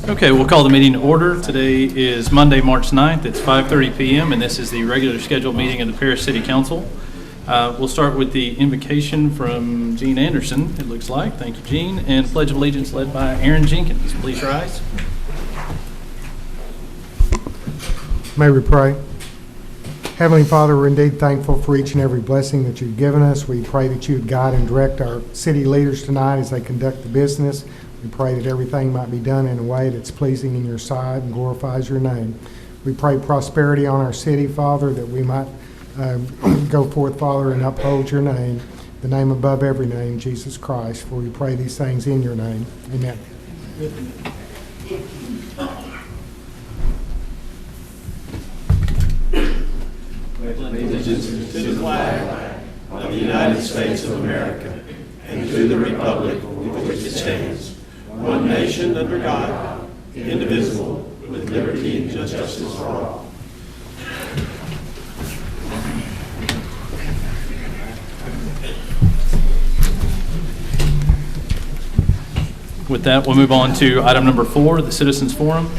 Okay, we'll call the meeting to order. Today is Monday, March 9th. It's 5:30 p.m. and this is the regular scheduled meeting of the Paris City Council. We'll start with the invocation from Gene Anderson, it looks like. Thank you, Gene. And Pledge of Allegiance led by Aaron Jenkins. Please rise. May we pray? Heavenly Father, we're indeed thankful for each and every blessing that you've given us. We pray that you would guide and direct our city leaders tonight as they conduct the business. We pray that everything might be done in a way that's pleasing in your sight and glorifies your name. We pray prosperity on our city, Father, that we might go forth, Father, and uphold your name, the name above every name, Jesus Christ. For we pray these things in your name. Amen. Allegiance to the flag of the United States of America and to the republic for which it stands, one nation under God, indivisible, with liberty and justice for all. With that, we'll move on to item number 4, the Citizens Forum.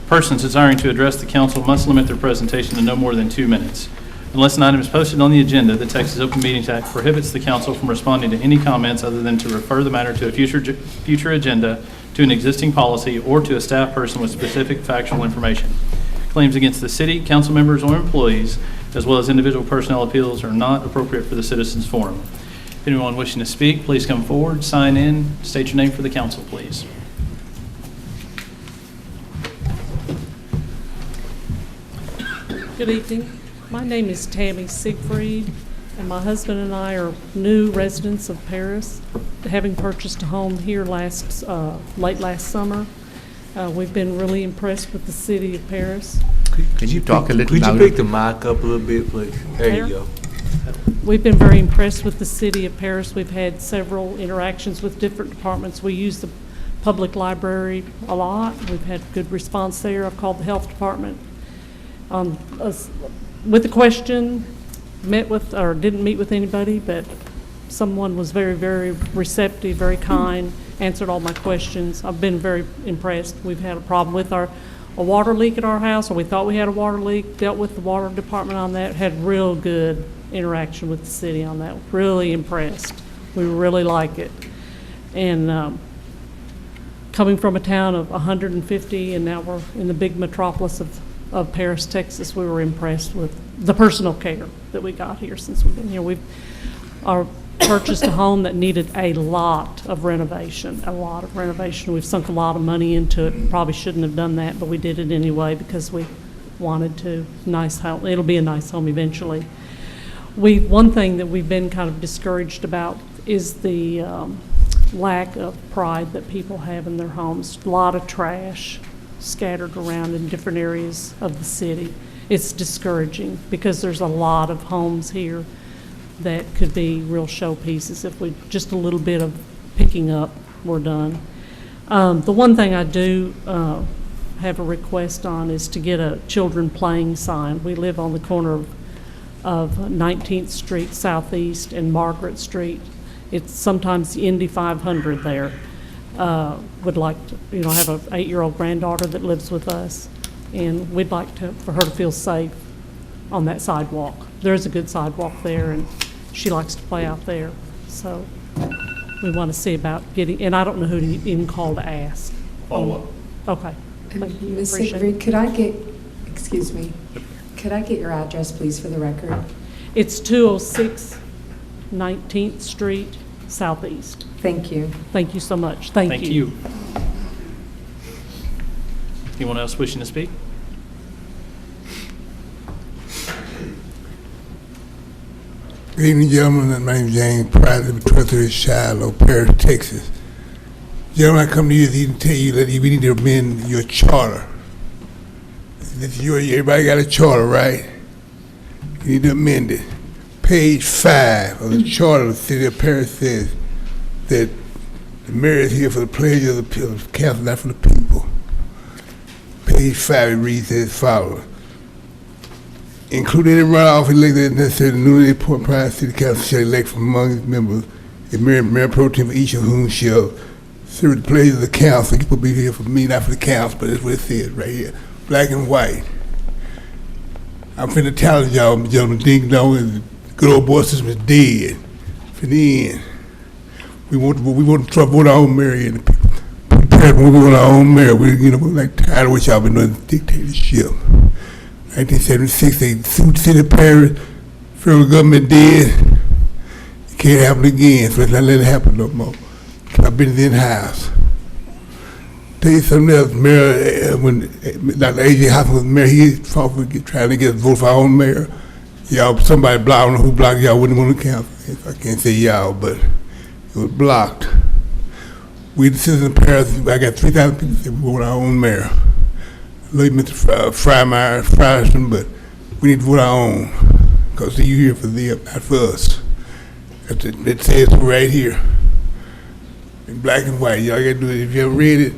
Persons desiring to address the council must limit their presentation to no more than 2 minutes. Unless an item is posted on the agenda, the Texas Open Meetings Act prohibits the council from responding to any comments other than to refer the matter to a future agenda, to an existing policy, or to a staff person with specific factual information. Claims against the city, council members, or employees, as well as individual personnel appeals, are not appropriate for the Citizens Forum. If anyone wishing to speak, please come forward, sign in, state your name for the council, please. Good evening. My name is Tammy Siegfried, and my husband and I are new residents of Paris, having purchased a home here late last summer. We've been really impressed with the city of Paris. Can you talk a little louder? Could you pick the mic up a little bit, please? There you go. We've been very impressed with the city of Paris. We've had several interactions with different departments. We use the public library a lot. We've had good response there. I've called the health department. With the question, didn't meet with anybody, but someone was very, very receptive, very kind, answered all my questions. I've been very impressed. We've had a problem with a water leak at our house, or we thought we had a water leak, dealt with the water department on that, had real good interaction with the city on that. Really impressed. We really like it. And coming from a town of 150, and now we're in the big metropolis of Paris, Texas, we were impressed with the personal care that we got here since we've been here. We've purchased a home that needed a lot of renovation. We've sunk a lot of money into it. Probably shouldn't have done that, but we did it anyway because we wanted to. Nice home. It'll be a nice home eventually. One thing that we've been kind of discouraged about is the lack of pride that people have in their homes. A lot of trash scattered around in different areas of the city. It's discouraging because there's a lot of homes here that could be real showpieces if we just a little bit of picking up were done. The one thing I do have a request on is to get a children playing sign. We live on the corner of 19th Street Southeast and Margaret Street. It's sometimes the Indy 500 there. Would like to, have an 8-year-old granddaughter that lives with us, and we'd like for her to feel safe on that sidewalk. There's a good sidewalk there, and she likes to play out there. So we want to see about getting, and I don't know who to even call to ask. Follow up. Okay. Thank you. Ms. Siegfried, could I get your address, please, for the record? It's 206 19th Street Southeast. Thank you. Thank you so much. Thank you. Anyone else wishing to speak? Good evening, gentlemen. My name is James Price, I'm 1230 Shiloh, Paris, Texas. Gentlemen, I come to you to tell you that we need to amend your charter. Everybody got a charter, right? You need to amend it. Page 5 of the charter of the city of Paris says that the mayor is here for the pleasure of the council, not for the people. Page 5, it reads as follows. Including in runoff elected as necessary, the newly appointed private city council shall elect from among its members a mayor pro tem for each of whom shall serve the pledge of the council. You supposed to be here for me, not for the council, but that's what it says right here, black and white. I'm finna challenge y'all, gentlemen, ding dong, and the good old boy system is dead. For the end. We want to try to vote our own mayor and the people. When we want our own mayor, we're like tired of what y'all been doing, dictatorship. 1976, they sued the city of Paris, federal government did. It can't happen again, so let's not let it happen no more. I've been in the house. Tell you something else, Mayor, when Dr. A.J. Hoffman was mayor, he fought for trying to get a vote for our own mayor. Y'all, somebody blocked, I don't know who blocked y'all, wouldn't want to council. I can't say y'all, but it was blocked. We, the citizens of Paris, I got 3,000 people say we want our own mayor. I love you, Mr. Frierson, but we need to vote our own. Because you here for them, not for us. It says right here, in black and white. Y'all gotta do it. If you ever read it,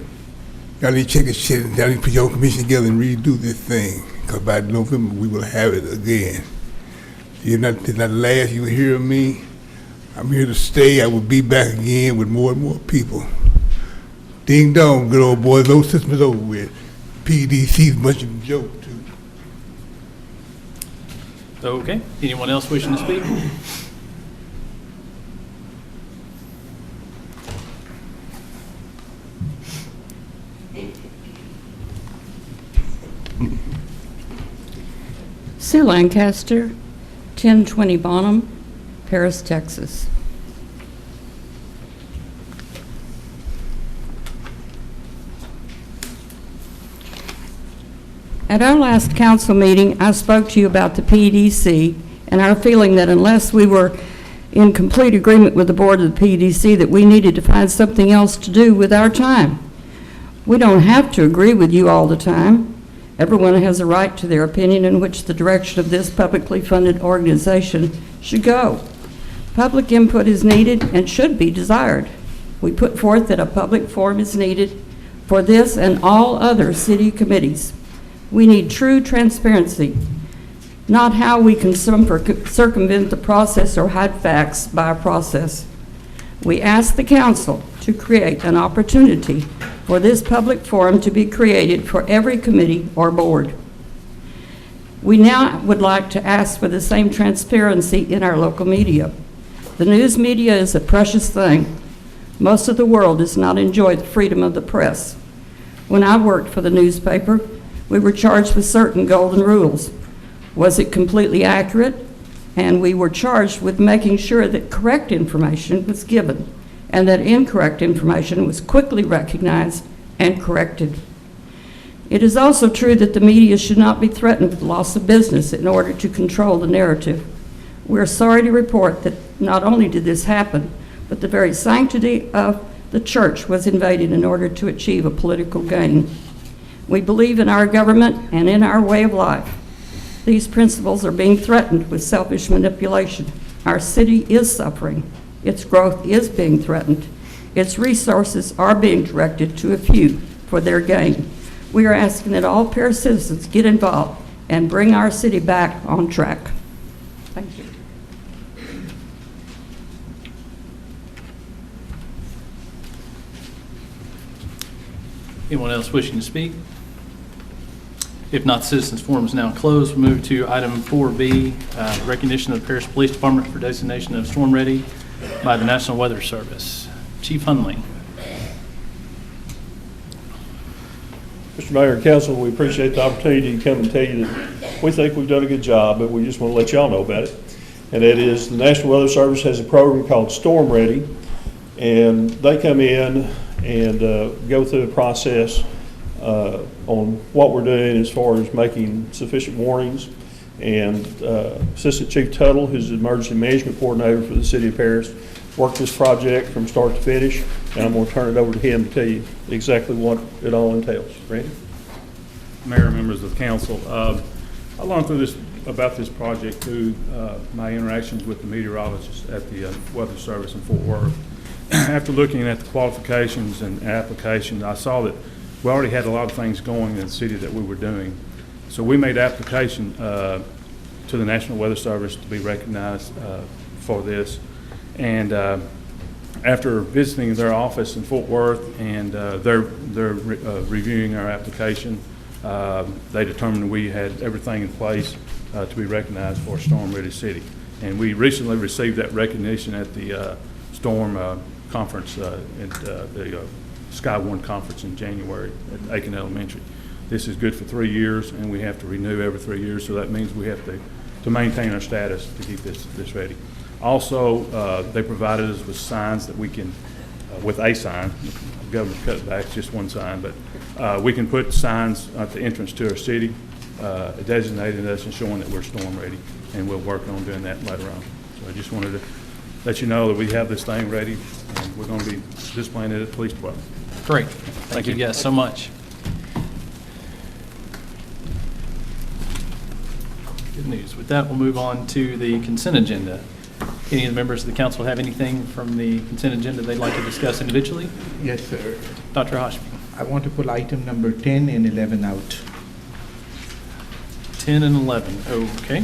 y'all need to check this shit. Y'all need to put your own commission together and redo this thing. Because by November, we will have it again. It's not the last you will hear of me. I'm here to stay. I will be back again with more and more people. Ding dong, good old boys. Those systems over with. PDC's a bunch of joke too. Okay. Anyone else wishing to speak? Sue Lancaster, 1020 Bonham, Paris, Texas. At our last council meeting, I spoke to you about the PDC and our feeling that unless we were in complete agreement with the board of the PDC, that we needed to find something else to do with our time. We don't have to agree with you all the time. Everyone has a right to their opinion in which the direction of this publicly funded organization should go. Public input is needed and should be desired. We put forth that a public forum is needed for this and all other city committees. We need true transparency, not how we can circumvent the process or hide facts by a process. We ask the council to create an opportunity for this public forum to be created for every committee or board. We now would like to ask for the same transparency in our local media. The news media is a precious thing. Most of the world does not enjoy the freedom of the press. When I worked for the newspaper, we were charged with certain golden rules. Was it completely accurate? And we were charged with making sure that correct information was given and that incorrect information was quickly recognized and corrected. It is also true that the media should not be threatened with loss of business in order to control the narrative. We're sorry to report that not only did this happen, but the very sanctity of the church was invaded in order to achieve a political gain. We believe in our government and in our way of life. These principles are being threatened with selfish manipulation. Our city is suffering. Its growth is being threatened. Its resources are being directed to a few for their gain. We are asking that all Paris citizens get involved and bring our city back on track. Thank you. Anyone else wishing to speak? If not, citizens forum is now closed. We'll move to item 4B, recognition of the Paris Police Department for designation of storm ready by the National Weather Service. Chief Hunley. Mr. Mayor and Council, we appreciate the opportunity to come and tell you that we think we've done a good job, but we just want to let y'all know about it. And that is, the National Weather Service has a program called Storm Ready, and they come in and go through a process on what we're doing as far as making sufficient warnings. And Assistant Chief Tuttle, who's the Emergency Management Coordinator for the City of Paris, worked this project from start to finish, and I'm going to turn it over to him to tell you exactly what it all entails. Randy? Mayor, members of the council, I learned about this project through my interactions with the meteorologists at the Weather Service in Fort Worth. After looking at the qualifications and applications, I saw that we already had a lot of things going in the city that we were doing. So we made application to the National Weather Service to be recognized for this. And After visiting their office in Fort Worth and they're reviewing our application, they determined we had everything in place to be recognized for a storm-ready city. And we recently received that recognition at the storm conference, at the Sky One conference in January at Aiken Elementary. This is good for 3 years, and we have to renew every 3 years, so that means we have to maintain our status to keep this ready. Also, they provided us with signs that we can, with a sign, government cutbacks, just one sign, but we can put signs at the entrance to our city, designating us and showing that we're storm ready, and we'll work on doing that later on. So I just wanted to let you know that we have this thing ready, and we're going to be displaying it at the police department. Great. Thank you guys so much. Good news. With that, we'll move on to the consent agenda. Any of the members of the council have anything from the consent agenda they'd like to discuss individually? Yes, sir. Dr. Hoshby. I want to pull item number 10 and 11 out. 10 and 11, okay.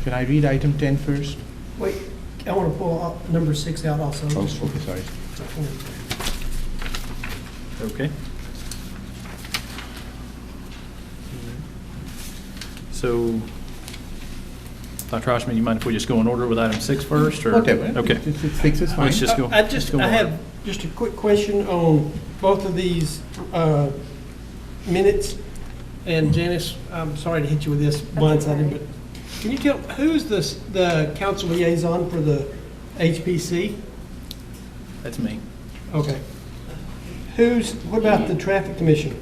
Can I read item 10 first? Wait, I want to pull number 6 out also. Oh, okay, sorry. Okay. So, Dr. Hoshman, you mind if we just go in order with item 6 first, or? Whatever. Okay. 6 is fine. Let's just go. I let's go on. have just a quick question on both of these minutes. And Janice, I'm sorry to hit you with this blindsided, but can you tell, who's the council liaison for the HPC? That's me. Okay. What about the traffic commission?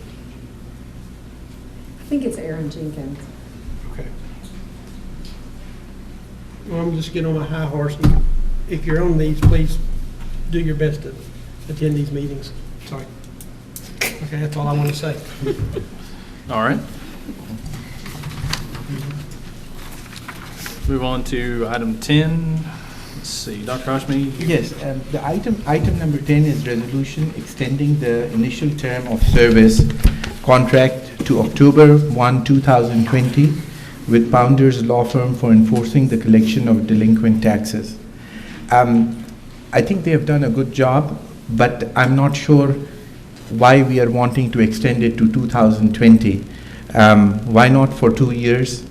I think it's Aaron Jenkins. Okay. Well, I'm just getting on my high horse. And if you're on these, please do your best to attend these meetings. Sorry. Okay, that's all I want to say. All right. Move on to item 10. Let's see, Dr. Hoshmi? Yes, the item number 10 is resolution extending the initial term of service contract to October 1, 2020 with Pounders Law Firm for enforcing the collection of delinquent taxes. I think they have done a good job, but I'm not sure why we are wanting to extend it to 2020. Why not for 2 years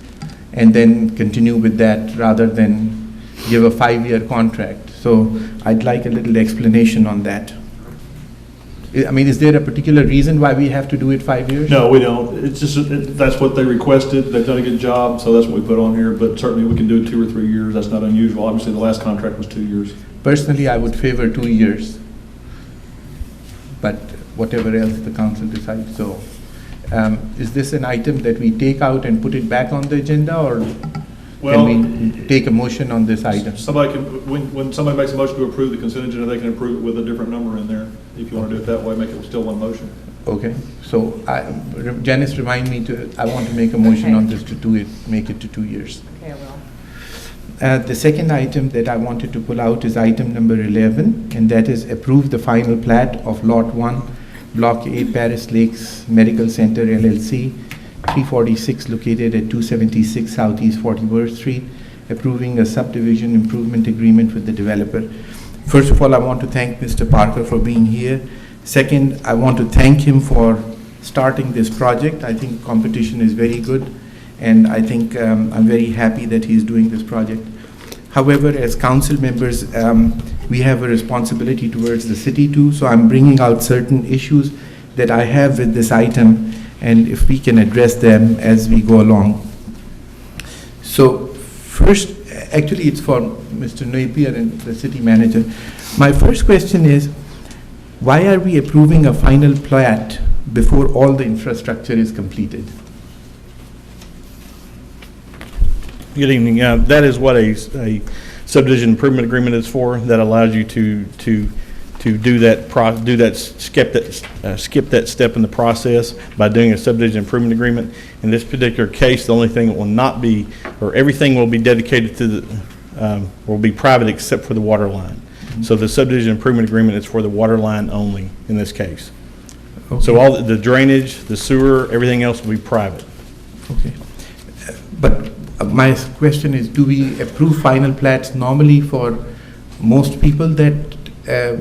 and then continue with that rather than give a 5-year contract? So I'd like a little explanation on that. I mean, is there a particular reason why we have to do it 5 years? No, we don't. It's just, that's what they requested. They've done a good job, so that's what we put on here. But certainly we can do 2 or 3 years. That's not unusual. Obviously, the last contract was 2 years. Personally, I would favor 2 years, but whatever else the council decides. So is this an item that we take out and put it back on the agenda, or Well, can we take a motion on this item? somebody can, when somebody makes a motion to approve the consent agenda, they can approve it with a different number in there. If you want to do it that way, make it still one motion. Okay, so Janice, remind me I want to make a motion on this to do it, make it to 2 years. Okay, I will. The second item that I wanted to pull out is item number 11, and that is approve the final plat of Lot 1, Block A, Paris Lakes Medical Center LLC, 346 located at 276 Southeast 41st Street, approving a subdivision improvement agreement with the developer. First of all, I want to thank Mr. Parker for being here. Second, I want to thank him for starting this project. I think competition is very good, and I think I'm very happy that he's doing this project. However, as council members, we have a responsibility towards the city too, so I'm bringing out certain issues that I have with this item, and if we can address them as we go along. So first, actually it's for Mr. Napier and the city manager. My first question is, why are we approving a final plat before all the infrastructure is completed? Good evening. That is what a subdivision improvement agreement is for. That allows you to do that, skip that step in the process by doing a subdivision improvement agreement. In this particular case, the only thing that will not be, or everything will be dedicated to the, will be private except for the water line. So the subdivision improvement agreement is for the water line only in this case. Okay. So all the drainage, the sewer, everything else will be private. Okay. But My question is, do we approve final plats normally for most people that,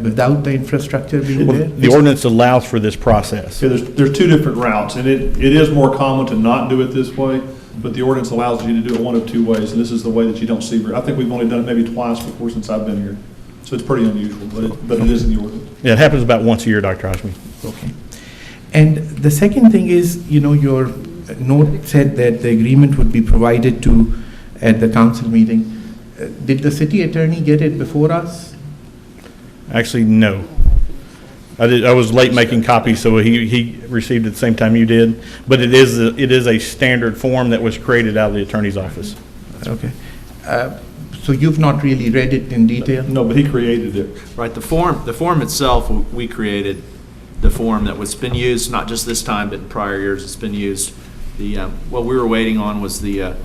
without the infrastructure being Well, there? the ordinance allows for this process. Yeah, there's two different routes, and it is more common to not do it this way, but the ordinance allows you to do it one of two ways, and this is the way that you don't see. I think we've only done it maybe twice before since I've been here, so it's pretty unusual, but it is in the ordinance. Yeah, it happens about once a year, Dr. Hashmi. Okay. And the second thing is, your note said that the agreement would be provided to at the council meeting. Did the city attorney get it before us? Actually, no. I was late making copies, so he received it the same time you did. But it is a standard form that was created out of the attorney's office. Okay. So you've not really read it in detail? No, but he created it. Right, the form itself, we created the form that was been used, not just this time, but in prior years, it's been used. What we were waiting on was the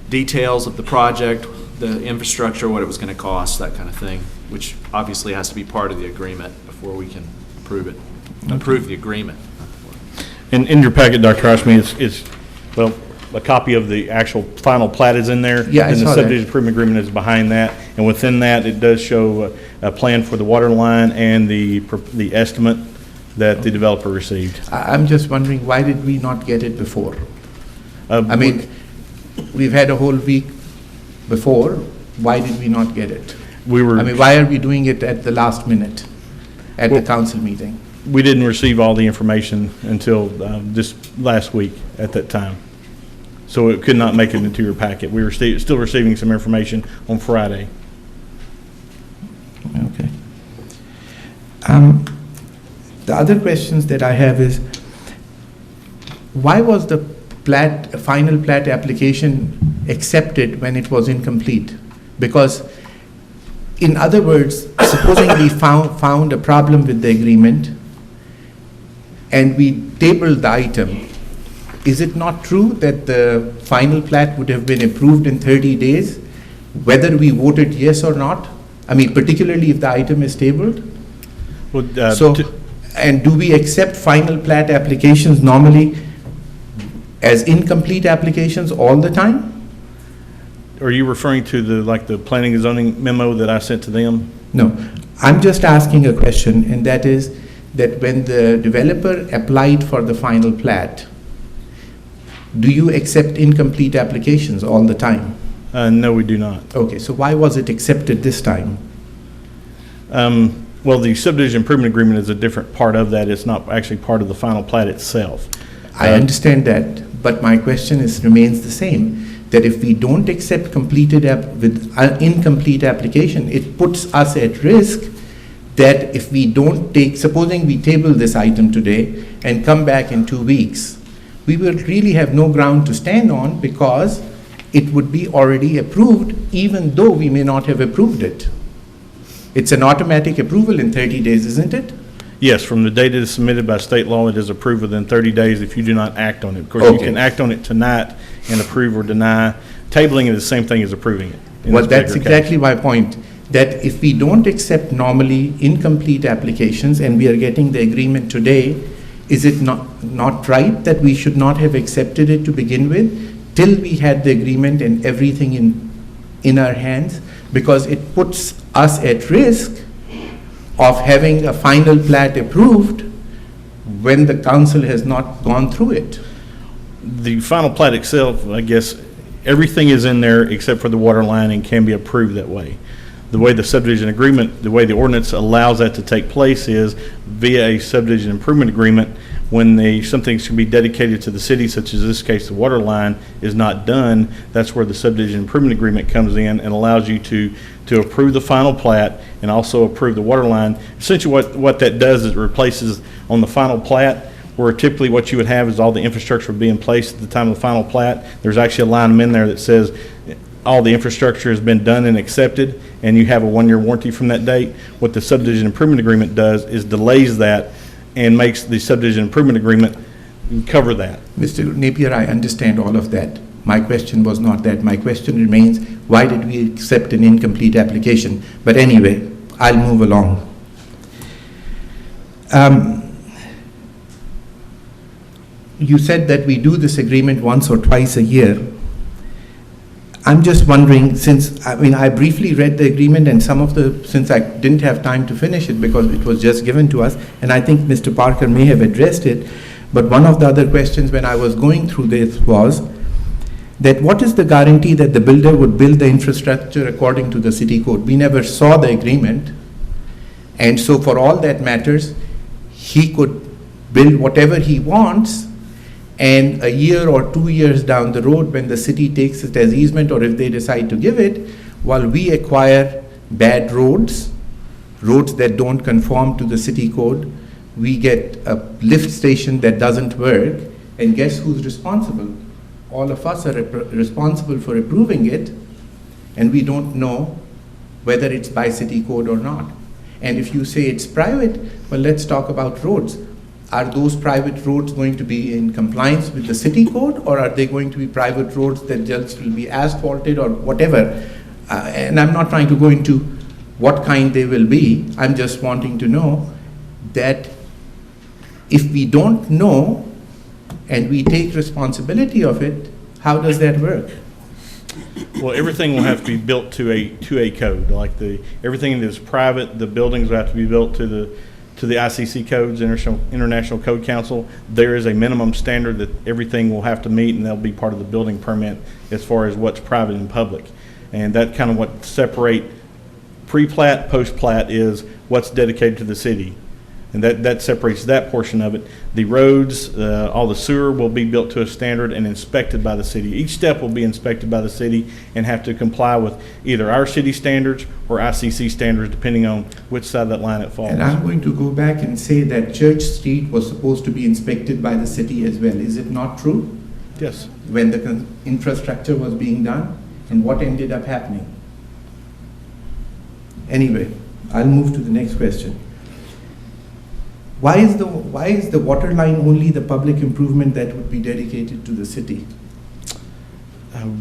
details of the project, the infrastructure, what it was going to cost, that kind of thing, which obviously has to be part of the agreement before we can approve it. Approve the agreement. And in your packet, Dr. Hashmi, is a copy of the actual final plat is in there. Yeah, I and saw the that. subdivision improvement agreement is behind that. And within that, it does show a plan for the water line and the estimate that the developer received. I'm just wondering, why did we not get it before? Uh, I mean, we've had a whole week before. Why did we not get it? Why are we doing it at the last minute at the council meeting? We didn't receive all the information until this last week at that time. So it could not make it into your packet. We were still receiving some information on Friday. Okay. The other questions that I have is, why was the final plat application accepted when it was incomplete? Because, in other words, supposing we found a problem with the agreement and we tabled the item, is it not true that the final plat would have been approved in 30 days, whether we voted yes or not? I mean, particularly if the item is tabled? And do we accept final plat applications normally as incomplete applications all the time? Are you referring to the planning and zoning memo that I sent to them? No, I'm just asking a question, and that is that when the developer applied for the final plat, do you accept incomplete applications all the time? No, we do not. Okay, so why was it accepted this time? Well, the subdivision improvement agreement is a different part of that. It's not actually part of the final plat itself. I understand that, but my question remains the same, that if we don't accept with an incomplete application, it puts us at risk that if we don't supposing we table this item today and come back in 2 weeks, we will really have no ground to stand on because it would be already approved even though we may not have approved it. It's an automatic approval in 30 days, isn't it? Yes, from the date it is submitted by state law, it is approved within 30 days if you do not act on it. Of course, you can act on it tonight and approve or deny. Tabling is the same thing as approving it. Well, that's exactly my point, that if we don't accept normally incomplete applications and we are getting the agreement today, is it not right that we should not have accepted it to begin with till we had the agreement and everything in our hands? Because it puts us at risk of having a final plat approved when the council has not gone through it. The final plat itself, I guess, everything is in there except for the water line and can be approved that way. The way the subdivision agreement, the way the ordinance allows that to take place is via a subdivision improvement agreement. When something should be dedicated to the city, such as this case, the water line is not done, that's where the subdivision improvement agreement comes in and allows you to approve the final plat and also approve the water line. Essentially what that does is it replaces on the final plat, where typically what you would have is all the infrastructure would be in place at the time of the final plat. There's actually a line in there that says all the infrastructure has been done and accepted, and you have a 1-year warranty from that date. What the subdivision improvement agreement does is delays that and makes the subdivision improvement agreement cover that. Mr. Napier, I understand all of that. My question was not that. My question remains, why did we accept an incomplete application? But anyway, I'll move along. You said that we do this agreement once or twice a year, I'm just wondering, since, I mean, I briefly read the agreement and some of the, since I didn't have time to finish it because it was just given to us, and I think Mr. Parker may have addressed it, but one of the other questions when I was going through this was that what is the guarantee that the builder would build the infrastructure according to the city code? We never saw the agreement, and so for all that matters, he could build whatever he wants, and a year or 2 years down the road, when the city takes it as easement, or if they decide to give it, while we acquire bad roads, roads that don't conform to the city code, we get a lift station that doesn't work, and guess who's responsible? All of us are responsible for approving it, and we don't know whether it's by city code or not. And if you say it's private, well, let's talk about roads. Are those private roads going to be in compliance with the city code, or are they going to be private roads that just will be asphalted or whatever? And I'm not trying to go into what kind they will be. I'm just wanting to know that if we don't know and we take responsibility of it, how does that work? Well, everything will have to be built to a code, like everything that is private, the buildings will have to be built to the ICC codes, International Code Council. There is a minimum standard that everything will have to meet, and that'll be part of the building permit as far as what's private and public. And that kind of what separate pre-plat, post-plat is what's dedicated to the city. And that separates that portion of it. The roads, all the sewer will be built to a standard and inspected by the city. Each step will be inspected by the city and have to comply with either our city standards or ICC standards, depending on which side of that line it falls. And I'm going to go back and say that Church Street was supposed to be inspected by the city as well. Is it not true? Yes. When the infrastructure was being done, and what ended up happening? Anyway, I'll move to the next question. Why is the water line only the public improvement that would be dedicated to the city?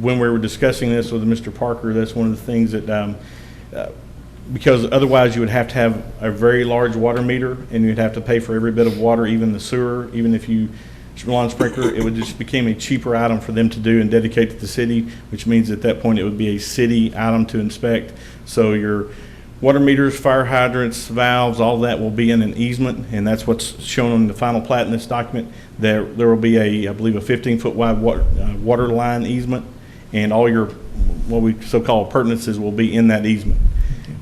When we were discussing this with Mr. Parker, that's one of the things that, because otherwise you would have to have a very large water meter, and you'd have to pay for every bit of water, even the sewer, even if you lawn sprinkler, it would just become a cheaper item for them to do and dedicate to the city, which means at that point it would be a city item to inspect. So your water meters, fire hydrants, valves, all that will be in an easement, and that's what's shown on the final plat in this document. There will be I believe, a 15-foot wide water line easement, and all your, what we so-called appurtenances will be in that easement.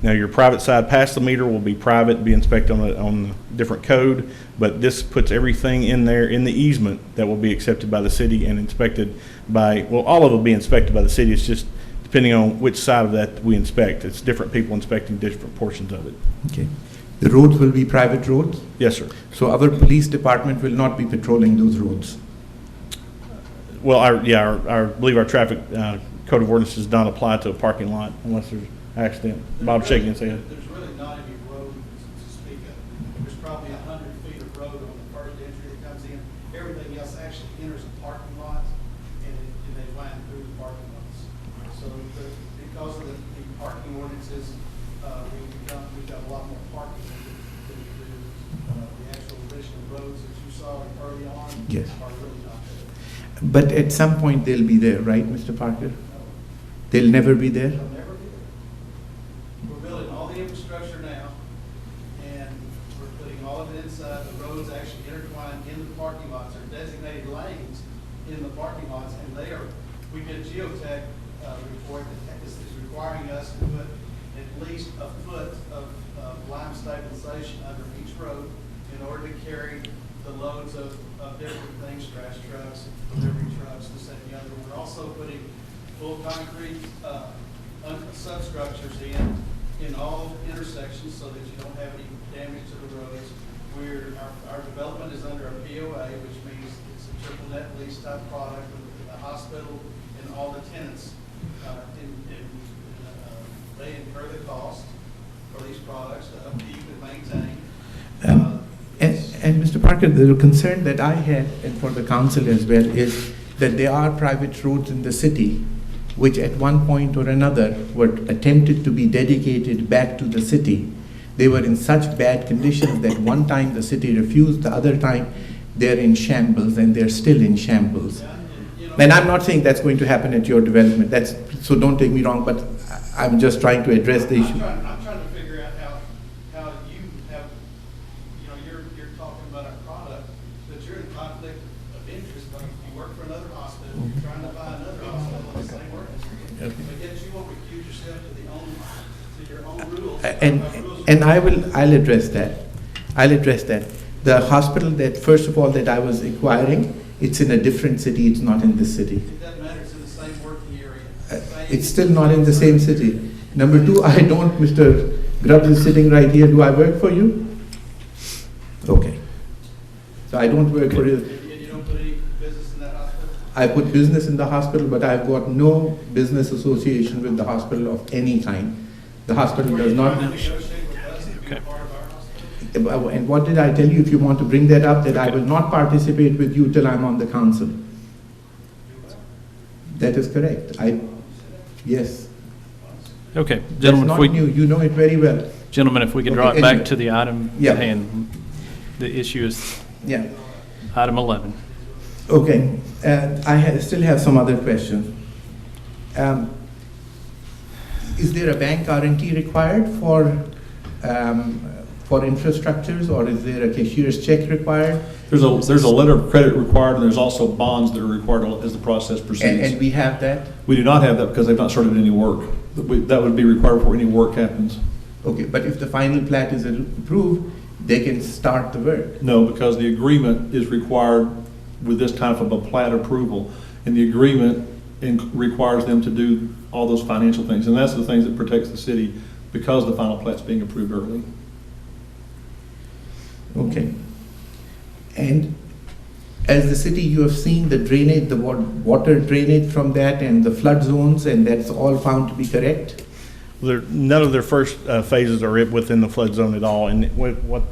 Now, your private side past the meter will be private, be inspected on a different code, but this puts everything in there in the easement that will be accepted by the city and inspected by, well, all of it will be inspected by the city. It's just depending on which side of that we inspect. It's different people inspecting different portions of it. Okay. The roads will be private roads? Yes, sir. So our police department will not be patrolling those roads? Well, I believe our traffic code of ordinances don't apply to a parking lot unless there's accident. Bob's shaking his head. There's really not any road to speak of. There's probably 100 feet of road on the first entry that comes in. Everything else actually enters a parking lot, and they wind through the parking lots. So because of the parking ordinances, we've got a lot more parking than we do. The actual additional roads that you saw early on Yes. are really not there. But at some point they'll be there, right, Mr. Parker? They'll never be there? They'll never be there. We're building all the infrastructure now, and we're putting all of it inside. The roads actually intertwine in the parking lots. They're designated lanes in the parking lots, and we did a geotech report that is requiring us to put at least a foot of lime stabilization under each road in order to carry the loads of different things, trash trucks, delivery trucks, this, that, and the other. We're also putting full concrete substructures in all intersections so that you don't have any damage to the roads. Our development is under a POA, which means it's a triple net lease type product with the hospital and all the tenants. They incur the cost for these products to upkeep and maintain. And Mr. Parker, the concern that I had, and for the council as well, is that there are private roads in the city which at one point or another were attempted to be dedicated back to the city. They were in such bad conditions that one time the city refused, the other time they're in shambles, and they're still in shambles. Yeah, and, And I'm not saying that's going to happen at your development, so don't take me wrong, but I'm just trying to address the issue. I'm trying to figure out how you have, you're talking about a product, that you're in conflict of interest, like you work for another hospital, you're trying to buy another hospital on the same work. But yet you won't recuse yourself to your own rules. And I'll address that. The hospital that, first of all, that I was inquiring, it's in a different city, it's not in this city. It doesn't matter, it's in the same working area. It's still not in the same city. Number two, I don't, Mr. Grubbs is sitting right here, do I work for you? Okay. So I don't work for you. And you don't put any business in that hospital? I put business in the hospital, but I've got no business association with the hospital of any kind. The hospital does not. And what did I tell you, if you want to bring that up, that I will not participate with you till I'm on the council? That is correct. Yes. Okay, That's gentlemen, not if we, new. You know it very well. gentlemen, if we could draw Okay, it back anyway. to the item Yeah. at hand. The issue is Yeah. item 11. Okay. Still have some other questions. Is there a bank guarantee required for infrastructures, or is there a cashier's check required? There's a letter of credit required, and there's also bonds that are required as the process And proceeds. we have that? We do not have that because they've not started any work. That would be required before any work happens. Okay, but if the final plat is approved, they can start the work. No, because the agreement is required with this type of a plat approval, and the agreement requires them to do all those financial things, and that's the things that protects the city because the final plat's being approved early. Okay. And as the city, you have seen the drainage, the water drainage from that and the flood zones, and that's all found to be correct? None of their first phases are within the flood zone at all, and what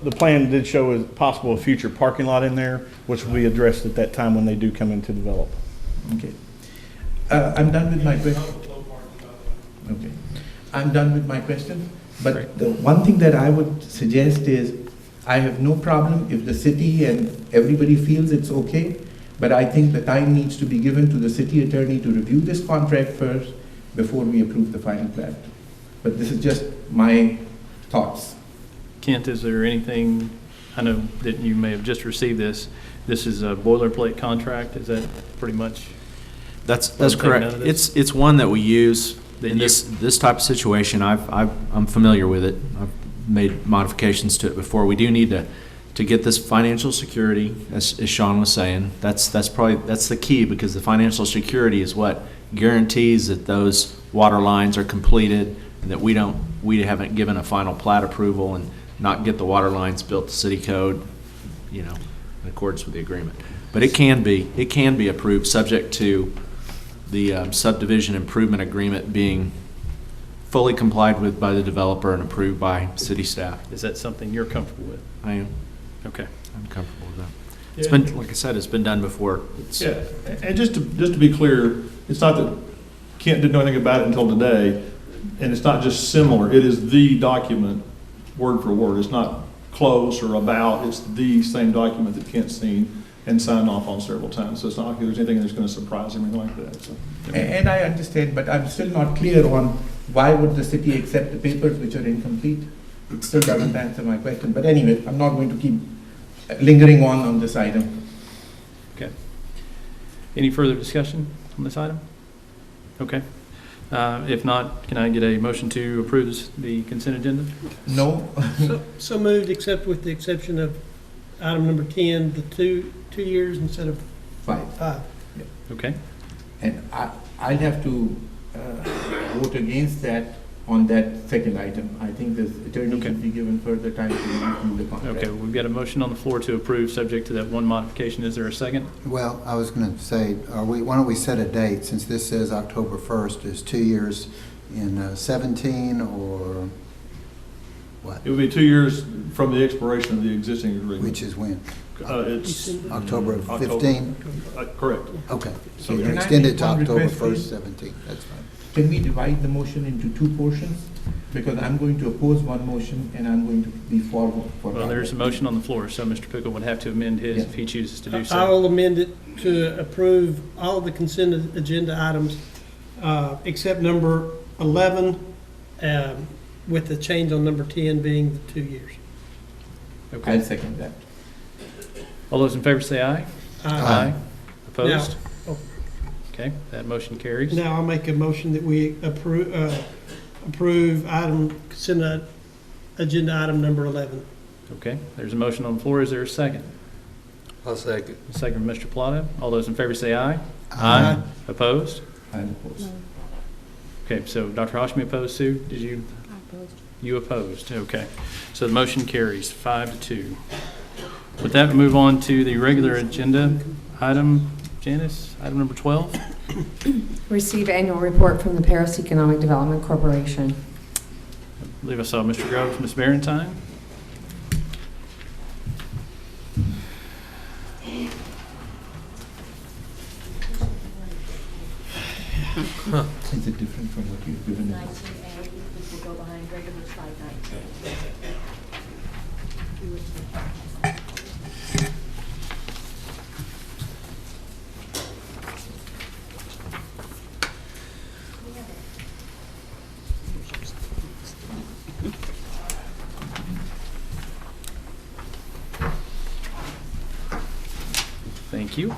the plan did show is possible future parking lot in there, which will be addressed at that time when they do come in to develop. Okay. I'm done with my question. Okay. I'm done with my question. But the one thing that I would suggest is, I have no problem if the city and everybody feels it's okay, but I think the time needs to be given to the city attorney to review this contract first before we approve the final plat. But this is just my thoughts. Kent, is there anything, I know that you may have just received this. This is a boilerplate contract. Is that pretty much? That's take correct. note of this? It's one that we use That in you- this type of situation. I'm familiar with it. I've made modifications to it before. We do need to get this financial security, as Sean was saying. That's the key, because the financial security is what guarantees that those water lines are completed and that we haven't given a final plat approval and not get the water lines built to city code, in accordance with the agreement. But it can be approved subject to the subdivision improvement agreement being fully complied with by the developer and approved by city staff. Is that something you're comfortable with? I am. Okay. I'm comfortable with that. It's been, like I said, it's been done before. Yeah, and just to be clear, it's not that Kent didn't know anything about it until today, and it's not just similar, it is the document, word for word. It's not close or about, it's the same document that Kent's seen and signed off on several times. So it's not like there's anything that's going to surprise him or anything like that. So. And I understand, but I'm still not clear on why would the city accept the papers which are incomplete? It still doesn't answer my question. But anyway, I'm not going to keep lingering on this item. Okay. Any further discussion on this item? Okay. If not, can I get a motion to approve the consent agenda? No. So moved, except with the exception of item number 10, the 2 years instead of 5. Okay. And I'll have to vote against that on that second item. I think the attorney Okay. should be given further time to review the contract. Okay, we've got a motion on the floor to approve, subject to that one modification. Is there a second? Well, I was going to say, why don't we set a date, since this says October 1st, is 2 years in 17 or what? It would be 2 years from the expiration of the existing agreement. Which is when? It's October of 15? Correct. Okay, so Can you I extend make it to one October request, 1st, please? 17, that's fine. Can we divide the motion into two portions? Because I'm going to oppose one motion and I'm going to be for. Well, there's a motion on the floor, so Mr. Pickle would have to amend his if he chooses to do I so. will amend it to approve all of the consent agenda items, except number 11, with the change on number 10 being the 2 years. Okay. I'll second that. All those in favor say aye. Aye. Opposed? Now- Okay, that motion carries. Now I'll make a motion that we approve consent agenda item number 11. Okay, there's a motion on the floor. Is there a second? I'll second. A second from Mr. Plata. All those in favor say aye. Aye. Opposed? I'm opposed. Okay, so Dr. Hashmi opposed, Sue? Did you? I opposed. You opposed, okay. So the motion carries 5-2. With that, we move on to the regular agenda item. Janice, item number 12. Receive annual report from the Paris Economic Development Corporation. I believe I saw Mr. Grubbs, Ms. Barentine. Is it different from what you've given us? 19A, this will go behind regular slide 19. Thank you.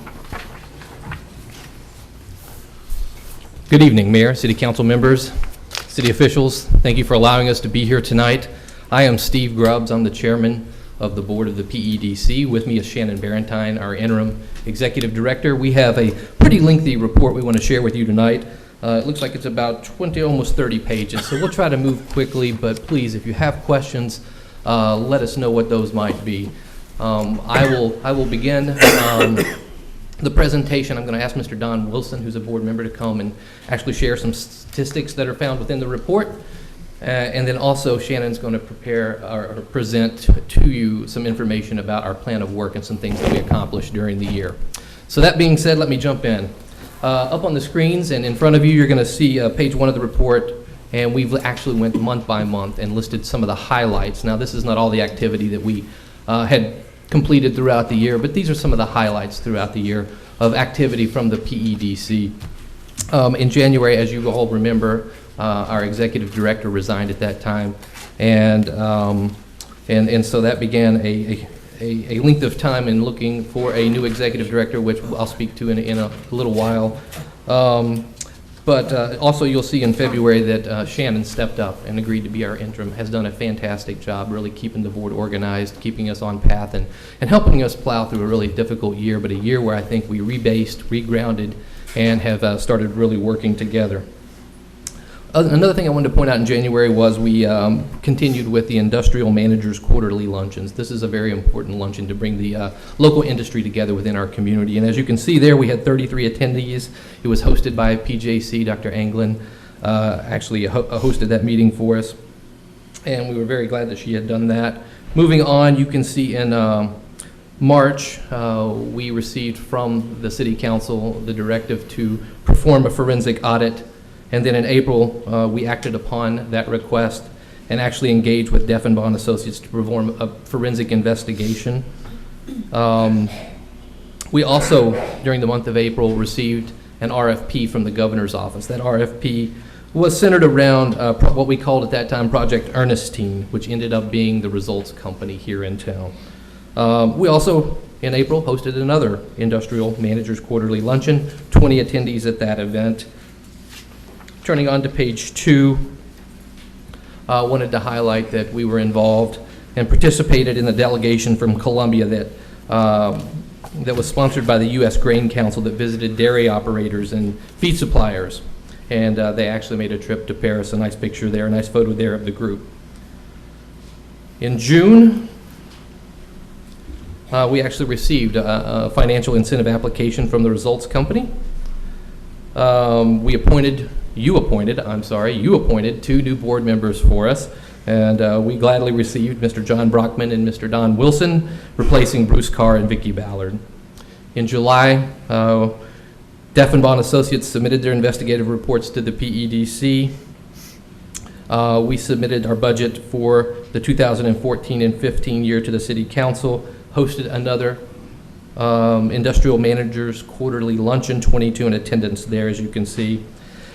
Good evening, Mayor, City Council members, city officials. Thank you for allowing us to be here tonight. I am Steve Grubbs. I'm the chairman of the board of the PEDC. With me is Shannon Barentine, our interim executive director. We have a pretty lengthy report we want to share with you tonight. It looks like it's about 20, almost 30 pages, so we'll try to move quickly, but please, if you have questions, let us know what those might be. I will begin the presentation. I'm going to ask Mr. Don Wilson, who's a board member, to come and actually share some statistics that are found within the report. And then also Shannon's going to prepare or present to you some information about our plan of work and some things that we accomplished during the year. So that being said, let me jump in. Up on the screens and in front of you, you're going to see page 1 of the report, and we've actually went month by month and listed some of the highlights. Now, this is not all the activity that we had completed throughout the year, but these are some of the highlights throughout the year of activity from the PEDC. In January, as you all remember, our executive director resigned at that time, and so that began a length of time in looking for a new executive director, which I'll speak to in a little while. But also you'll see in February that Shannon stepped up and agreed to be our interim, has done a fantastic job really keeping the board organized, keeping us on path, and helping us plow through a really difficult year, but a year where I think we rebased, regrounded, and have started really working together. Another thing I wanted to point out in January was we continued with the Industrial Managers Quarterly Luncheons. This is a very important luncheon to bring the local industry together within our community. And as you can see there, we had 33 attendees. It was hosted by PJC. Dr. Anglin actually hosted that meeting for us. And we were very glad that she had done that. Moving on, you can see in March, we received from the City Council the directive to perform a forensic audit. And then in April, we acted upon that request and actually engaged with Deffenbaugh Associates to perform a forensic investigation. We also, during the month of April, received an RFP from the governor's office. That RFP was centered around what we called at that time Project Ernestine, which ended up being the results company here in town. We also, in April, hosted another Industrial Managers Quarterly Luncheon, 20 attendees at that event. Turning on to page 2, wanted to highlight that we were involved and participated in the delegation from Colombia that was sponsored by the U.S. Grain Council that visited dairy operators and feed suppliers. And they actually made a trip to Paris. A nice picture there, a nice photo there of the group. In June, we actually received a financial incentive application from the Results Company. You appointed 2 new board members for us, and we gladly received Mr. John Brockman and Mr. Don Wilson, replacing Bruce Carr and Vicki Ballard. In July, Deffenbaugh Associates submitted their investigative reports to the PEDC. We submitted our budget for the 2014 and 15 year to the City Council, hosted another Industrial Managers Quarterly Luncheon, 22 in attendance there, as you can see.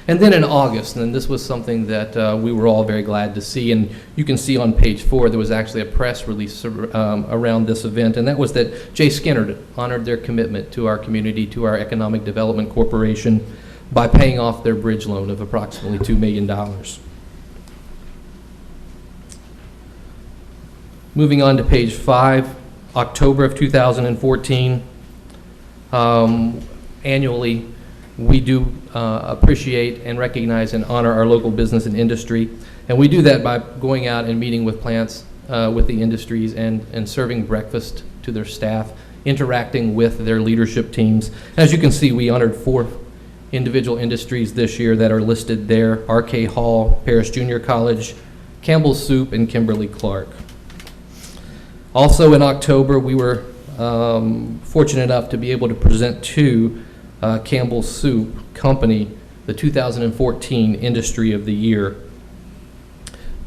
And then in August, and this was something that we were all very glad to see, and you can see on page 4, there was actually a press release around this event, and that was that Jay Skinner honored their commitment to our community, to our Economic Development Corporation, by paying off their bridge loan of approximately $2 million. Moving on to page 5, October of 2014, annually, we do appreciate and recognize and honor our local business and industry. And we do that by going out and meeting with plants, with the industries, and serving breakfast to their staff, interacting with their leadership teams. As you can see, we honored 4 individual industries this year that are listed there: RK Hall, Paris Junior College, Campbell's Soup, and Kimberly-Clark. Also in October, we were fortunate enough to be able to present to Campbell's Soup Company the 2014 Industry of the Year,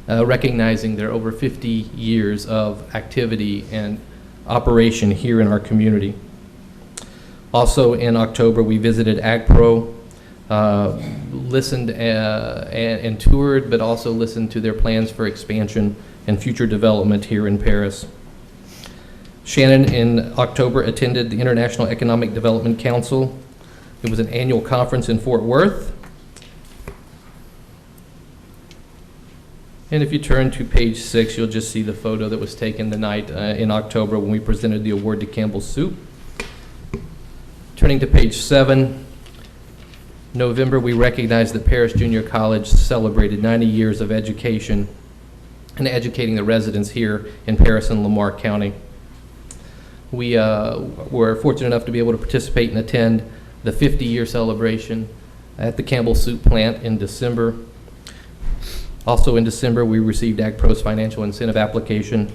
recognizing their over 50 years of activity and operation here in our community. Also in October, we visited AgPro, listened and toured, but also listened to their plans for expansion and future development here in Paris. Shannon in October attended the International Economic Development Council. It was an annual conference in Fort Worth. And if you turn to page 6, you'll just see the photo that was taken the night in October when we presented the award to Campbell's Soup. Turning to page 7, November, we recognized that Paris Junior College celebrated 90 years of education and educating the residents here in Paris and Lamar County. We were fortunate enough to be able to participate and attend the 50-year celebration at the Campbell Soup plant in December. Also in December, we received AgPro's financial incentive application.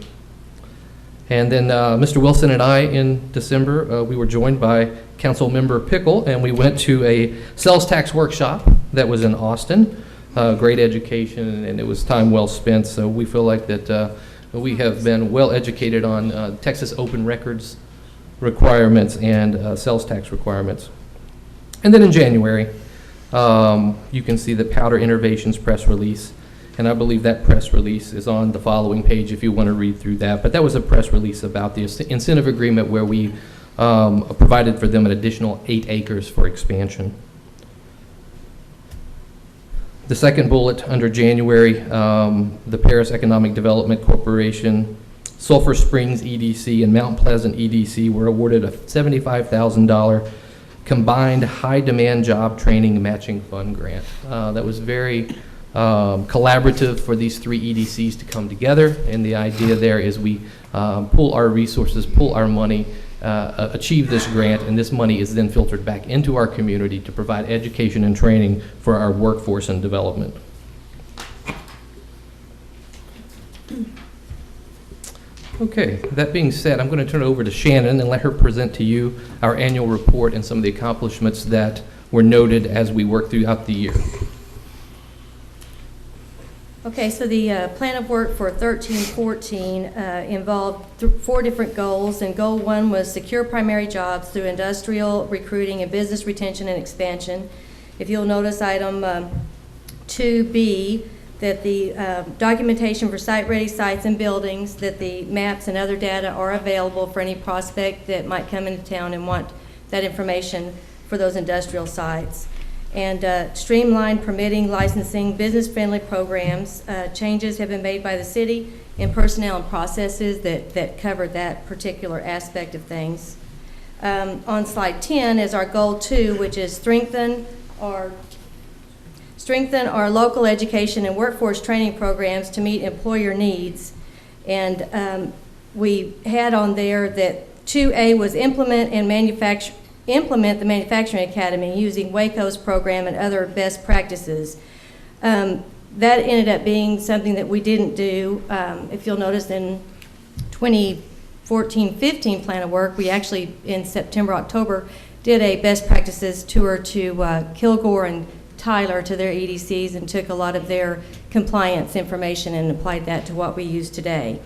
And then Mr. Wilson and I in December, we were joined by Council Member Pickle, and we went to a sales tax workshop that was in Austin. Great education, and it was time well spent, so we feel like that we have been well educated on Texas open records requirements and sales tax requirements. And then in January, you can see the Powder Innovations press release, and I believe that press release is on the following page if you want to read through that. But that was a press release about the incentive agreement where we provided for them an additional 8 acres for expansion. The second bullet under January, the Paris Economic Development Corporation, Sulphur Springs EDC, and Mount Pleasant EDC were awarded a $75,000 combined high-demand job training matching fund grant. That was very collaborative for these 3 EDCs to come together, and the idea there is we pool our resources, pool our money, achieve this grant, and this money is then filtered back into our community to provide education and training for our workforce and development. Okay, that being said, I'm going to turn it over to Shannon and let her present to you our annual report and some of the accomplishments that were noted as we worked throughout the year. Okay, so the plan of work for 13-14 involved 4 different goals, and goal 1 was secure primary jobs through industrial recruiting and business retention and expansion. If you'll notice item 2B, that the documentation for site-ready sites and buildings, that the maps and other data are available for any prospect that might come into town and want that information for those industrial sites. And streamlined permitting, licensing, business-friendly programs. Changes have been made by the city in personnel and processes that cover that particular aspect of things. On slide 10 is our goal 2, which is strengthen our local education and workforce training programs to meet employer needs. And we had on there that 2A was implement the Manufacturing Academy using Waco's program and other best practices. That ended up being something that we didn't do. If you'll notice in 2014-15 plan of work, we actually in September, October, did a best practices tour to Kilgore and Tyler to their EDCs and took a lot of their compliance information and applied that to what we use today.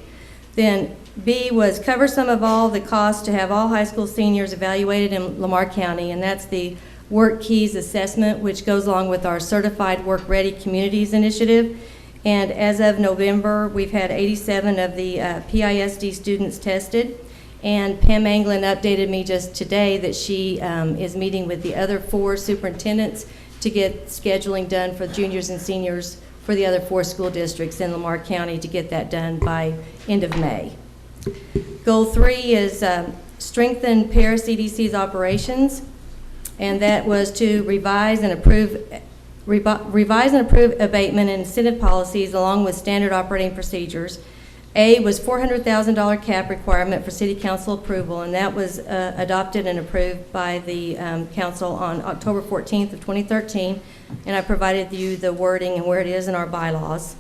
Then B was cover some of all the costs to have all high school seniors evaluated in Lamar County, and that's the Work Keys Assessment, which goes along with our Certified Work Ready Communities Initiative. And as of November, we've had 87 of the PISD students tested. And Pam Anglin updated me just today that she is meeting with the other 4 superintendents to get scheduling done for juniors and seniors for the other 4 school districts in Lamar County to get that done by end of May. Goal 3 is strengthen Paris CDC's operations, and that was to revise and approve abatement and incentive policies along with standard operating procedures. A was $400,000 cap requirement for city council approval, and that was adopted and approved by the council on October 14th of 2013, and I provided you the wording and where it is in our bylaws.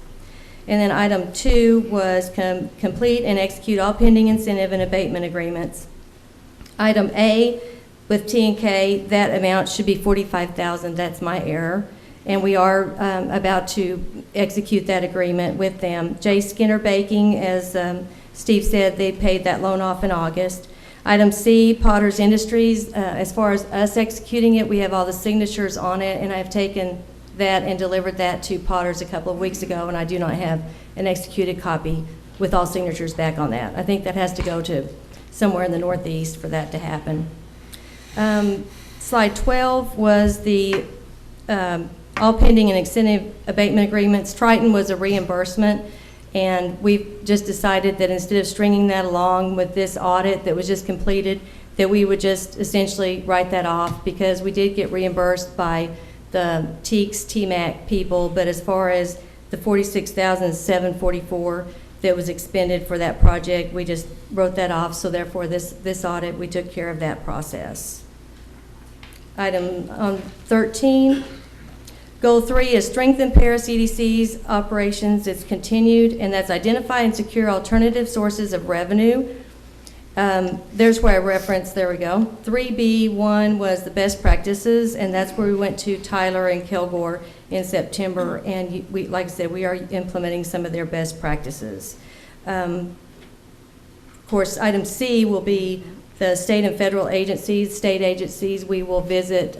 And then item 2 was complete and execute all pending incentive and abatement agreements. Item A with T&K, that amount should be $45,000. That's my error. And we are about to execute that agreement with them. J. Skinner Baking, as Steve said, they paid that loan off in August. Item C, Potter's Industries, as far as us executing it, we have all the signatures on it, and I've taken that and delivered that to Potter's a couple of weeks ago, and I do not have an executed copy with all signatures back on that. I think that has to go to somewhere in the Northeast for that to happen. Slide 12 was the all pending and incentive abatement agreements. Triton was a reimbursement, and we've just decided that instead of stringing that along with this audit that was just completed, that we would just essentially write that off, because we did get reimbursed by the TEACS, TMAC people, but as far as the $46,744 that was expended for that project, we just wrote that off, so therefore this audit, we took care of that process. Item 13. Goal 3 is strengthen Paris EDC's operations. It's continued, and that's identify and secure alternative sources of revenue. There's where I referenced, there we go. 3B1 was the best practices, and that's where we went to Tyler and Kilgore in September, and we, like I said, we are implementing some of their best practices. Of course, item C will be the state and federal agencies, state agencies we will visit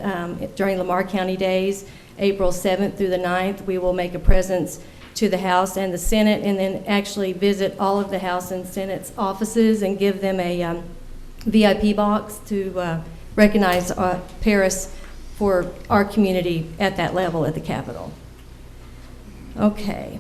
during Lamar County Days. April 7th through the 9th, we will make a presence to the House and the Senate, and then actually visit all of the House and Senate's offices and give them a VIP box to recognize Paris for our community at that level at the Capitol. Okay.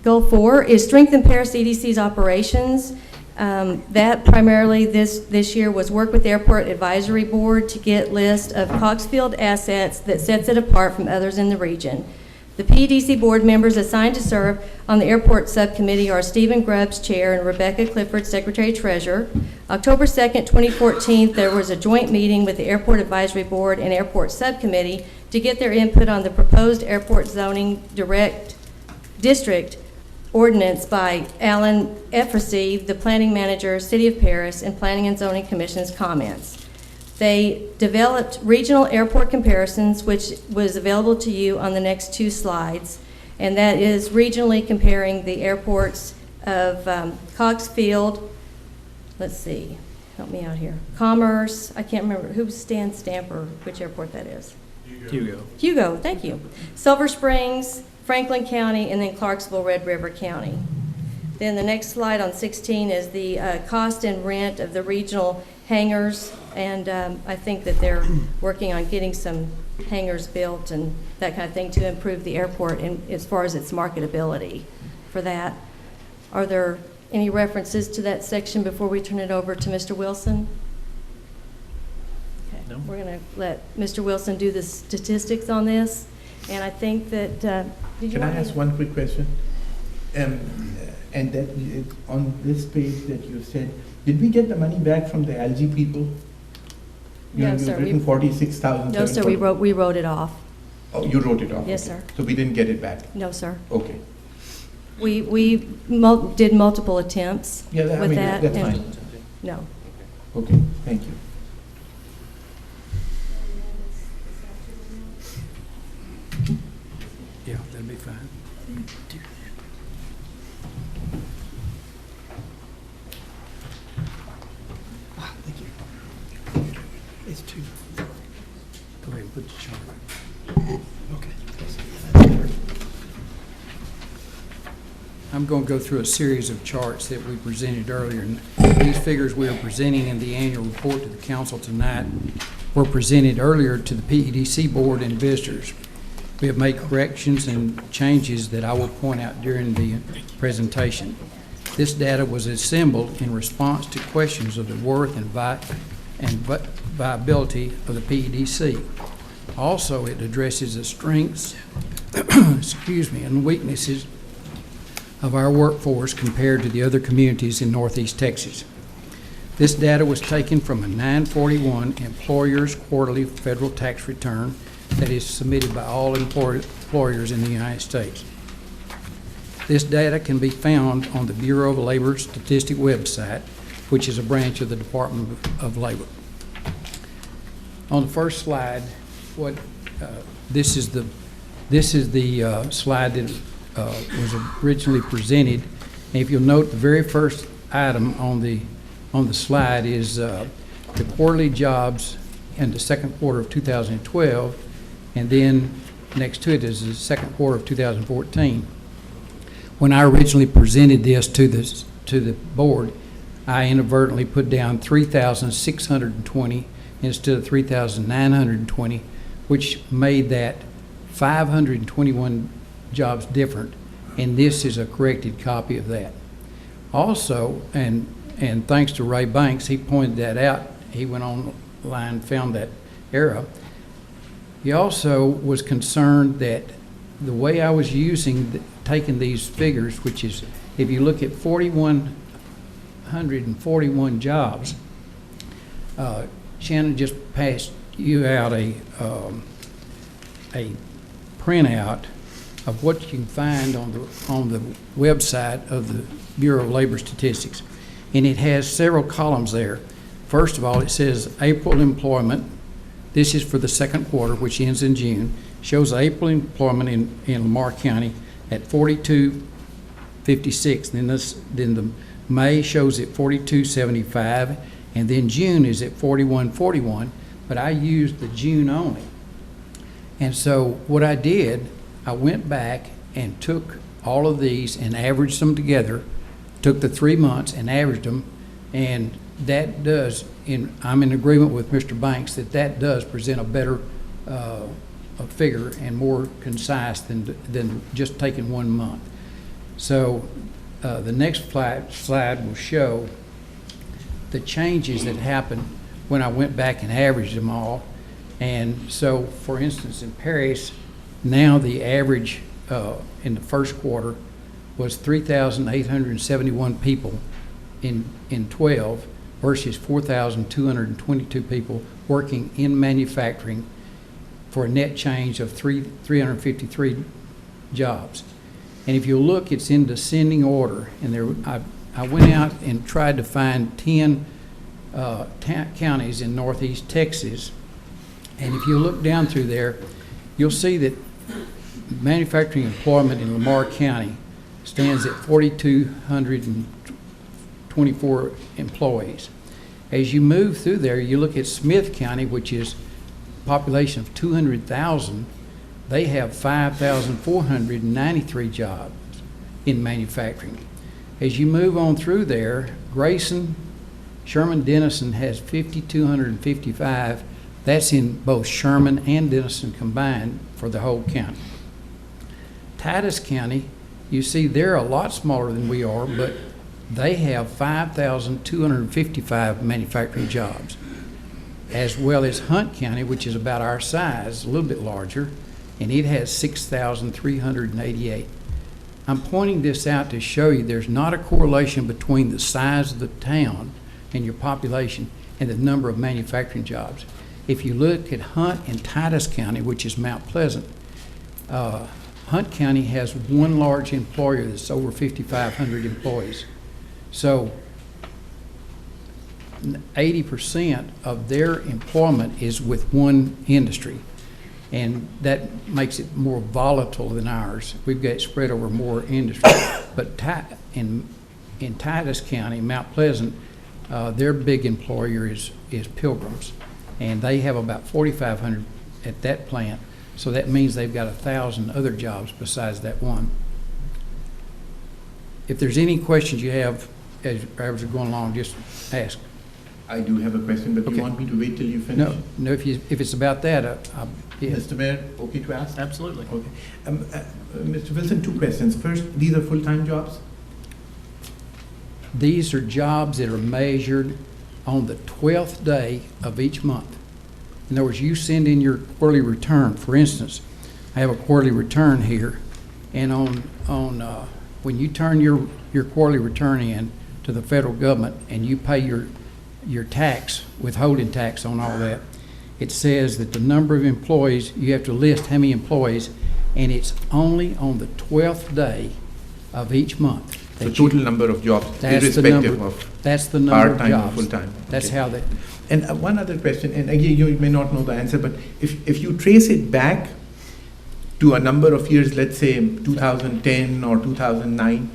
Goal 4 is strengthen Paris EDC's operations. That primarily this year was work with the Airport Advisory Board to get list of Coxfield assets that sets it apart from others in the region. The PEDC board members assigned to serve on the airport subcommittee are Stephen Grubbs, chair, and Rebecca Clifford, secretary-treasurer. October 2nd, 2014, there was a joint meeting with the Airport Advisory Board and Airport Subcommittee to get their input on the proposed airport zoning district ordinance by Alan Efrasy, the planning manager, City of Paris, and Planning and Zoning Commission's comments. They developed regional airport comparisons, which was available to you on the next 2 slides, and that is regionally comparing the airports of Coxfield, let's see, help me out here, Commerce, I can't remember, who's Stan Stamper, which airport that is? Hugo, thank you. Silver Springs, Franklin County, and then Clarksville, Red River County. Then the next slide on 16 is the cost and rent of the regional hangars, and I think that they're working on getting some hangars built and that kind of thing to improve the airport and as far as its marketability for that. Are there any references to that section before we turn it over to Mr. Wilson? Okay. No. We're going to let Mr. Wilson do the statistics on this, and I think that Can I ask one quick question? And that on this page that you said, did we get the money back from the algae people? No, sir. You've written 46,000. No, sir. We wrote it off. Oh, you wrote it off? Yes, okay. sir. So we didn't get it back? No, sir. Okay. We did multiple attempts with that. That's fine. No. Okay, thank you. that'd be fine. It's two. Go ahead and put the chart. Okay. I'm going to go through a series of charts that we presented earlier. And these figures we are presenting in the annual report to the council tonight were presented earlier to the PEDC board and visitors. We have made corrections and changes that I will point out during the presentation. This data was assembled in response to questions of the worth and viability of the PEDC. Also, it addresses the strengths and weaknesses of our workforce compared to the other communities in Northeast Texas. This data was taken from a 941 Employers Quarterly Federal Tax Return that is submitted by all employers in the United States. This data can be found on the Bureau of Labor Statistics website, which is a branch of the Department of Labor. On the first slide, this is the slide that was originally presented. And if you'll note, the very first item on the slide is the quarterly jobs in the second quarter of 2012, and then next to it is the second quarter of 2014. When I originally presented this to the board, I inadvertently put down 3,620 instead of 3,920, which made that 521 jobs different, and this is a corrected copy of that. Also, and thanks to Ray Banks, he pointed that out. He went online, found that error. He also was concerned that the way I was taking these figures, which is, if you look at 4,141 jobs, Shannon just passed you out a printout of what you can find on the website of the Bureau of Labor Statistics. And it has several columns there. First of all, it says April employment. This is for the second quarter, which ends in June. Shows April employment in Lamar County at 4256. Then the May shows at 4275, and then June is at 4141. But I used the June only. And so what I did, I went back and took all of these and averaged them together, took the 3 months and averaged them, and that does, I'm in agreement with Mr. Banks that does present a better a figure and more concise than just taking 1 month. So the next slide will show the changes that happened when I went back and averaged them all. And so, for instance, in Paris, now the average in the first quarter was 3,871 people in 12 versus 4,222 people working in manufacturing, for a net change of 353 jobs. And if you look, it's in descending order. And I went out and tried to find 10 counties in Northeast Texas. And if you look down through there, you'll see that manufacturing employment in Lamar County stands at 4,224 employees. As you move through there, you look at Smith County, which is a population of 200,000. They have 5,493 jobs in manufacturing. As you move on through there, Grayson, Sherman Denison has 5,255. That's in both Sherman and Denison combined for the whole county. Titus County, you see they're a lot smaller than we are, but they have 5,255 manufacturing jobs, as well as Hunt County, which is about our size, a little bit larger, and it has 6,388. I'm pointing this out to show you there's not a correlation between the size of the town and your population and the number of manufacturing jobs. If you look at Hunt and Titus County, which is Mount Pleasant, Hunt County has one large employer that's over 5,500 employees. So 80% of their employment is with one industry. and that makes it more volatile than ours. We've got it spread over more industry. But in Titus County, Mount Pleasant, their big employer is Pilgrims, and they have about 4,500 at that plant. So that means they've got 1,000 other jobs besides that one. If there's any questions you have as we're going along, just ask. I do have a question, but Okay. you want me to wait till you finish? No, if it's about that, yeah. Mr. Mayor, okay to ask? Absolutely. Okay. Mr. Wilson, two questions. First, these are full-time jobs? These are jobs that are measured on the 12th day of each month. In other words, you send in your quarterly return. For instance, I have a quarterly return here, and when you turn your quarterly return in to the federal government and you pay your tax, withholding tax on all that, it says that the number of employees, you have to list how many employees, and it's only on the 12th day of each month. The total number of jobs, irrespective of That's the number of part-time or jobs. full-time. That's Okay. how they, And one other question, and again, you may not know the answer, but if you trace it back to a number of years, let's say 2010 or 2009,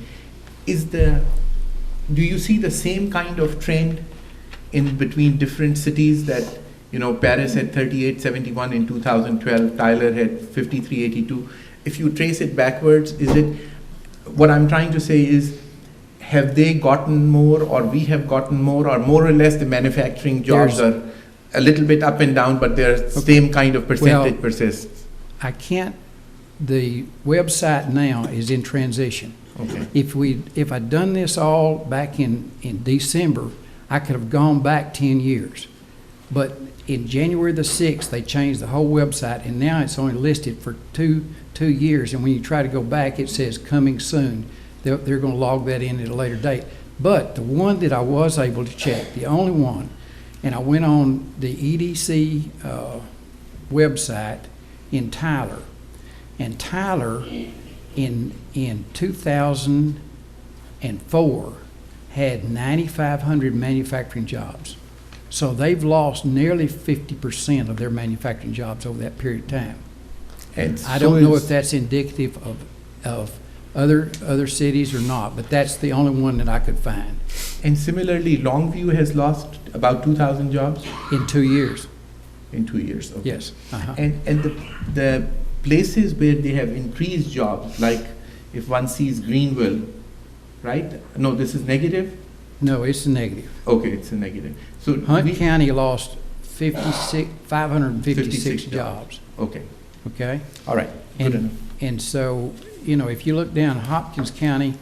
do you see the same kind of trend in between different cities that, Paris had 3871 in 2012, Tyler had 5382. If you trace it backwards, what I'm trying to say is, have they gotten more or we have gotten more, or more or less the manufacturing jobs are a little bit up and down, but their same kind of percentage persists? The website now is in transition. Okay. If I'd done this all back in December, I could have gone back 10 years. But in January the 6th, they changed the whole website, and now it's only listed for two years. And when you try to go back, it says coming soon. They're going to log that in at a later date. But the one that I was able to check, the only one, and I went on the EDC website in Tyler, and Tyler in 2004 had 9,500 manufacturing jobs. So they've lost nearly 50% of their manufacturing jobs over that period of time. And I don't know if that's indicative of other cities or not, but that's the only one that I could find. And similarly, Longview has lost about 2,000 jobs? In 2 years. In 2 years, okay. Yes. Uh-huh. And the places where they have increased jobs, like if one sees Greenville, right? No, this is negative? No, it's a negative. Okay, it's a negative. So Hunt County lost 556 jobs. Okay. Okay? All right. Good enough. And so, if you look down Hopkins County,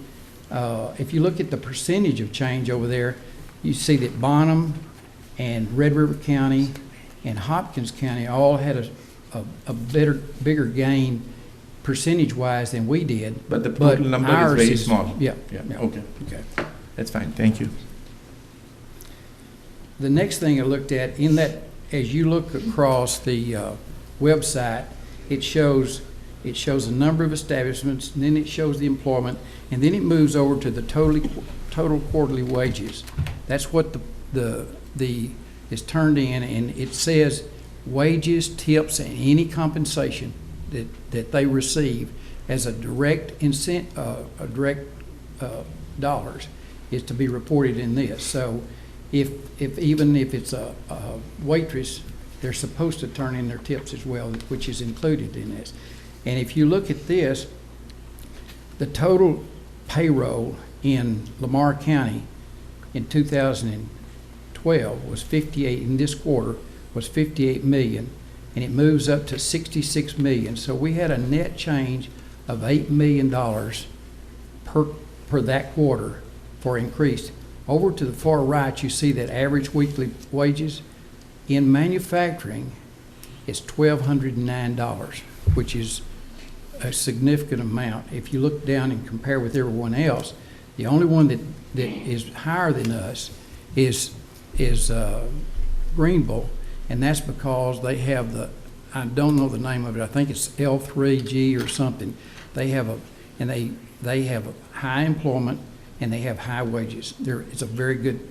if you look at the percentage of change over there, you see that Bonham and Red River County and Hopkins County all had a bigger gain percentage-wise than we did. But the total number is very small. Yeah. Okay. That's fine. Thank you. The next thing I looked at, as you look across the website, it shows the number of establishments, and then it shows the employment, and then it moves over to the total quarterly wages. That's what the is turned in, and it says wages, tips, and any compensation that they receive as a direct dollars is to be reported in this. So even if it's a waitress, they're supposed to turn in their tips as well, which is included in this. And if you look at this, the total payroll in Lamar County in 2012 was 58, in this quarter was 58 million, and it moves up to 66 million. So we had a net change of $8 million per that quarter for increase. Over to the far right, you see that average weekly wages in manufacturing is $1,209, which is a significant amount. If you look down and compare with everyone else, the only one that is higher than us is Greenville, and that's because they have I don't know the name of it, I think it's L3G or something. They have they have a high employment and they have high wages. It's a very good,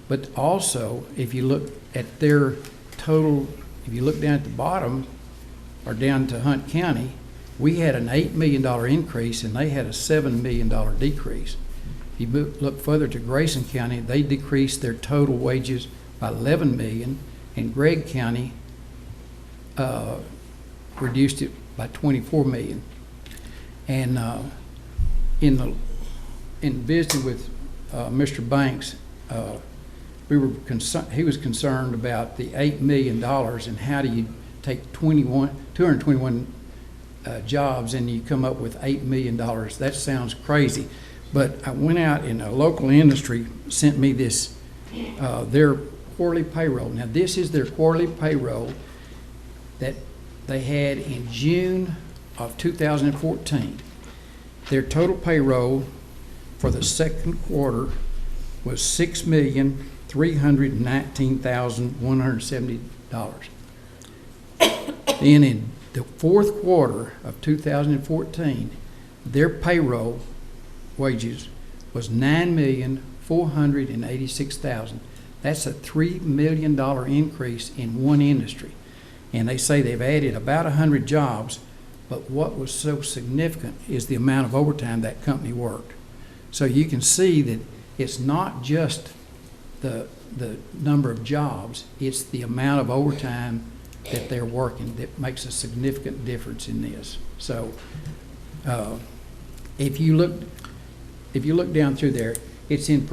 but also if you look at their total, if you look down at the bottom, or down to Hunt County, we had an $8 million increase and they had a $7 million decrease. If you look further to Grayson County, they decreased their total wages by $11 million, and Gregg County reduced it by $24 million. And in visiting with Mr. Banks, he was concerned about the $8 million and how do you take 221 jobs and you come up with $8 million. That sounds crazy. But I went out and a local industry sent me this, their quarterly payroll. Now this is their quarterly payroll that they had in June of 2014. Their total payroll for the second quarter was $6,319,170. Then in the fourth quarter of 2014, their payroll wages was $9,486,000. That's a $3 million increase in one industry. And they say they've added about 100 jobs, but what was so significant is the amount of overtime that company worked. So you can see that it's not just the number of jobs, it's the amount of overtime that they're working that makes a significant difference in this. So if you look down through there, it's in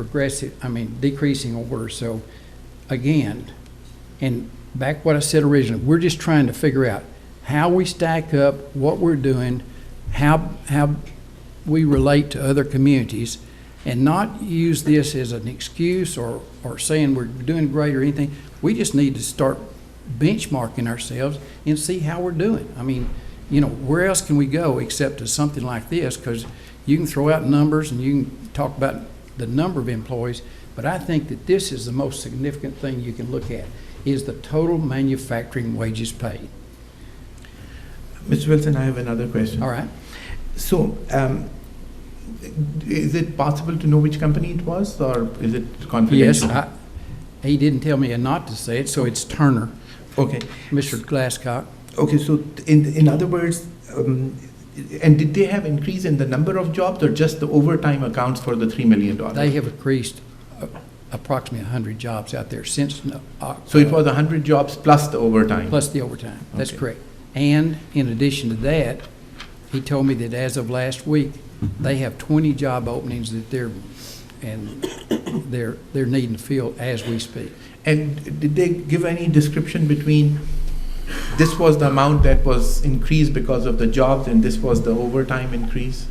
decreasing order. So again, and back what I said originally, we're just trying to figure out how we stack up, what we're doing, how we relate to other communities, and not use this as an excuse or saying we're doing great or anything. We just need to start benchmarking ourselves and see how we're doing. I mean, you know, where else can we go except to something like this? Because you can throw out numbers and you can talk about the number of employees, but I think that this is the most significant thing you can look at, is the total manufacturing wages paid. Mr. Wilson, I have another question. All right. So, is it possible to know which company it was, or is it confidential? Yes, he didn't tell me not to say it, so it's Turner. Okay. Mr. Glasscock. Okay, so in other words, and did they have increase in the number of jobs, or just the overtime accounts for the $3 million? They have increased approximately 100 jobs out there since. So it was 100 jobs plus the overtime? Plus the overtime, that's Okay. correct. And in addition to that, he told me that as of last week, they have 20 job openings that they're needing to fill as we speak. And did they give any description between this was the amount that was increased because of the jobs and this was the overtime increase?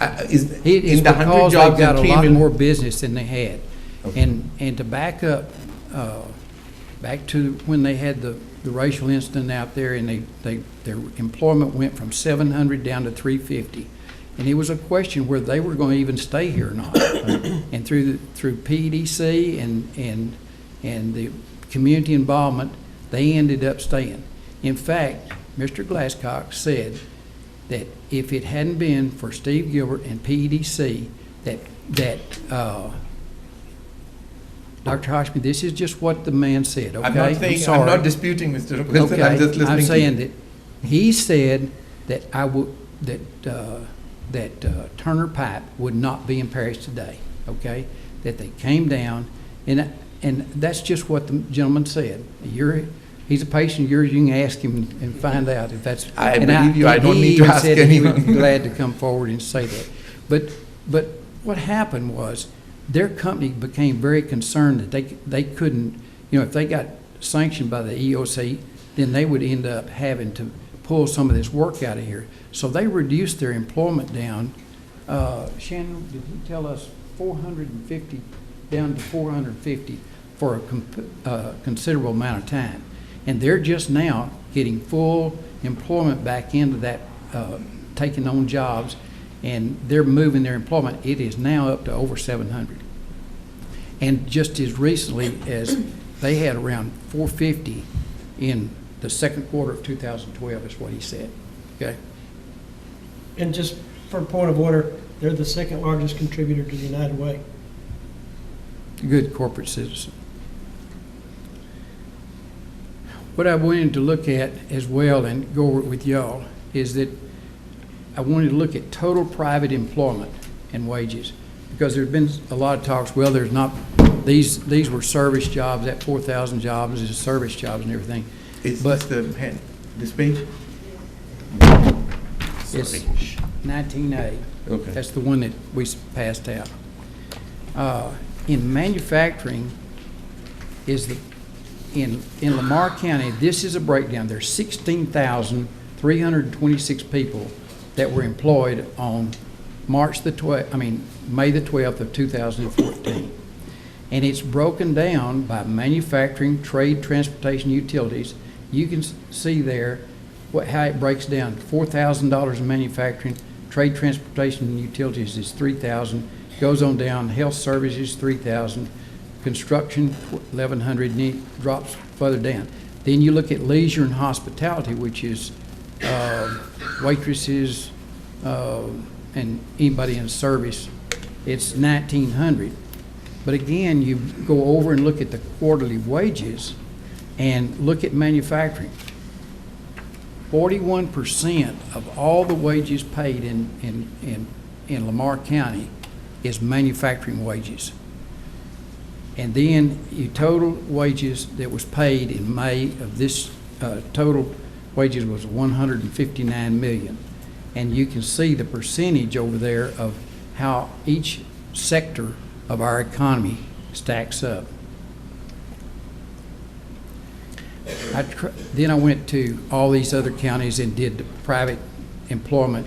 It's in the 100 because jobs they've got a and 3 lot million more business than they had. Okay. And to back up, back to when they had the racial incident out there, and their employment went from 700 down to 350. And it was a question whether they were going to even stay here or not. And through PEDC and the community involvement, they ended up staying. In fact, Mr. Glasscock said that if it hadn't been for Steve Gilbert and PEDC, that Dr. Hoshman, this is just what the man said, okay? I'm not disputing, Mr. Wilson, Okay. I'm just listening I'm to saying you. that he said that Turner Pipe would not be in Paris today, okay? That they came down, and that's just what the gentleman said. He's a patient of yours, you can ask him and find out if that's. I believe you, I don't need to ask anyone. He would be glad to come forward and say that. But what happened was, their company became very concerned that they couldn't, you know, if they got sanctioned by the EOC, then they would end up having to pull some of this work out of here. So they reduced their employment down. Shannon, did you tell us 450 down to 450 for a considerable amount of time? And they're just now getting full employment back into that, taking on jobs, and they're moving their employment. It is now up to over 700. And just as recently as they had around 450 in the second quarter of 2012 is what he said, okay? And just for a point of order, they're the second largest contributor to the United Way. Good corporate citizen. what I wanted to look at as well and go over it with y'all is that I wanted to look at total private employment and wages, because there's been a lot of talks, well, there's not, these were service jobs, that 4,000 jobs is service jobs and everything. Is But this page? it's 19A. Okay. That's the one that we passed out. In manufacturing is in Lamar County, this is a breakdown. There's 16,326 people that were employed on May the 12th of 2014. And it's broken down by manufacturing, trade, transportation, utilities. You can see there how it breaks down. $4,000 in manufacturing, trade, transportation, and utilities is $3,000. Goes on down, health services, $3,000. Construction, $1,100, and it drops further down. Then you look at leisure and hospitality, which is waitresses and anybody in service. It's $1,900. But again, you go over and look at the quarterly wages and look at manufacturing. 41% of all the wages paid in Lamar County is manufacturing wages. And then you total wages that was paid in May of this, total wages was $159 million. And you can see the percentage over there of how each sector of our economy stacks up. Then I went to all these other counties and did the private employment.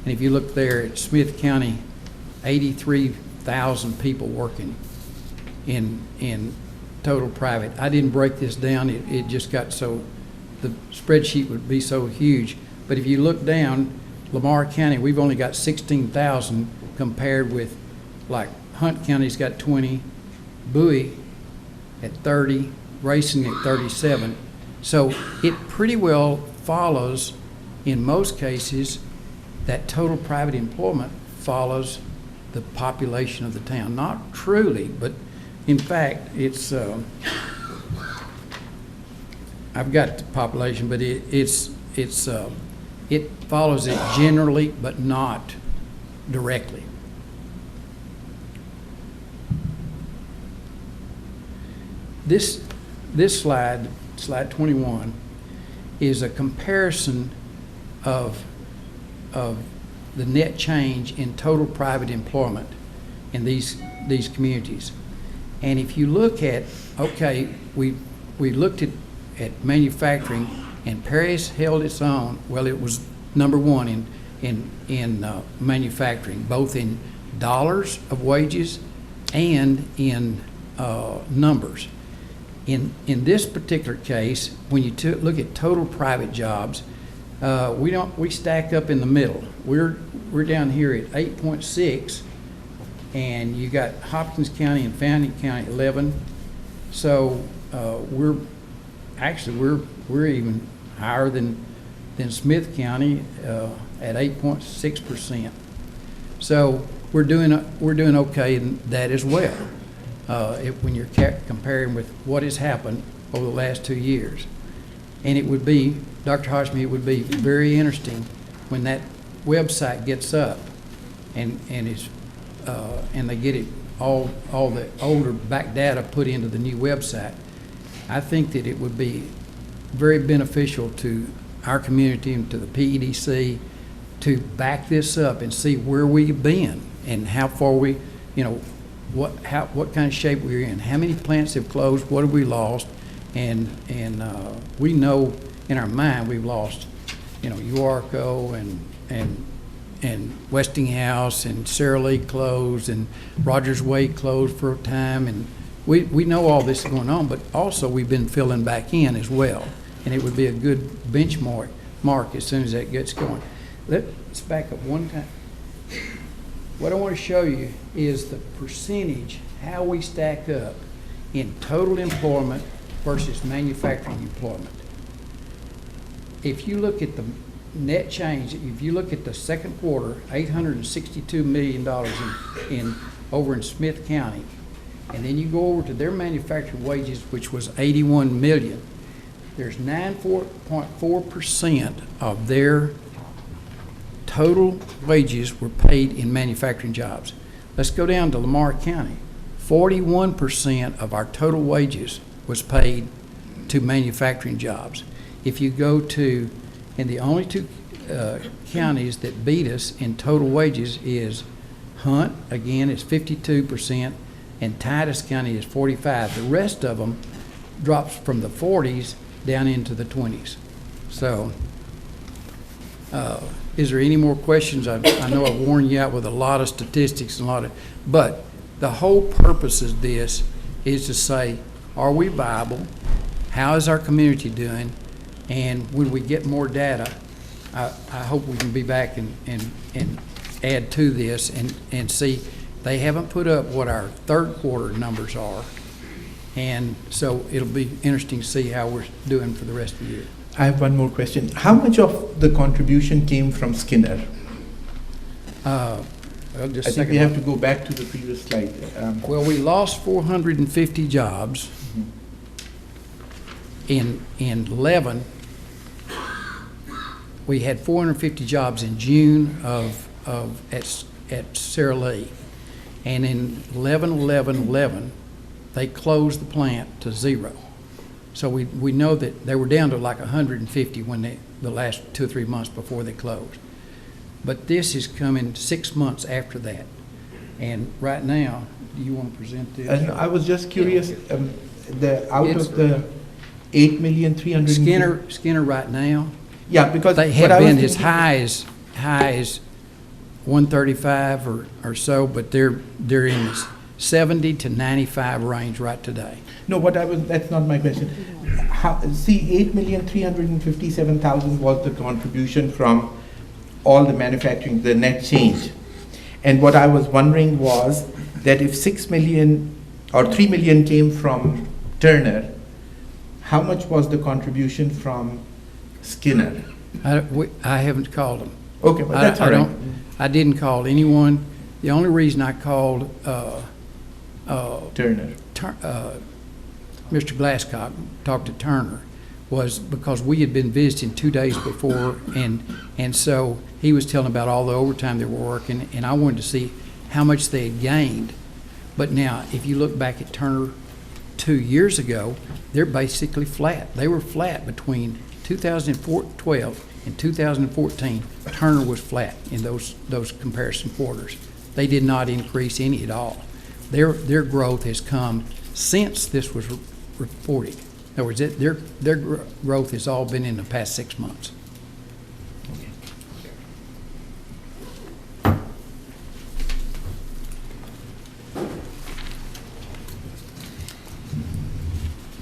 And if you look there at Smith County, 83,000 people working in total private. I didn't break this down. It just got so, the spreadsheet would be so huge. But if you look down, Lamar County, we've only got 16,000 compared with, like, Hunt County's got 20, Bowie at 30, Racing at 37. So it pretty well follows, in most cases, that total private employment follows the population of the town. Not truly, but in fact, it's, I've got the population, but it follows it generally, but not directly. This slide 21, is a comparison of the net change in total private employment in these communities. And if you look at, okay, we looked at manufacturing, and Paris held its own. Well, it was number one in manufacturing, both in dollars of wages and in numbers. In this particular case, when you look at total private jobs, we stack up in the middle. We're down here at 8.6, and you got Hopkins County and Fountain County 11. So we're even higher than Smith County at 8.6%. So we're doing okay in that as well. When you're comparing with what has happened over the last 2 years. And it would be, Dr. Hashmi, it would be very interesting when that website gets up and they get it all the older back data put into the new website. I think that it would be very beneficial to our community and to the PEDC to back this up and see where we've been and how far we, what kind of shape we're in, how many plants have closed, what have we lost, and we know in our mind we've lost, UARCO and Westinghouse and Sara Lee closed and Rogers Wade closed for a time, and we know all this is going on, but also we've been filling back in as well, and it would be a good benchmark as soon as that gets going. Let's back up one time. What I want to show you is the percentage, how we stack up in total employment versus manufacturing employment. If you look at the net change, if you look at the second quarter, $862 million over in Smith County, and then you go over to their manufacturing wages, which was $81 million, there's 9.4% of their total wages were paid in manufacturing jobs. Let's go down to Lamar County. 41% of our total wages was paid to manufacturing jobs. If you go to, and the only two counties that beat us in total wages is Hunt, again, it's 52%, and Titus County is 45%. The rest of them drops from the 40s down into the 20s. So, is there any more questions? I know I've worn you out with a lot of statistics and but the whole purpose of this is to say, are we viable? How is our community doing? And when we get more data, I hope we can be back and add to this and see. They haven't put up what our third quarter numbers are. And so it'll be interesting to see how we're doing for the rest of the year. I have one more question. How much of the contribution came from Skinner? Well, I just a think we second. have to go back to the previous slide. Well, we lost 450 jobs. In 11, we had 450 jobs in June at Sara Lee. And in 11/11/11, they closed the plant to 0. So we know that they were down to like 150 when the last 2 or 3 months before they closed. But this is coming 6 months after that. And right now, do you want to present this? I was just curious, of the 8,300,000. Skinner right now, Yeah, because they what have I was been as thinking- high as 135 or so, but they're in the 70 to 95 range right today. No, that's not my question. See, 8,357,000 was the contribution from all the manufacturing, the net change. And what I was wondering was that if 6 million or 3 million came from Turner, how much was the contribution from Skinner? I haven't called them. Okay, but that's all right. I didn't call anyone. The only reason I called Turner. Mr. Glasscock, talked to Turner, was because we had been visiting 2 days before, and so he was telling about all the overtime they were working, and I wanted to see how much they had gained. But now, if you look back at Turner 2 years ago, they're basically flat. They were flat between 2012 and 2014. Turner was flat in those comparison quarters. They did not increase any at all. Their growth has come since this was reported. In other words, their growth has all been in the past 6 months.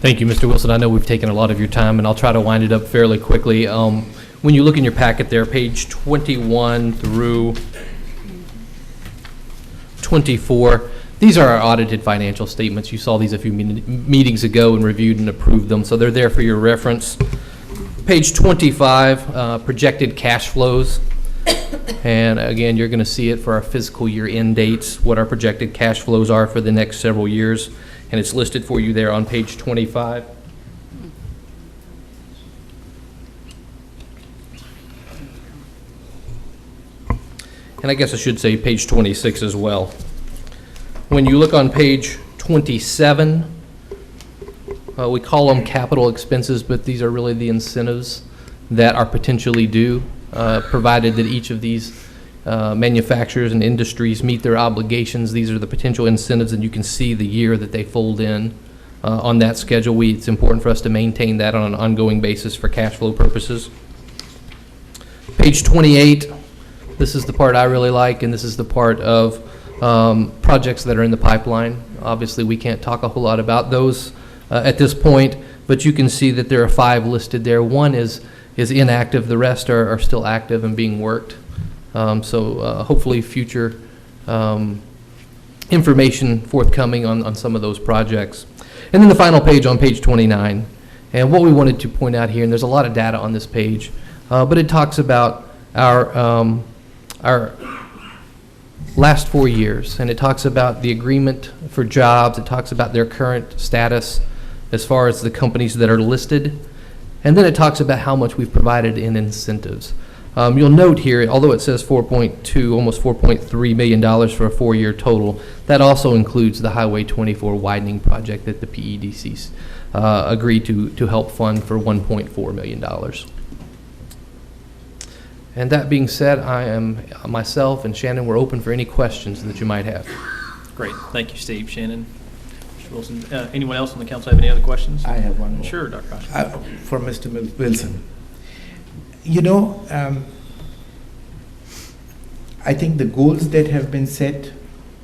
Thank you, Mr. Wilson. I know we've taken a lot of your time, and I'll try to wind it up fairly quickly. When you look in your packet there, page 21 through 24, these are our audited financial statements. You saw these a few meetings ago and reviewed and approved them, so they're there for your reference. Page 25, projected cash flows. And again, you're going to see it for our fiscal year end dates, what our projected cash flows are for the next several years. And it's listed for you there on page 25. And I guess I should say page 26 as well. When you look on page 27, we call them capital expenses, but these are really the incentives that are potentially due, provided that each of these manufacturers and industries meet their obligations. These are the potential incentives, and you can see the year that they fold in on that schedule. It's important for us to maintain that on an ongoing basis for cash flow purposes. Page 28, this is the part I really like, and this is the part of projects that are in the pipeline. Obviously, we can't talk a whole lot about those at this point, but you can see that there are 5 listed there. One is inactive, the rest are still active and being worked. So hopefully future information forthcoming on some of those projects. And then the final page on page 29. And what we wanted to point out here, and there's a lot of data on this page, but it talks about our last 4 years, and it talks about the agreement for jobs. It talks about their current status as far as the companies that are listed. And then it talks about how much we've provided in incentives. You'll note here, although it says $4.2, almost $4.3 million for a 4-year total, that also includes the Highway 24 widening project that the PEDC agreed to help fund for $1.4 million. And that being said, myself and Shannon, we're open for any questions that you might have. Great. Thank you, Steve. Shannon, Mr. Wilson. Anyone else on the council have any other questions? I have one more. Sure, Dr. Hodgson. For Mr. Wilson. You know, I think the goals that have been set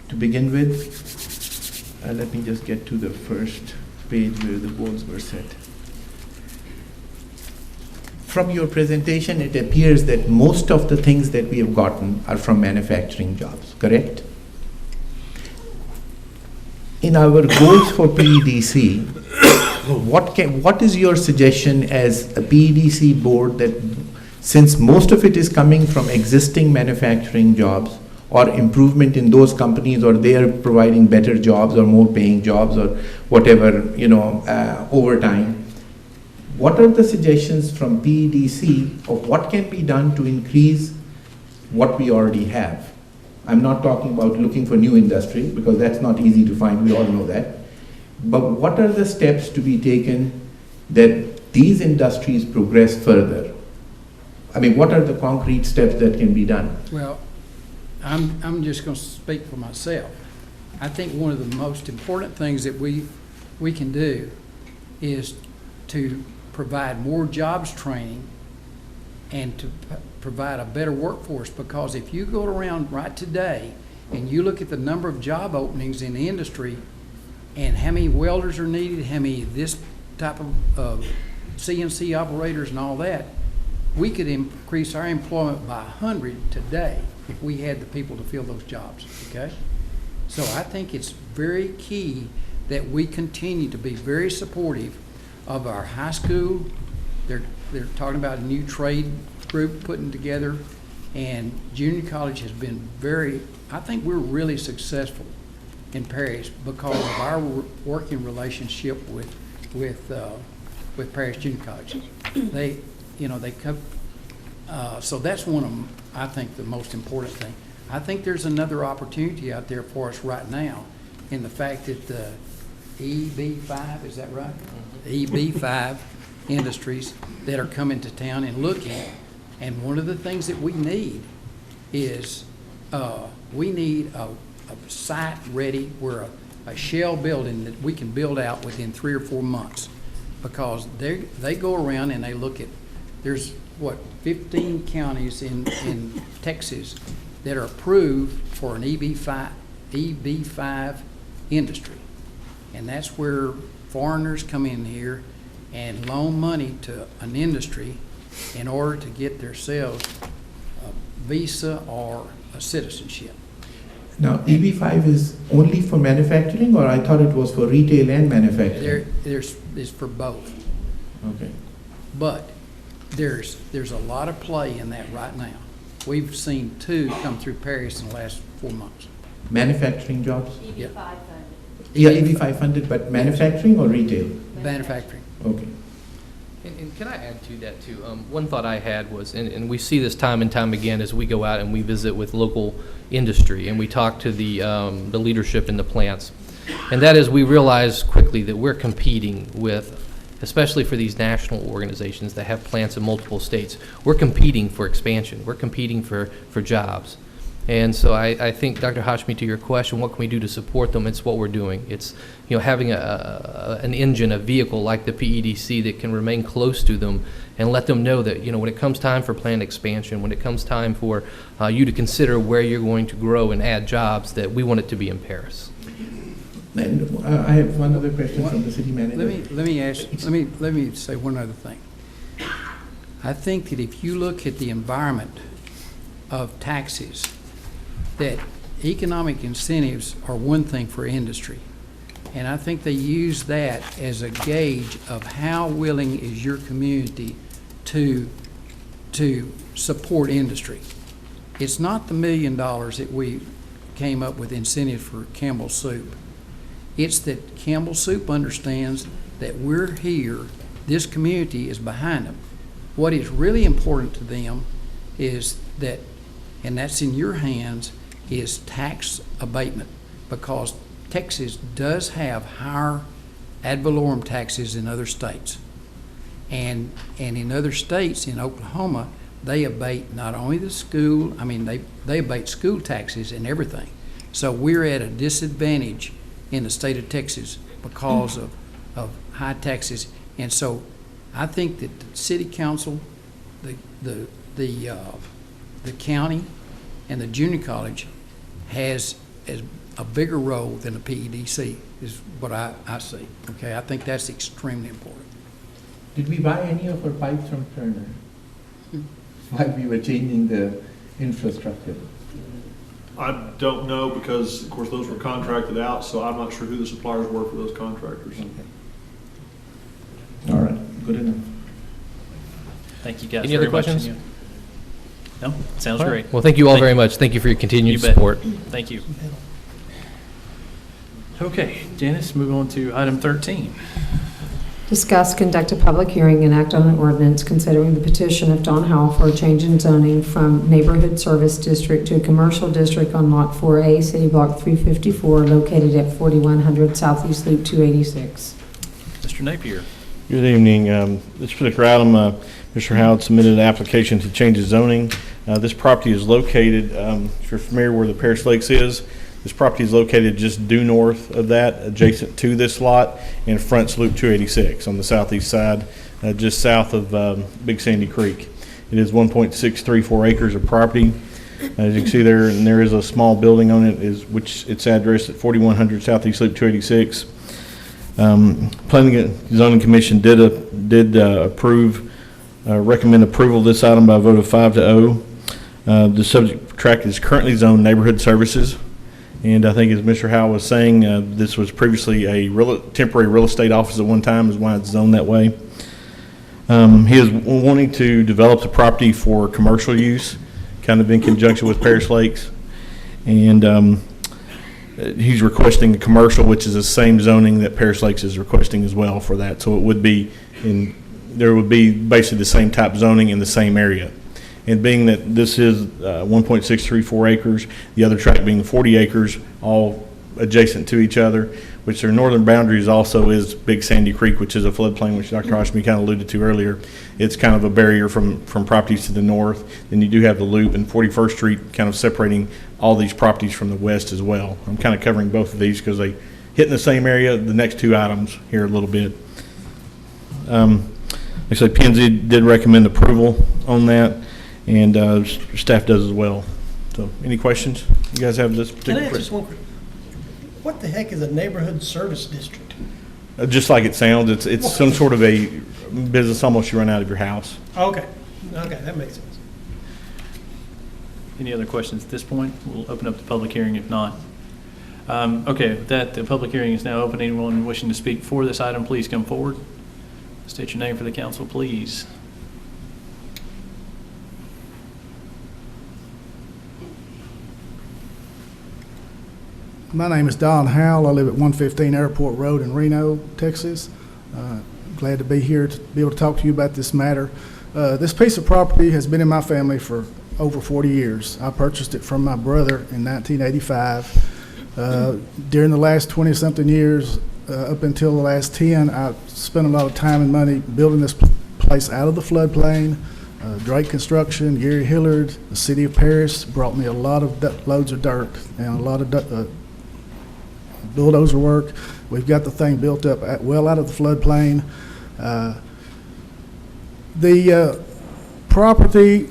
to begin with, let me just get to the first page where the goals were set. From your presentation, it appears that most of the things that we have gotten are from manufacturing jobs, correct? In our goals for PEDC, what is your suggestion as a PEDC board that, since most of it is coming from existing manufacturing jobs or improvement in those companies, or they are providing better jobs or more paying jobs or whatever, over time, what are the suggestions from PEDC of what can be done to increase what we already have? I'm not talking about looking for new industry, because that's not easy to find, we all know that. But what are the steps to be taken that these industries progress further? I mean, what are the concrete steps that can be done? Well, I'm just going to speak for myself. I think one of the most important things that we can do is to provide more jobs training and to provide a better workforce, because if you go around right today and you look at the number of job openings in the industry and how many welders are needed, how many this type of CNC operators and all that, we could increase our employment by 100 today if we had the people to fill those jobs, okay? So I think it's very key that we continue to be very supportive of our high school. They're talking about a new trade group putting together, and junior college has been I think we're really successful in Paris because of our working relationship with Paris Junior College. They come, so that's one of them, I think, the most important thing. I think there's another opportunity out there for us right now in the fact that the EB5, is that right? The EB5 industries that are coming to town and looking, and one of the things that we need is we need a site ready where a shell building that we can build out within 3 or 4 months, because they go around and they look at, there's 15 counties in Texas that are approved for an EB5 industry, and that's where foreigners come in here and loan money to an industry in order to get themselves a visa or a citizenship. Now, EB5 is only for manufacturing, or I thought it was for retail and manufacturing? It's for both. Okay. But there's a lot of play in that right now. We've seen 2 come through Paris in the last 4 months. Manufacturing jobs? EB5 funded. Yeah, EB5 funded, but manufacturing or retail? Manufacturing. Okay. And can I add to that too? One thought I had was, and we see this time and time again as we go out and we visit with local industry and we talk to the leadership in the plants, and that is we realize quickly that we're competing with, especially for these national organizations that have plants in multiple states, we're competing for expansion. We're competing for jobs. And so I think, Dr. Hashmi, to your question, what can we do to support them? It's what we're doing. It's having an engine, a vehicle like the PEDC that can remain close to them and let them know that when it comes time for planned expansion, when it comes time for you to consider where you're going to grow and add jobs, that we want it to be in Paris. And I have one other question from the city manager. Let me say one other thing. I think that if you look at the environment of taxes, that economic incentives are one thing for industry. And I think they use that as a gauge of how willing is your community to support industry. It's not the $1 million that we came up with incentive for Campbell Soup. It's that Campbell Soup understands that we're here This community is behind them. What is really important to them is that, and that's in your hands, is tax abatement, because Texas does have higher ad valorem taxes in other states. And in other states, in Oklahoma, they abate not only the school, they abate school taxes and everything. So we're at a disadvantage in the state of Texas because of high taxes. And so I think that the city council, the county, and the junior college has a bigger role than the PEDC, is what I see. Okay, I think that's extremely important. Did we buy any of our pipes from Turner while we were changing the infrastructure? I don't know because, of course, those were contracted out, so I'm not sure who the suppliers were for those contractors. Okay. All right, good enough. Thank you guys Any other very much. questions? No? Sounds All right. great. Well, thank you all very much. Thank you for your continued You bet. support. Thank you. Okay, Janice, move on to item 13. Discuss, conduct a public hearing, and act on an ordinance considering the petition of Don Howell for a change in zoning from Neighborhood Service District to a Commercial District on Lot 4A, City Block 354, located at 4100 Southeast Loop 286. Mr. Napier. Good evening. This particular item, Mr. Howard submitted an application to change his zoning. This property is located, if you're familiar where the Paris Lakes is, this property is located just due north of that, adjacent to this lot, and fronts Loop 286 on the southeast side, just south of Big Sandy Creek. It is 1.634 acres of property. As you can see there, and there is a small building on it, which it's addressed at 4100 Southeast Loop 286. Planning and Zoning Commission did recommend approval of this item by a vote of 5-0. The subject tract is currently zoned neighborhood services, and I think as Mr. Howell was saying, this was previously a temporary real estate office at one time, is why it's zoned that way. He is wanting to develop the property for commercial use, kind of in conjunction with Paris Lakes, and he's requesting a commercial, which is the same zoning that Paris Lakes is requesting as well for that. So it would be there would be basically the same type zoning in the same area. And being that this is 1.634 acres, the other tract being 40 acres, all adjacent to each other, which their northern boundaries also is Big Sandy Creek, which is a floodplain, which Dr. Oshby kind of alluded to earlier. It's kind of a barrier from properties to the north. Then you do have the loop and 41st Street kind of separating all these properties from the west as well. I'm kind of covering both of these because they hit in the same area, the next two items here a little bit. Like I said, P&Z did recommend approval on that, and staff does as well. So any questions you guys have this Can I particular? ask just one question? What the heck is a neighborhood service district? Just like it sounds, it's some sort of a business almost you run out of your house. Okay, that makes sense. Any other questions at this point? We'll open up the public hearing if not. Okay, with that, the public hearing is now open. Anyone wishing to speak for this item, please come forward. State your name for the council, please. My name is Don Howell. I live at 115 Airport Road in Reno, Texas. Glad to be here to be able to talk to you about this matter. This piece of property has been in my family for over 40 years. I purchased it from my brother in 1985. During the last 20-something years, up until the last 10, I spent a lot of time and money building this place out of the floodplain. Drake Construction, Gary Hillard, the City of Paris brought me a lot of loads of dirt and a lot of bulldozer work. We've got the thing built up well out of the floodplain. The property,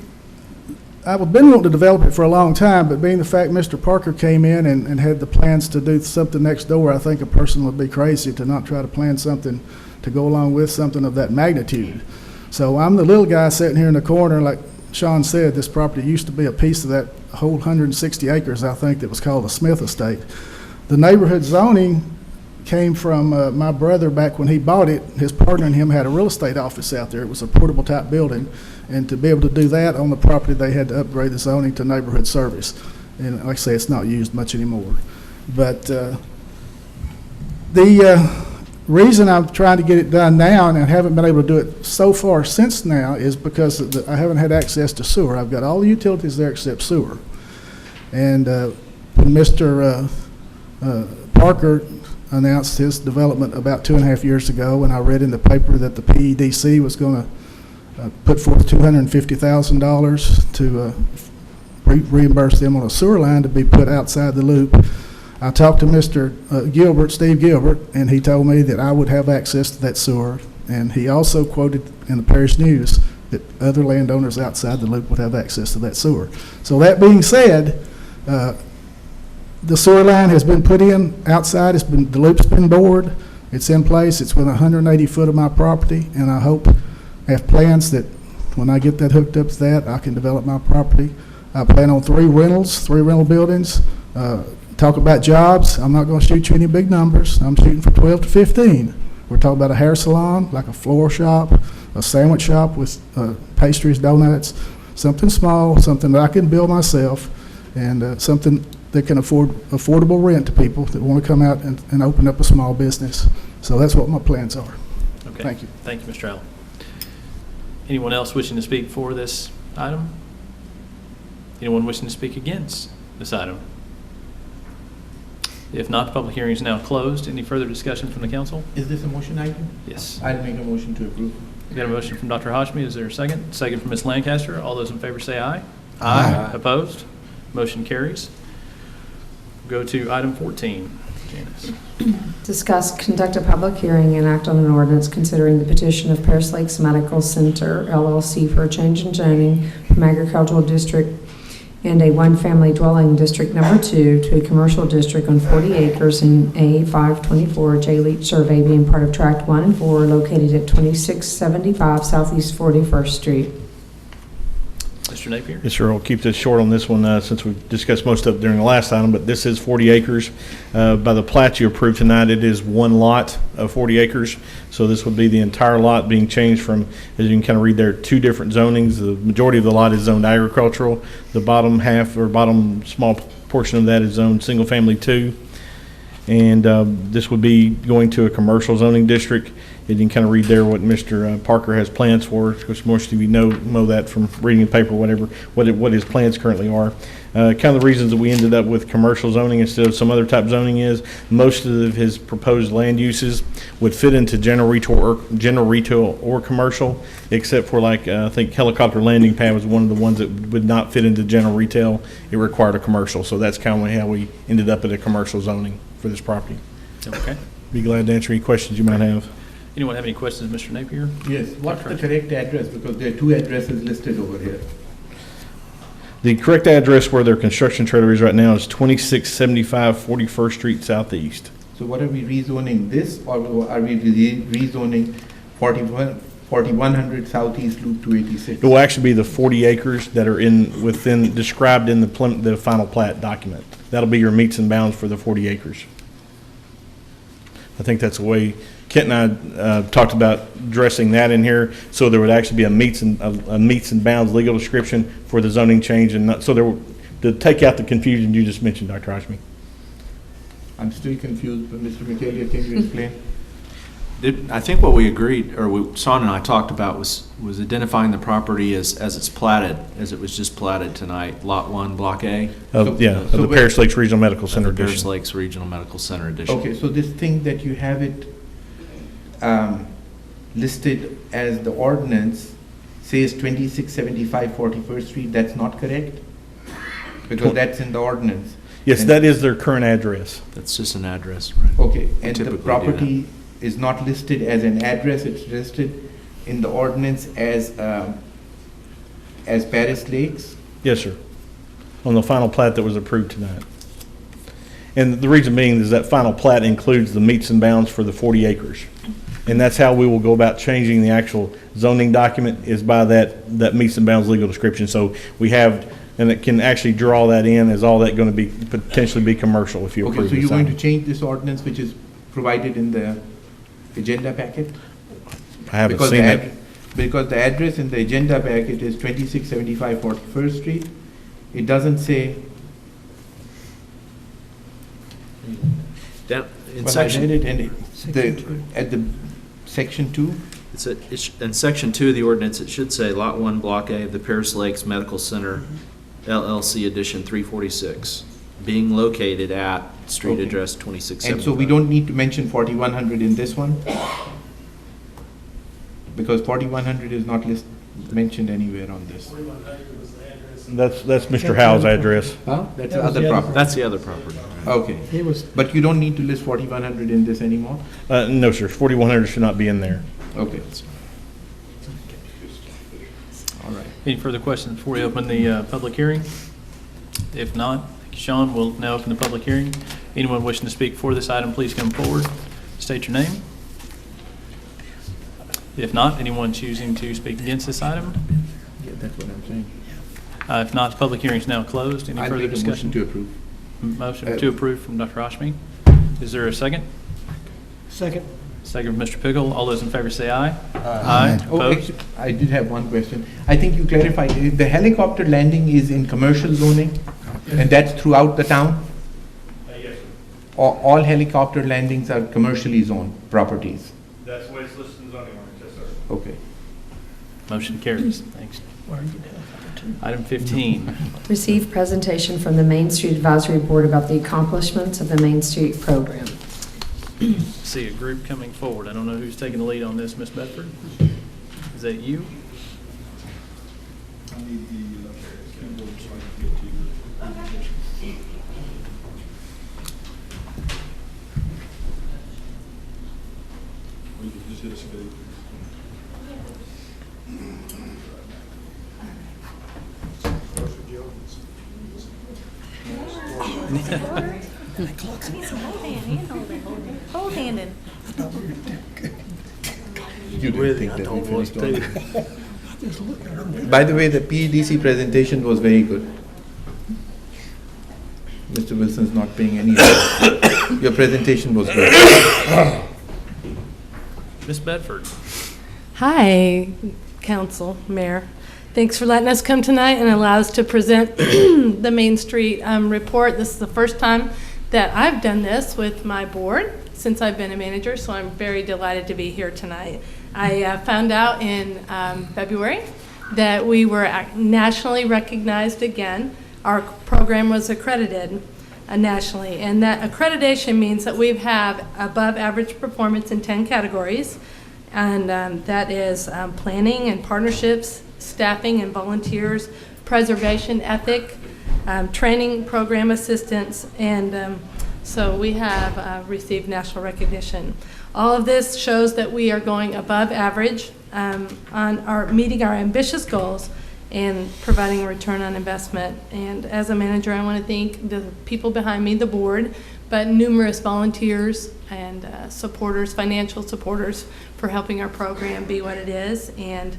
I've been wanting to develop it for a long time, but being the fact Mr. Parker came in and had the plans to do something next door, I think a person would be crazy to not try to plan something to go along with something of that magnitude. So I'm the little guy sitting here in the corner. Like Sean said, this property used to be a piece of that whole 160 acres, I think, that was called the Smith Estate. The neighborhood zoning came from my brother back when he bought it. His partner and him had a real estate office out there. It was a portable type building. And to be able to do that on the property, they had to upgrade the zoning to neighborhood service. And like I say, it's not used much anymore. But reason I'm trying to get it done now and I haven't been able to do it so far since now is because I haven't had access to sewer. I've got all the utilities there except sewer. And when Mr. Parker announced his development about 2.5 years ago, and I read in the paper that the PEDC was going to put forth $250,000 to reimburse them on a sewer line to be put outside the loop. I talked to Mr. Gilbert, Steve Gilbert, and he told me that I would have access to that sewer. And he also quoted in the parish news that other landowners outside the loop would have access to that sewer. So that being said, the sewer line has been put in outside. The loop's been bored. It's in place. It's within 180 foot of my property, and I hope I have plans that when I get that hooked up to that, I can develop my property. I plan on 3 rental buildings. Talk about jobs. I'm not going to shoot you any big numbers. I'm shooting for 12 to 15. We're talking about a hair salon, like a floral shop, a sandwich shop with pastries, donuts, something small, something that I can build myself, and something that can afford affordable rent to people that want to come out and open up a small business. So that's what my plans are. Okay. Thank you. Thank you, Mr. Allen. Anyone else wishing to speak for this item? Anyone wishing to speak against this item? If not, the public hearing is now closed. Any further discussion from the council? Is this a motion item? Yes. I'll make a motion to approve. We got a motion from Dr. Hashmi. Is there a second? Second from Ms. Lancaster. All those in favor say aye. Aye. Opposed? Motion carries. Go to item 14. Janice. Discuss, conduct a public hearing, and act on an ordinance considering the petition of Paris Lakes Medical Center LLC for a change in zoning from agricultural district and a one-family dwelling district number 2 to a commercial district on 40 acres in A524 J. Leach Survey, being part of Tract 1 and 4, located at 2675 Southeast 41st Street. Mr. Napier? Yes, sir. I'll keep this short on this one since we've discussed most of it during the last item, but this is 40 acres. By the plat you approved tonight, it is one lot of 40 acres. So this would be the entire lot being changed from, as you can kind of read there, 2 different zonings. The majority of the lot is zoned agricultural. The bottom half or bottom small portion of that is zoned single family 2. And this would be going to a commercial zoning district. You can kind of read there what Mr. Parker has plans for, because most of you know that from reading the paper, whatever, what his plans currently are. Kind of the reasons that we ended up with commercial zoning instead of some other type zoning is most of his proposed land uses would fit into general retail or commercial, except for like I think helicopter landing pad was one of the ones that would not fit into general retail. It required a commercial, so that's kind of how we ended up at a commercial zoning for this property. Okay. Be glad to answer any questions you might have. Anyone have any questions, Mr. Napier? Yes. What's the correct address? Because there are 2 addresses listed over here. The correct address where their construction trailer is right now is 2675 41st Street Southeast. So what are we rezoning this, or are we rezoning 4100 Southeast Loop 286? It will actually be the 40 acres that are described in the final plat document. That'll be your meets and bounds for the 40 acres. I think that's the way Kent and I talked about addressing that in here, so there would actually be a meets and bounds legal description for the zoning change, and to take out the confusion you just mentioned, Dr. Hashmi. I'm still confused, but Mr. Michaelia, can you explain? I think what we agreed, or Son and I talked about, was identifying the property as it's platted, as it was just platted tonight, Lot 1, Block A. Of the Paris Lakes Regional Medical Center Edition. Paris Lakes Regional Medical Center Edition. Okay, so this thing that you have it listed as the ordinance says 2675 41st Street, that's not correct? Because that's in the ordinance. Yes, that is their current address. That's just an address, right? Okay, and the property is not listed as an address, it's listed in the ordinance as Paris Lakes? Yes, sir. On the final plat that was approved tonight. And the reason being is that final plat includes the meets and bounds for the 40 acres. And that's how we will go about changing the actual zoning document, is by that meets and bounds legal description. So we have, and it can actually draw that in, is all that going to be potentially be commercial if you approve Okay, so this you're going to item. change this ordinance which is provided in the agenda packet? I haven't seen it. Because the address in the agenda packet is 2675 41st Street. It doesn't say. Down in Well, section. I read it and At the section 2? In section 2 of the ordinance, it should say Lot 1, Block A of the Paris Lakes Medical Center, LLC, Edition 346, being located at street Okay. address 2675. And so we don't need to mention 4100 in this one? Because 4100 is not mentioned anywhere on this. That's Mr. Howe's address. Huh? That's the other property. That's the other property. Okay. But you don't need to list 4100 in this anymore? No, sir, 4100 should not be in there. Okay. All right. Any further questions before we open the public hearing? If not, thank you, Sean. We'll now open the public hearing. Anyone wishing to speak for this item, please come forward. State your name. If not, anyone choosing to speak against this item? Yeah, that's what I'm saying. If not, the public hearing is now closed. Any I'll further make a discussion? motion to approve. Motion to approve from Dr. Oshmi. Is there a second? Second. Second from Mr. Pickle. All those in favor say aye. Aye. Oh, Opposed? actually, I did have one question. I think you clarified, the helicopter landing is in commercial zoning, and that's throughout the town? Yes, sir. All helicopter landings are commercially zoned properties? That's the way it's listed in zoning ordinance, yes, sir. Okay. Motion carries. Thanks. Item 15. Receive presentation from the Main Street Advisory Board about the accomplishments of the Main Street program. See a group coming forward. I don't know who's taking the lead on this, Ms. Bedford. Is that you? I need the symbol so I can get to you. Or you can just hit escape. Hold handed. You didn't think that we finished on. By the way, the PEDC presentation was very good. Mr. Wilson's not paying any attention. Your presentation was good. Ms. Bedford. Hi, Council, Mayor. Thanks for letting us come tonight and allow us to present the Main Street report. This is the first time that I've done this with my board since I've been a manager, so I'm very delighted to be here tonight. I found out in February that we were nationally recognized again. Our program was accredited nationally, and that accreditation means that we have above average performance in 10 categories, and that is planning and partnerships, staffing and volunteers, preservation ethic, training program assistance, and so we have received national recognition. All of this shows that we are going above average on meeting our ambitious goals and providing a return on investment. And as a manager, I want to thank the people behind me, the board, but numerous volunteers and supporters, financial supporters, for helping our program be what it is. And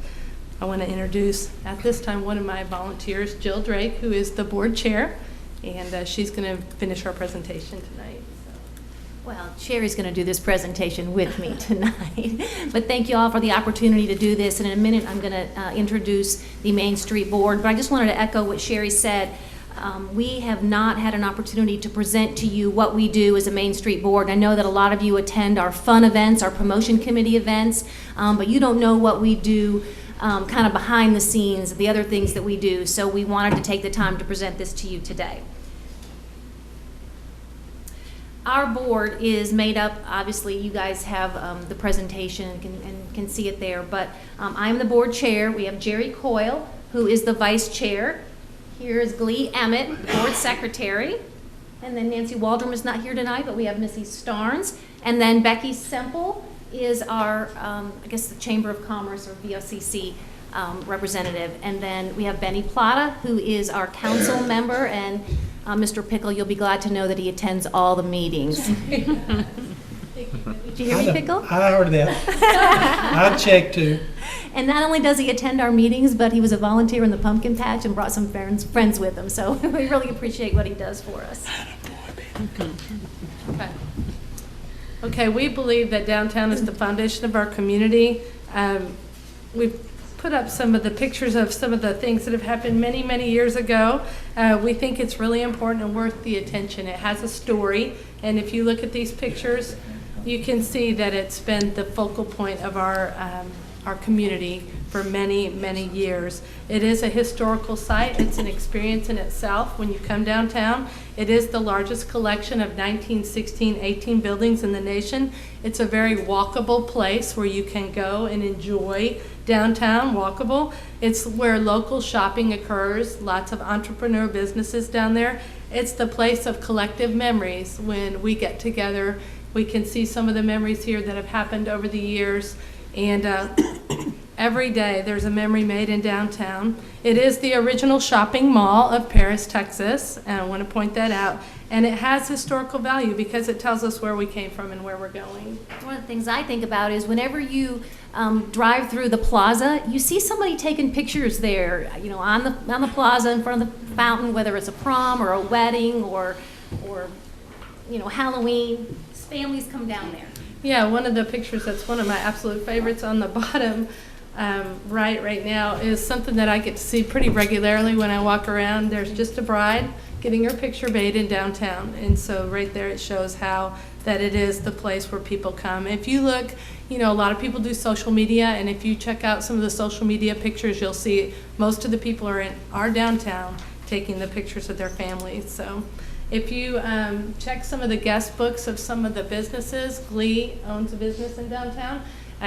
I want to introduce at this time one of my volunteers, Jill Drake, who is the board chair, and she's going to finish our presentation tonight. Well, Sherry's going to do this presentation with me tonight. But thank you all for the opportunity to do this. And in a minute, I'm going to introduce the Main Street Board. But I just wanted to echo what Sherry said. We have not had an opportunity to present to you what we do as a Main Street Board. I know that a lot of you attend our fun events, our promotion committee events, but you don't know what we do kind of behind the scenes, the other things that we do. So we wanted to take the time to present this to you today. Our board is made up, obviously you guys have the presentation and can see it there, but I'm the board chair. We have Jerry Coyle, who is the vice chair. Here is Glee Emmett, the board secretary. And then Nancy Waldrum is not here tonight, but we have Missy Starnes. And then Becky Semple is our, I guess, the Chamber of Commerce or VOCC representative. And then we have Benny Plata, who is our council member, and Mr. Pickle, you'll be glad to know that he attends all the meetings. Did you hear me, Pickle? I heard that. I checked too. And not only does he attend our meetings, but he was a volunteer in the pumpkin patch and brought some friends with him. So we really appreciate what he does for us. Okay, we believe that downtown is the foundation of our community. We've put up some of the pictures of some of the things that have happened many, many years ago. We think it's really important and worth the attention. It has a story, and if you look at these pictures, you can see that it's been the focal point of our community for many, many years. It is a historical site. It's an experience in itself when you come downtown. It is the largest collection of 1916-18 buildings in the nation. It's a very walkable place where you can go and enjoy downtown, walkable. It's where local shopping occurs, lots of entrepreneur businesses down there. It's the place of collective memories. When we get together, we can see some of the memories here that have happened over the years. And every day there's a memory made in downtown. It is the original shopping mall of Paris, Texas, and I want to point that out. And it has historical value because it tells us where we came from and where we're going. One of the things I think about is whenever you drive through the plaza, you see somebody taking pictures there, you know, on the plaza in front of the fountain, whether it's a prom or a wedding or you know, Halloween. Families come down there. Yeah, one of the pictures that's one of my absolute favorites on the bottom right now is something that I get to see pretty regularly when I walk around. There's just a bride getting her picture made in downtown. And so right there it shows how that it is the place where people come. If you look, you know, a lot of people do social media, and if you check out some of the social media pictures, you'll see most of the people are in our downtown taking the pictures of their families. So if you check some of the guest books of some of the businesses, Glee owns a business in downtown.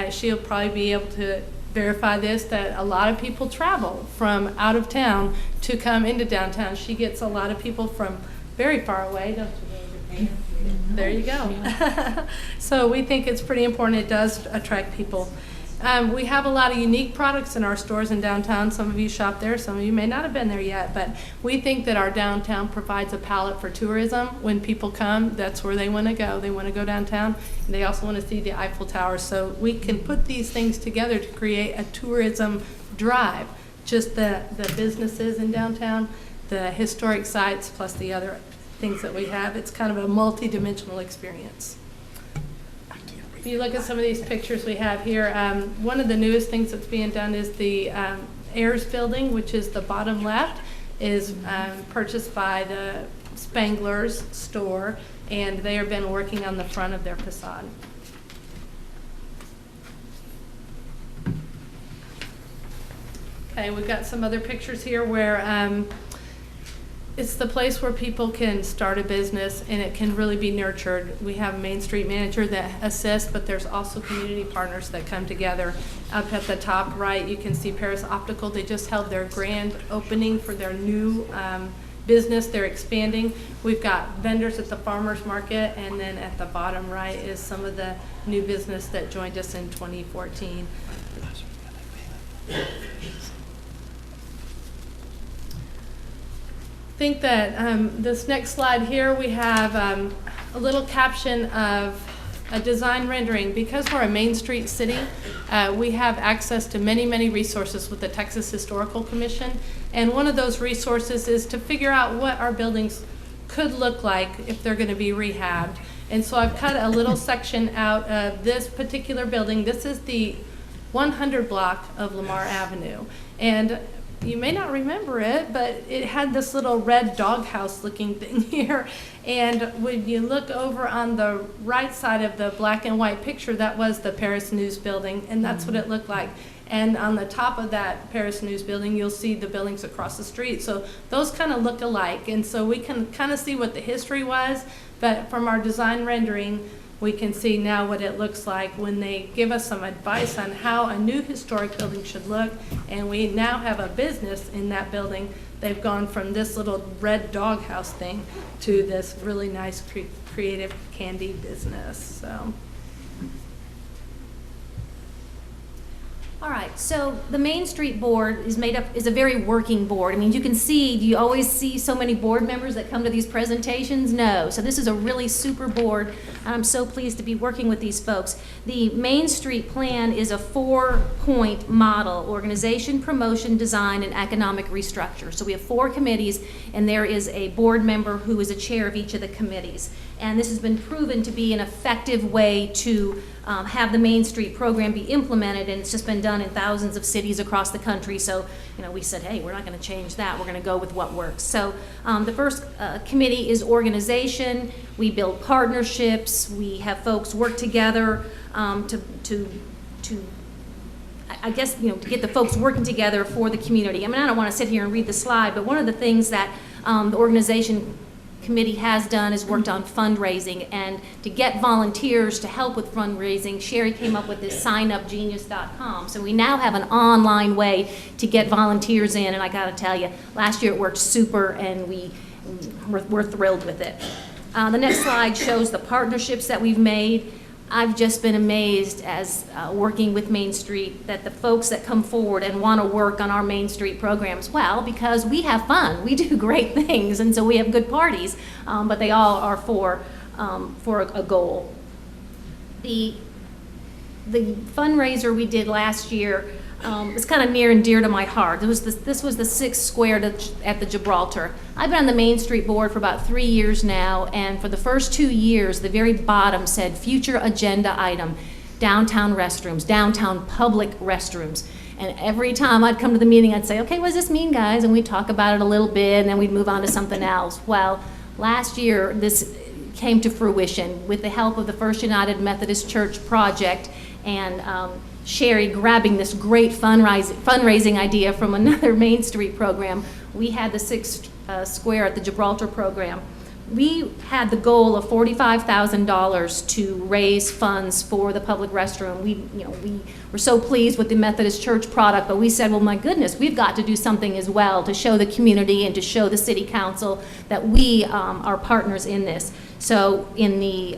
She'll probably be able to verify this, that a lot of people travel from out of town to come into downtown. She gets a lot of people from very far away, don't you? There you go. So we think it's pretty important. It does attract people. We have a lot of unique products in our stores in downtown. Some of you shop there, some of you may not have been there yet, but we think that our downtown provides a palette for tourism. When people come, that's where they want to go. They want to go downtown, and they also want to see the Eiffel Tower. So we can put these things together to create a tourism drive. Just the businesses in downtown, the historic sites, plus the other things that we have. It's kind of a multi-dimensional experience. If you look at some of these pictures we have here, one of the newest things that's being done is the Ayers building, which is the bottom left, is purchased by the Spangler's store, and they have been working on the front of their facade. Okay, we've got some other pictures here where it's the place where people can start a business and it can really be nurtured. We have a Main Street manager that assists, but there's also community partners that come together. Up at the top right, you can see Paris Optical. They just held their grand opening for their new business. They're expanding. We've got vendors at the farmers market, and then at the bottom right is some of the new business that joined us in 2014. I think that this next slide here, we have a little caption of a design rendering. Because we're a Main Street city, we have access to many, many resources with the Texas Historical Commission. And one of those resources is to figure out what our buildings could look like if they're going to be rehabbed. And so I've cut a little section out of this particular building. This is the 100 block of Lamar Avenue. And you may not remember it, but it had this little red doghouse looking thing here. And when you look over on the right side of the black and white picture, that was the Paris News building, and that's what it looked like. And on the top of that Paris News building, you'll see the buildings across the street. So those kind of look alike. And so we can kind of see what the history was, but from our design rendering, we can see now what it looks like when they give us some advice on how a new historic building should look. And we now have a business in that building. They've gone from this little red doghouse thing to this really nice creative candy business. So. All right, so the Main Street Board is a very working board. I mean, you can see, do you always see so many board members that come to these presentations? No. So this is a really super board. I'm so pleased to be working with these folks. The Main Street Plan is a 4-point model: organization, promotion, design, and economic restructure. So we have 4 committees, and there is a board member who is a chair of each of the committees. And this has been proven to be an effective way to have the Main Street program be implemented, and it's just been done in thousands of cities across the country. So, we said, hey, we're not going to change that. We're going to go with what works. So the first committee is organization. We build partnerships. We have folks work together to get the folks working together for the community. I mean, I don't want to sit here and read the slide, but one of the things that the organization committee has done is worked on fundraising, and to get volunteers to help with fundraising, Sherry came up with this signupgenius.com. So we now have an online way to get volunteers in, and I got to tell you, last year it worked super, and we're thrilled with it. The next slide shows the partnerships that we've made. I've just been amazed as working with Main Street that the folks that come forward and want to work on our Main Street programs, well, because we have fun, we do great things, and so we have good parties, but they all are for a goal. The fundraiser we did last year is kind of near and dear to my heart. This was the 6th Square at the Gibraltar. I've been on the Main Street board for about 3 years now, and for the first 2 years, the very bottom said future agenda item, downtown restrooms, downtown public restrooms. And every time I'd come to the meeting, I'd say, okay, what does this mean, guys? And we'd talk about it a little bit, and then we'd move on to something else. Well, last year, this came to fruition with the help of the First United Methodist Church project, and Sherry grabbing this great fundraising idea from another Main Street program. We had the 6th Square at the Gibraltar program. We had the goal of $45,000 to raise funds for the public restroom. We were so pleased with the Methodist Church product, but we said, well, my goodness, we've got to do something as well to show the community and to show the city council that we are partners in this. So in the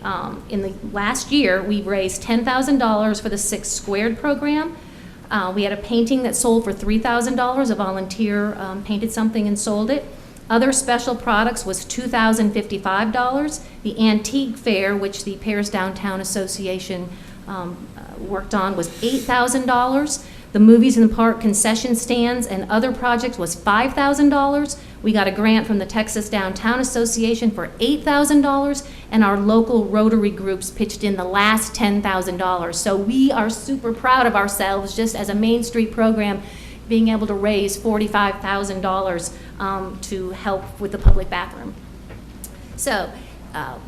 last year, we raised $10,000 for the 6th Squared program. We had a painting that sold for $3,000. A volunteer painted something and sold it. Other special products was $2,055. The antique fair, which the Paris Downtown Association worked on, was $8,000. The movies in the park concession stands and other projects was $5,000. We got a grant from the Texas Downtown Association for $8,000, and our local Rotary groups pitched in the last $10,000. So we are super proud of ourselves just as a Main Street program being able to raise $45,000 to help with the public bathroom. So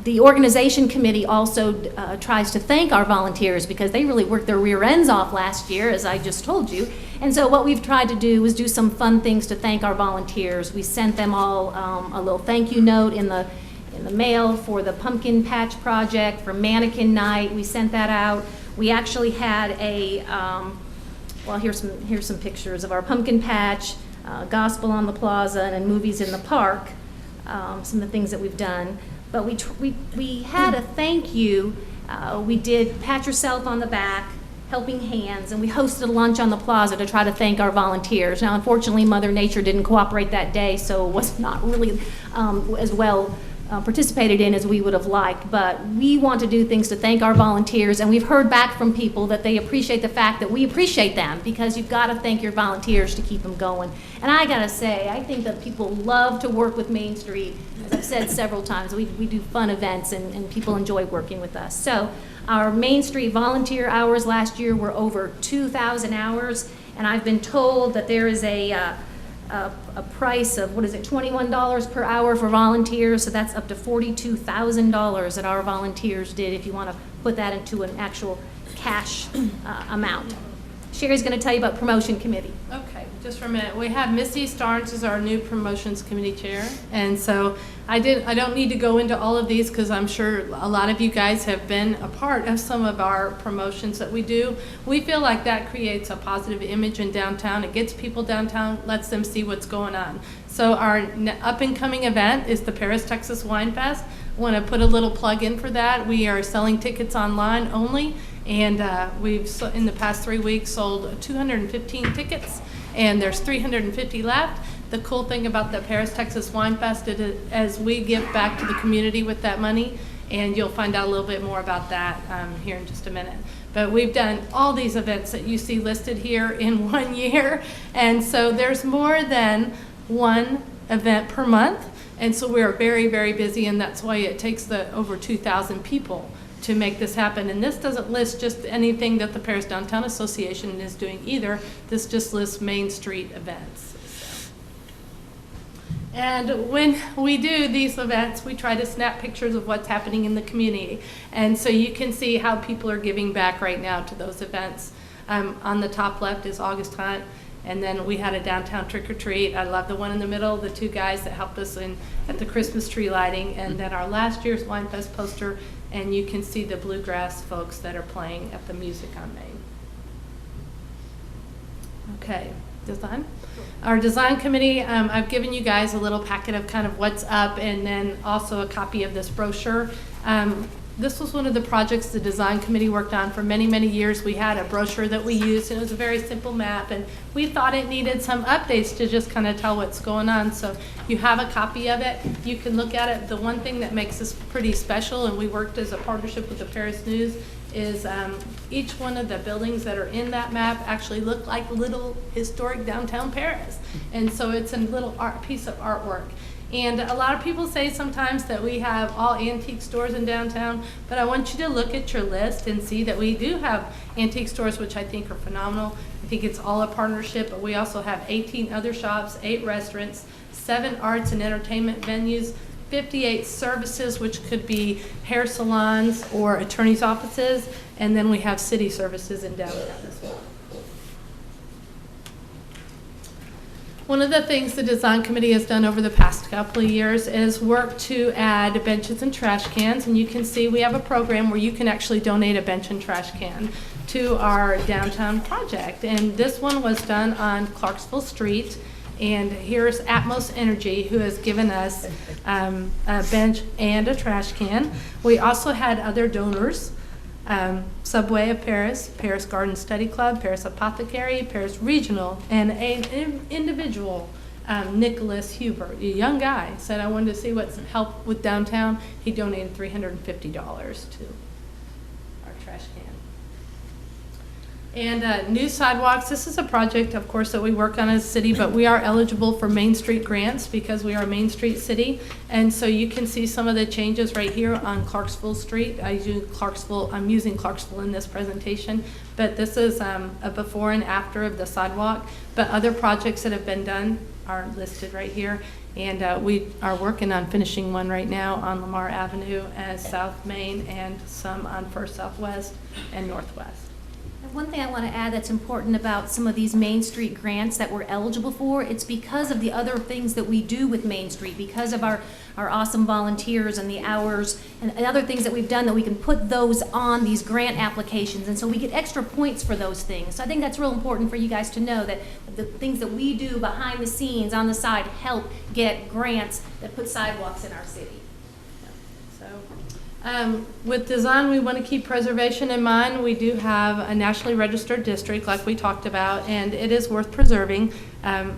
the organization committee also tries to thank our volunteers because they really worked their rear ends off last year, as I just told you. And so what we've tried to do is do some fun things to thank our volunteers. We sent them all a little thank you note in the mail for the Pumpkin Patch Project, for Mannequin Night. We sent that out. We actually had a, well, here's some pictures of our pumpkin patch, Gospel on the Plaza, and Movies in the Park, some of the things that we've done. But we had a thank you. We did Pat Yourself on the Back, Helping Hands, and we hosted a lunch on the plaza to try to thank our volunteers. Now, unfortunately, Mother Nature didn't cooperate that day, so it was not really as well participated in as we would have liked. But we want to do things to thank our volunteers, and we've heard back from people that they appreciate the fact that we appreciate them, because you've got to thank your volunteers to keep them going. And I got to say, I think that people love to work with Main Street. As I've said several times, we do fun events, and people enjoy working with us. So our Main Street volunteer hours last year were over 2,000 hours, and I've been told that there is a price of, $21 per hour for volunteers, so that's up to $42,000 that our volunteers did, if you want to put that into an actual cash amount. Sherry's going to tell you about promotion committee. Okay, just for a minute. We have Misty Starnes as our new promotions committee chair, and so I don't need to go into all of these because I'm sure a lot of you guys have been a part of some of our promotions that we do. We feel like that creates a positive image in downtown. It gets people downtown, lets them see what's going on. So our up-and-coming event is the Paris, Texas Wine Fest. I want to put a little plug in for that. We are selling tickets online only, and we've, in the past 3 weeks, sold 215 tickets, and there's 350 left. The cool thing about the Paris, Texas Wine Fest is as we give back to the community with that money, and you'll find out a little bit more about that here in just a minute. But we've done all these events that you see listed here in 1 year, and so there's more than one event per month, and so we are very, very busy, and that's why it takes the over 2,000 people to make this happen. And this doesn't list just anything that the Paris Downtown Association is doing either. This just lists Main Street events. And when we do these events, we try to snap pictures of what's happening in the community. And so you can see how people are giving back right now to those events. On the top left is August Hunt. And then we had a downtown trick or treat. I love the one in the middle, the two guys that helped us at the Christmas tree lighting. And then our last year's Wine Fest poster. And you can see the bluegrass folks that are playing at the Music on Main. Okay, design. Our design committee, I've given you guys a little packet of kind of what's up and then also a copy of this brochure. This was one of the projects the design committee worked on for many, many years. We had a brochure that we used, and it was a very simple map, and we thought it needed some updates to just kind of tell what's going on. So you have a copy of it. You can look at it. The one thing that makes this pretty special, and we worked as a partnership with the Paris News, is each one of the buildings that are in that map actually look like little historic downtown Paris. And so it's a little piece of artwork. And a lot of people say sometimes that we have all antique stores in downtown, but I want you to look at your list and see that we do have antique stores, which I think are phenomenal. I think it's all a partnership, but we also have 18 other shops, 8 restaurants, 7 arts and entertainment venues, 58 services, which could be hair salons or attorney's offices, and then we have city services in downtown as well. One of the things the design committee has done over the past couple of years is work to add benches and trash cans, and you can see we have a program where you can actually donate a bench and trash can to our downtown project. And this one was done on Clarksville Street. And here's Atmos Energy, who has given us a bench and a trash can. We also had other donors, Subway of Paris, Paris Garden Study Club, Paris Apothecary, Paris Regional, and an individual, Nicholas Huber, a young guy, said, I wanted to see what's help with downtown. He donated $350 to our trash can. And new sidewalks, this is a project, of course, that we work on as a city, but we are eligible for Main Street grants because we are a Main Street city. And so you can see some of the changes right here on Clarksville Street. I'm using Clarksville in this presentation, but this is a before and after of the sidewalk. But other projects that have been done are listed right here. And we are working on finishing one right now on Lamar Avenue as South Main and some on First Southwest and Northwest. One thing I want to add that's important about some of these Main Street grants that we're eligible for, it's because of the other things that we do with Main Street, because of our awesome volunteers and the hours and other things that we've done that we can put those on these grant applications. And so we get extra points for those things. So I think that's real important for you guys to know that the things that we do behind the scenes on the side help get grants that put sidewalks in our city. With design, we want to keep preservation in mind. We do have a nationally registered district, like we talked about, and it is worth preserving.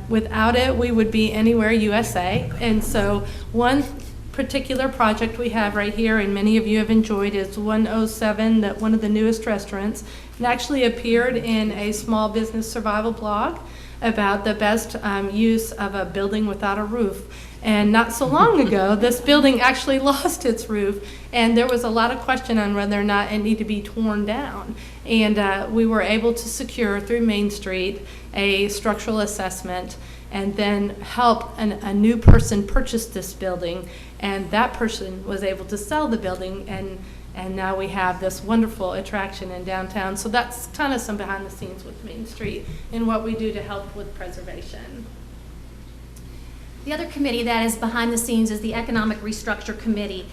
Without it, we would be anywhere USA. And so one particular project we have right here, and many of you have enjoyed, is 107, one of the newest restaurants. It actually appeared in a small business survival blog about the best use of a building without a roof. And not so long ago, this building actually lost its roof, and there was a lot of question on whether or not it needed to be torn down. And we were able to secure through Main Street a structural assessment and then help a new person purchase this building, and that person was able to sell the building, and now we have this wonderful attraction in downtown. So that's kind of some behind the scenes with Main Street and what we do to help with preservation. The other committee that is behind the scenes is the Economic Restructure Committee.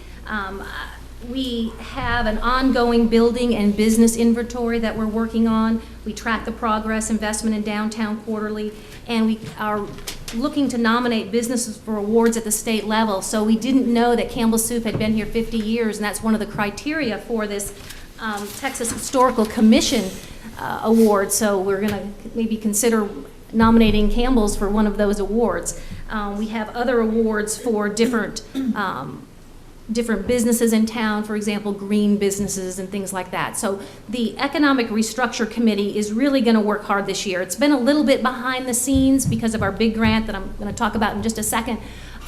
We have an ongoing building and business inventory that we're working on. We track the progress, investment in downtown quarterly, and we are looking to nominate businesses for awards at the state level. So we didn't know that Campbell Soup had been here 50 years, and that's one of the criteria for this Texas Historical Commission award. So we're going to maybe consider nominating Campbell's for one of those awards. We have other awards for different businesses in town, for example, green businesses and things like that. So the Economic Restructure Committee is really going to work hard this year. It's been a little bit behind the scenes because of our big grant that I'm going to talk about in just a second.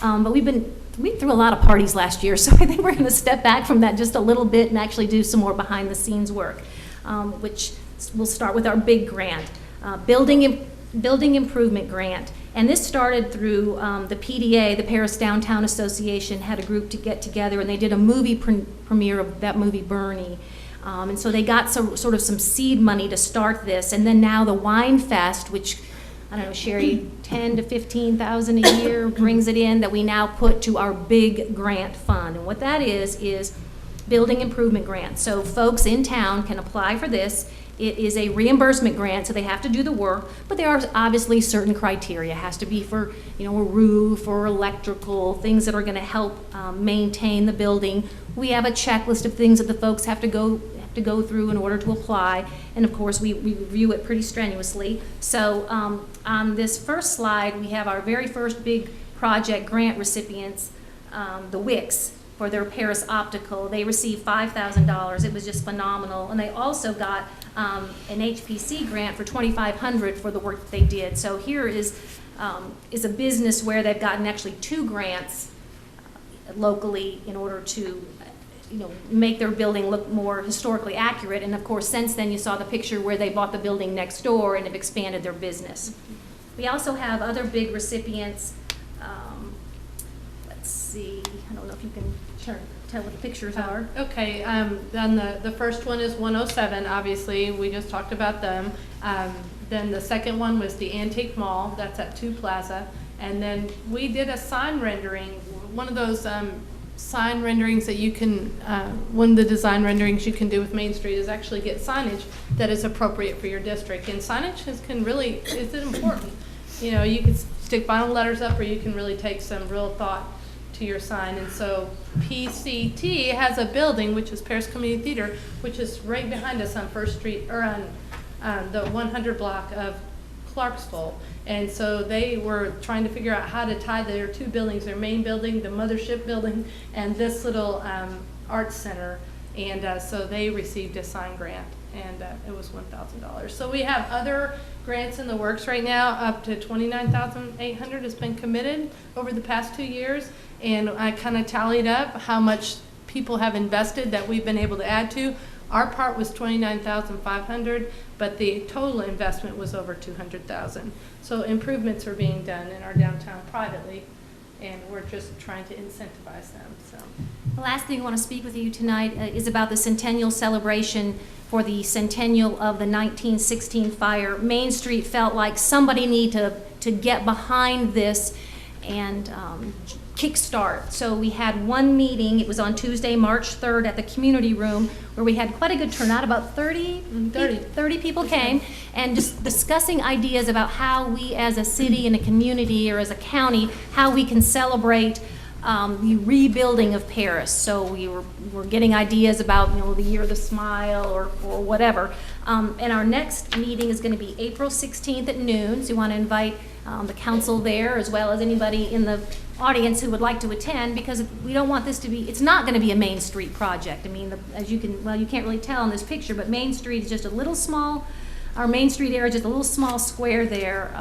But we've been we threw a lot of parties last year, so I think we're going to step back from that just a little bit and actually do some more behind-the-scenes work, which we'll start with our big grant, building improvement grant. And this started through the PDA, the Paris Downtown Association, had a group to get together, and they did a movie premiere of that movie, Bernie. And so they got sort of some seed money to start this. And then now the Wine Fest, which, I don't know, Sherry, 10 to 15,000 a year brings it in, that we now put to our big grant fund. And what that is building improvement grant. So folks in town can apply for this. It is a reimbursement grant, so they have to do the work, but there are obviously certain criteria. It has to be for, a roof or electrical, things that are going to help maintain the building. We have a checklist of things that the folks have to go through in order to apply, and of course we review it pretty strenuously. So on this first slide, we have our very first big project grant recipients, the Wicks, for their Paris Optical. They received $5,000. It was just phenomenal. And they also got an HPC grant for $2,500 for the work that they did. So here is a business where they've gotten actually 2 grants locally in order to make their building look more historically accurate. And of course, since then, you saw the picture where they bought the building next door and have expanded their business. We also have other big recipients. Let's see, I don't know if you can tell what the pictures are. Okay, then the first one is 107, obviously, we just talked about them. Then the second one was the Antique Mall, that's at 2 Plaza. And then we did a sign rendering, one of those sign renderings that you can, one of the design renderings you can do with Main Street is actually get signage that is appropriate for your district. And signage is important. You can stick vinyl letters up, or you can really take some real thought to your sign. And so PCT has a building, which is Paris Community Theater, which is right behind us on First Street, or on the 100 block of Clarksville. And so they were trying to figure out how to tie their 2 buildings, their main building, the mothership building, and this little arts center. And so they received a sign grant, and it was $1,000. So we have other grants in the works right now. Up to $29,800 has been committed over the past 2 years. And I kind of tallied up how much people have invested that we've been able to add to. Our part was $29,500, but the total investment was over $200,000. So improvements are being done in our downtown privately, and we're just trying to incentivize them. So The last thing I want to speak with you tonight is about the centennial celebration for the centennial of the 1916 fire. Main Street felt like somebody needed to get behind this and kickstart. So we had one meeting, it was on Tuesday, March 3rd at the community room, where we had quite a good turnout, about 30 people came, and just discussing ideas about how we as a city and a community, or as a county, how we can celebrate the rebuilding of Paris. So we were getting ideas about, the Year of the Smile or whatever. And our next meeting is going to be April 16th at noon. So we want to invite the council there, as well as anybody in the audience who would like to attend, because we don't want this to be, it's not going to be a Main Street project. I mean, as you can't really tell in this picture, but Main Street is just a little small, our Main Street area is just a little small square there.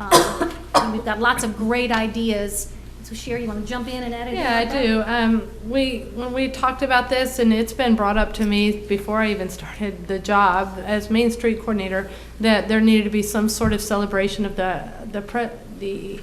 And we've got lots of great ideas. So Sherry, you want to jump in and add anything? Yeah, I do. When we talked about this, and it's been brought up to me before I even started the job as Main Street coordinator, that there needed to be some sort of celebration of the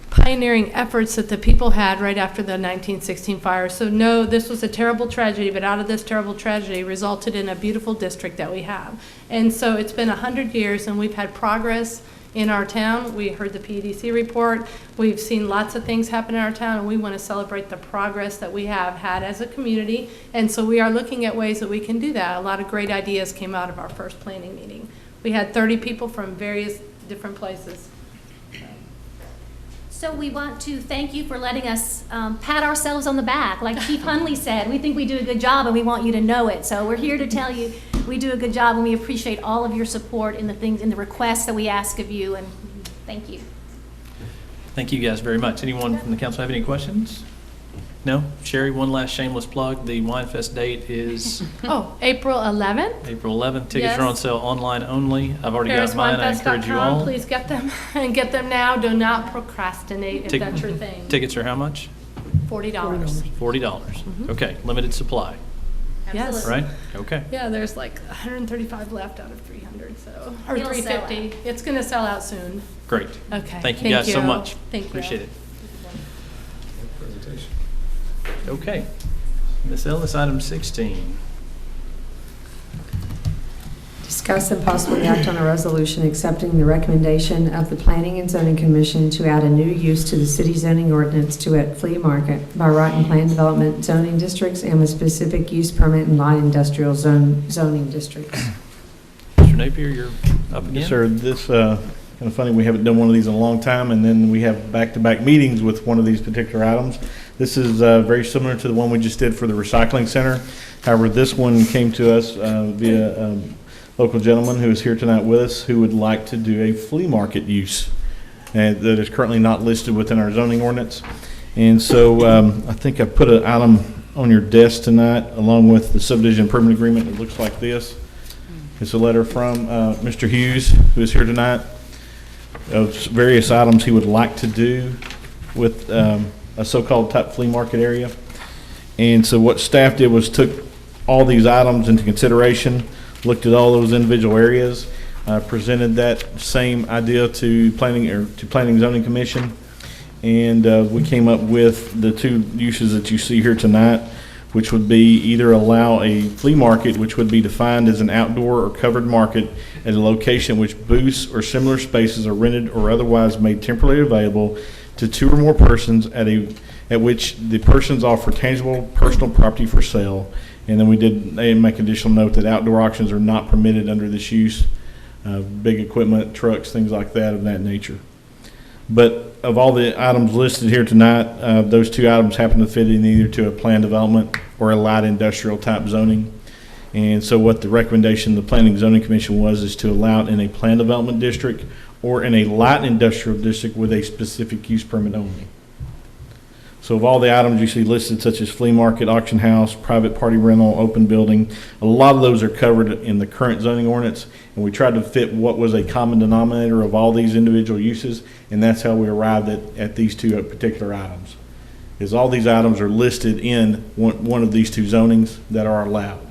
pioneering efforts that the people had right after the 1916 fire. So no, this was a terrible tragedy, but out of this terrible tragedy resulted in a beautiful district that we have. And so it's been 100 years, and we've had progress in our town. We heard the PDC report. We've seen lots of things happen in our town, and we want to celebrate the progress that we have had as a community. And so we are looking at ways that we can do that. A lot of great ideas came out of our first planning meeting. We had 30 people from various different places. So we want to thank you for letting us pat ourselves on the back. Like Chief Hunley said, we think we do a good job, and we want you to know it. So we're here to tell you we do a good job, and we appreciate all of your support in the things, in the requests that we ask of you, and thank you. Thank you guys very much. Anyone from the council have any questions? No? Sherry, one last shameless plug. The Wine Fest date is April 11th. April 11th. Tickets Yes. are on sale online only. I've already got mine. I encourage you all. Please get them, and get them now. Do not procrastinate if that's your thing. Tickets are how much? $40. $40. Okay, limited supply, Yes. right? Okay. Yeah, there's like 135 left out of 300, so, or It'll sell 350. It's going to sell out soon. Great. Okay. Thank you guys so much. Thank you. Appreciate it. Okay. Ms. Ellis, item 16. Discuss and possibly act on a resolution accepting the recommendation of the Planning and Zoning Commission to add a new use to the city zoning ordinance to a flea market by right and plan development zoning districts and with specific use permit in light industrial zoning districts. Mr. Napier, you're up again. Yes, sir. This, kind of funny, we haven't done one of these in a long time, and then we have back-to-back meetings with one of these particular items. This is very similar to the one we just did for the recycling center. However, this one came to us via local gentleman who is here tonight with us who would like to do a flea market use that is currently not listed within our zoning ordinance. And so I think I put an item on your desk tonight along with the subdivision improvement agreement. It looks like this. It's a letter from Mr. Hughes, who is here tonight, of various items he would like to do with a so-called type flea market area. And so what staff did was took all these items into consideration, looked at all those individual areas, presented that same idea to planning zoning commission, and we came up with the two uses that you see here tonight, which would be either allow a flea market, which would be defined as an outdoor or covered market at a location which booths or similar spaces are rented or otherwise made temporarily available to two or more persons at which the persons offer tangible personal property for sale. And then we did make additional note that outdoor auctions are not permitted under this use, big equipment, trucks, things like that of that nature. But of all the items listed here tonight, those two items happen to fit in either to a planned development or a light industrial type zoning. And so what the recommendation of the Planning and Zoning Commission was is to allow it in a planned development district or in a light industrial district with a specific use permit only. So of all the items you see listed, such as flea market, auction house, private party rental, open building, a lot of those are covered in the current zoning ordinance, and we tried to fit what was a common denominator of all these individual uses, and that's how we arrived at these two particular items. Is all these items are listed in one of these two zonings that are allowed.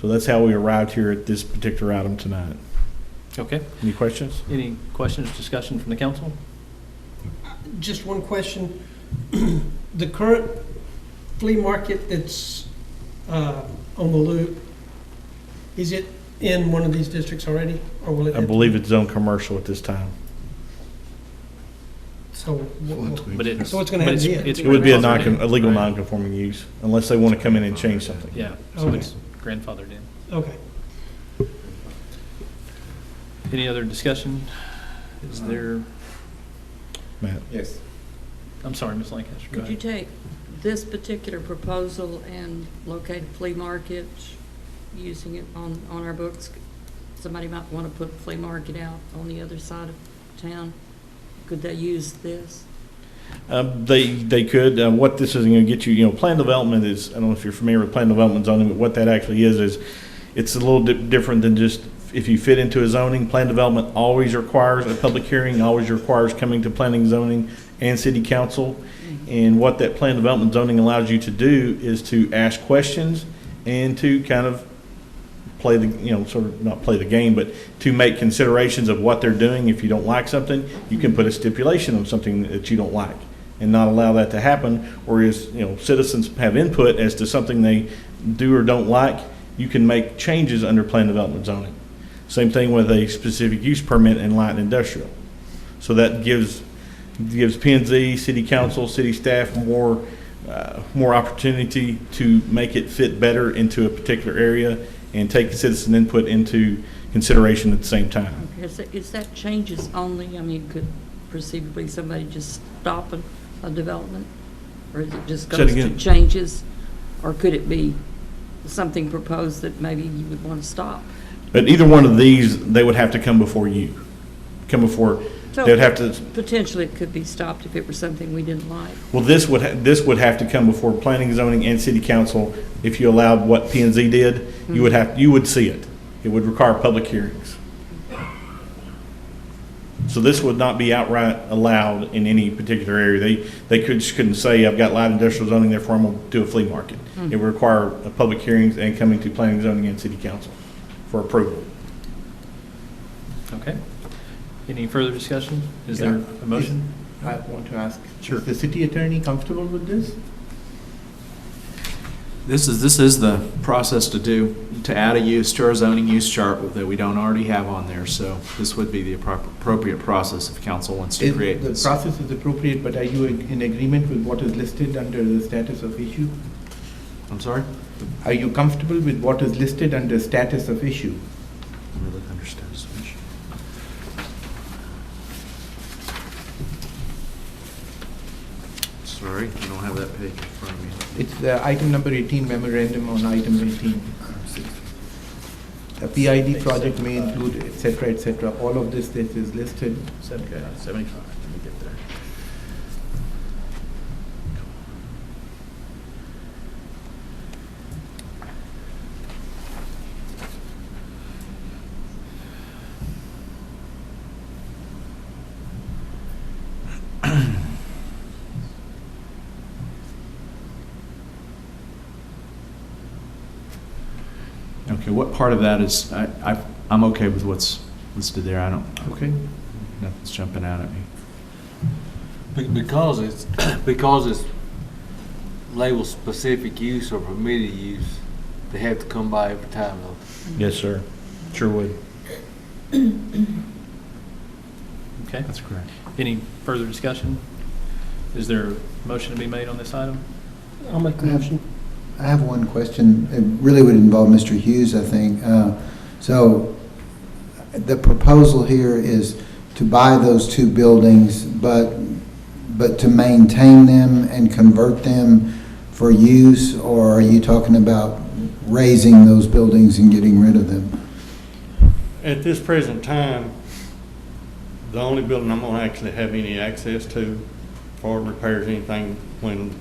So that's how we arrived here at this particular item tonight. Okay. Any questions? Any questions, discussion from the council? Just one question. The current flea market that's on the loop, is it in one of these districts already? Or will it? I believe it's zone commercial at this time. So, But it's so it's going to have to be it. It would be a legal non-conforming use unless they want to come in and change something. Yeah, so Okay. it's grandfathered in. Okay. Any other discussion? Is there, Matt? Yes. I'm sorry, Ms. Lancaster, go Could you ahead. take this particular proposal and locate a flea market, using it on our books? Somebody might want to put a flea market out on the other side of town. Could they use this? They could. What this is going to get you, planned development is, I don't know if you're familiar with planned development zoning, but what that actually is it's a little different than just if you fit into a zoning. Planned development always requires a public hearing, always requires coming to planning, zoning, and city council. And what that planned development zoning allows you to do is to ask questions and to kind of play the, sort of not play the game, but to make considerations of what they're doing. If you don't like something, you can put a stipulation on something that you don't like and not allow that to happen. Or as, citizens have input as to something they do or don't like, you can make changes under planned development zoning. Same thing with a specific use permit in light industrial. So that gives P&Z, city council, city staff more opportunity to make it fit better into a particular area and take citizen input into consideration at the same time. Is that changes only? I mean, could perceivably somebody just stop a development? Or is it just goes to changes? Or could it be something proposed that maybe you would want to stop? But either one of these, they would have to come before you. So they would have to. Potentially it could be stopped if it were something we didn't like. Well, this would have to come before planning, zoning, and city council. If you allowed what P&Z did, you would see it. It would require public hearings. So this would not be outright allowed in any particular area. They couldn't say, I've got light industrial zoning, therefore I'm going to do a flea market. It would require public hearings and coming to planning, zoning, and city council for approval. Okay. Any further discussion? Is there a motion? I want to ask, Sure. is the city attorney comfortable with this? This is the process to add a use to our zoning use chart that we don't already have on there, so this would be the appropriate process if council wants to create The this. process is appropriate, but are you in agreement with what is listed under the status of issue? I'm sorry? Are you comfortable with what is listed under status of issue? Let me look under status of issue. Sorry, I don't have that page in front of me. It's item number 18, memorandum on item 18. A PID project may include, et cetera, all of this that is listed. 75, let me get there. Okay, what part of that is, I'm okay with what's listed there. I don't, Okay. nothing's jumping out at me. Because it's labeled specific use or permitted use, they have to come by every time though. Yes, sir. Sure would. Okay. That's correct. Any further discussion? Is there a motion to be made on this item? I'll make the motion. I have one question. It really would involve Mr. Hughes, I think. So the proposal here is to buy those two buildings, but to maintain them and convert them for use, or are you talking about raising those buildings and getting rid of them? At this present time, the only building I'm gonna actually have any access to for repairs, anything, when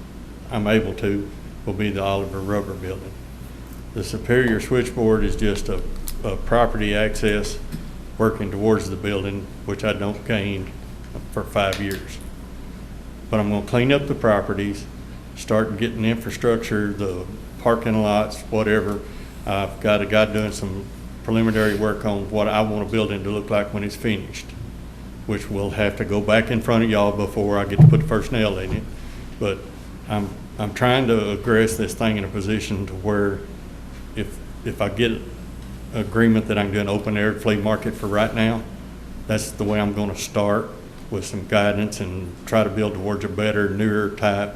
I'm able to, will be the Oliver Rubber Building. The Superior Switchboard is just a property access working towards the building, which I don't gain for 5 years. But I'm gonna clean up the properties, start getting infrastructure, the parking lots, whatever. I've got a guy doing some preliminary work on what I want a building to look like when it's finished, which will have to go back in front of y'all before I get to put the first nail in it. But I'm trying to aggress this thing in a position to where if I get agreement that I can do an open air flea market for right now, that's the way I'm going to start, with some guidance and try to build towards a better, newer type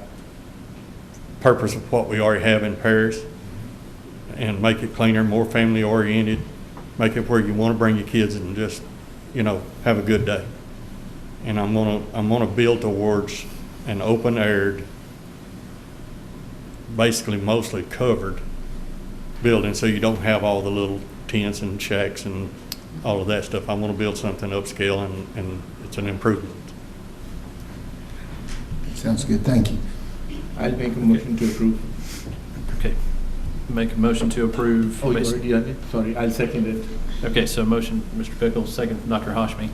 purpose of what we already have in Paris, and make it cleaner, more family oriented, make it where you want to bring your kids and just, have a good day. And I'm gonna build towards an open aired, basically mostly covered building, so you don't have all the little tents and shacks and all of that stuff. I'm gonna build something upscale, and it's an improvement. Sounds good, thank you. I'll make a motion to approve. Okay. Make a motion to approve. Oh, you already done it? Sorry, I'll second it. Okay, so motion, Mr. Pickles, second from Dr. Hashmi.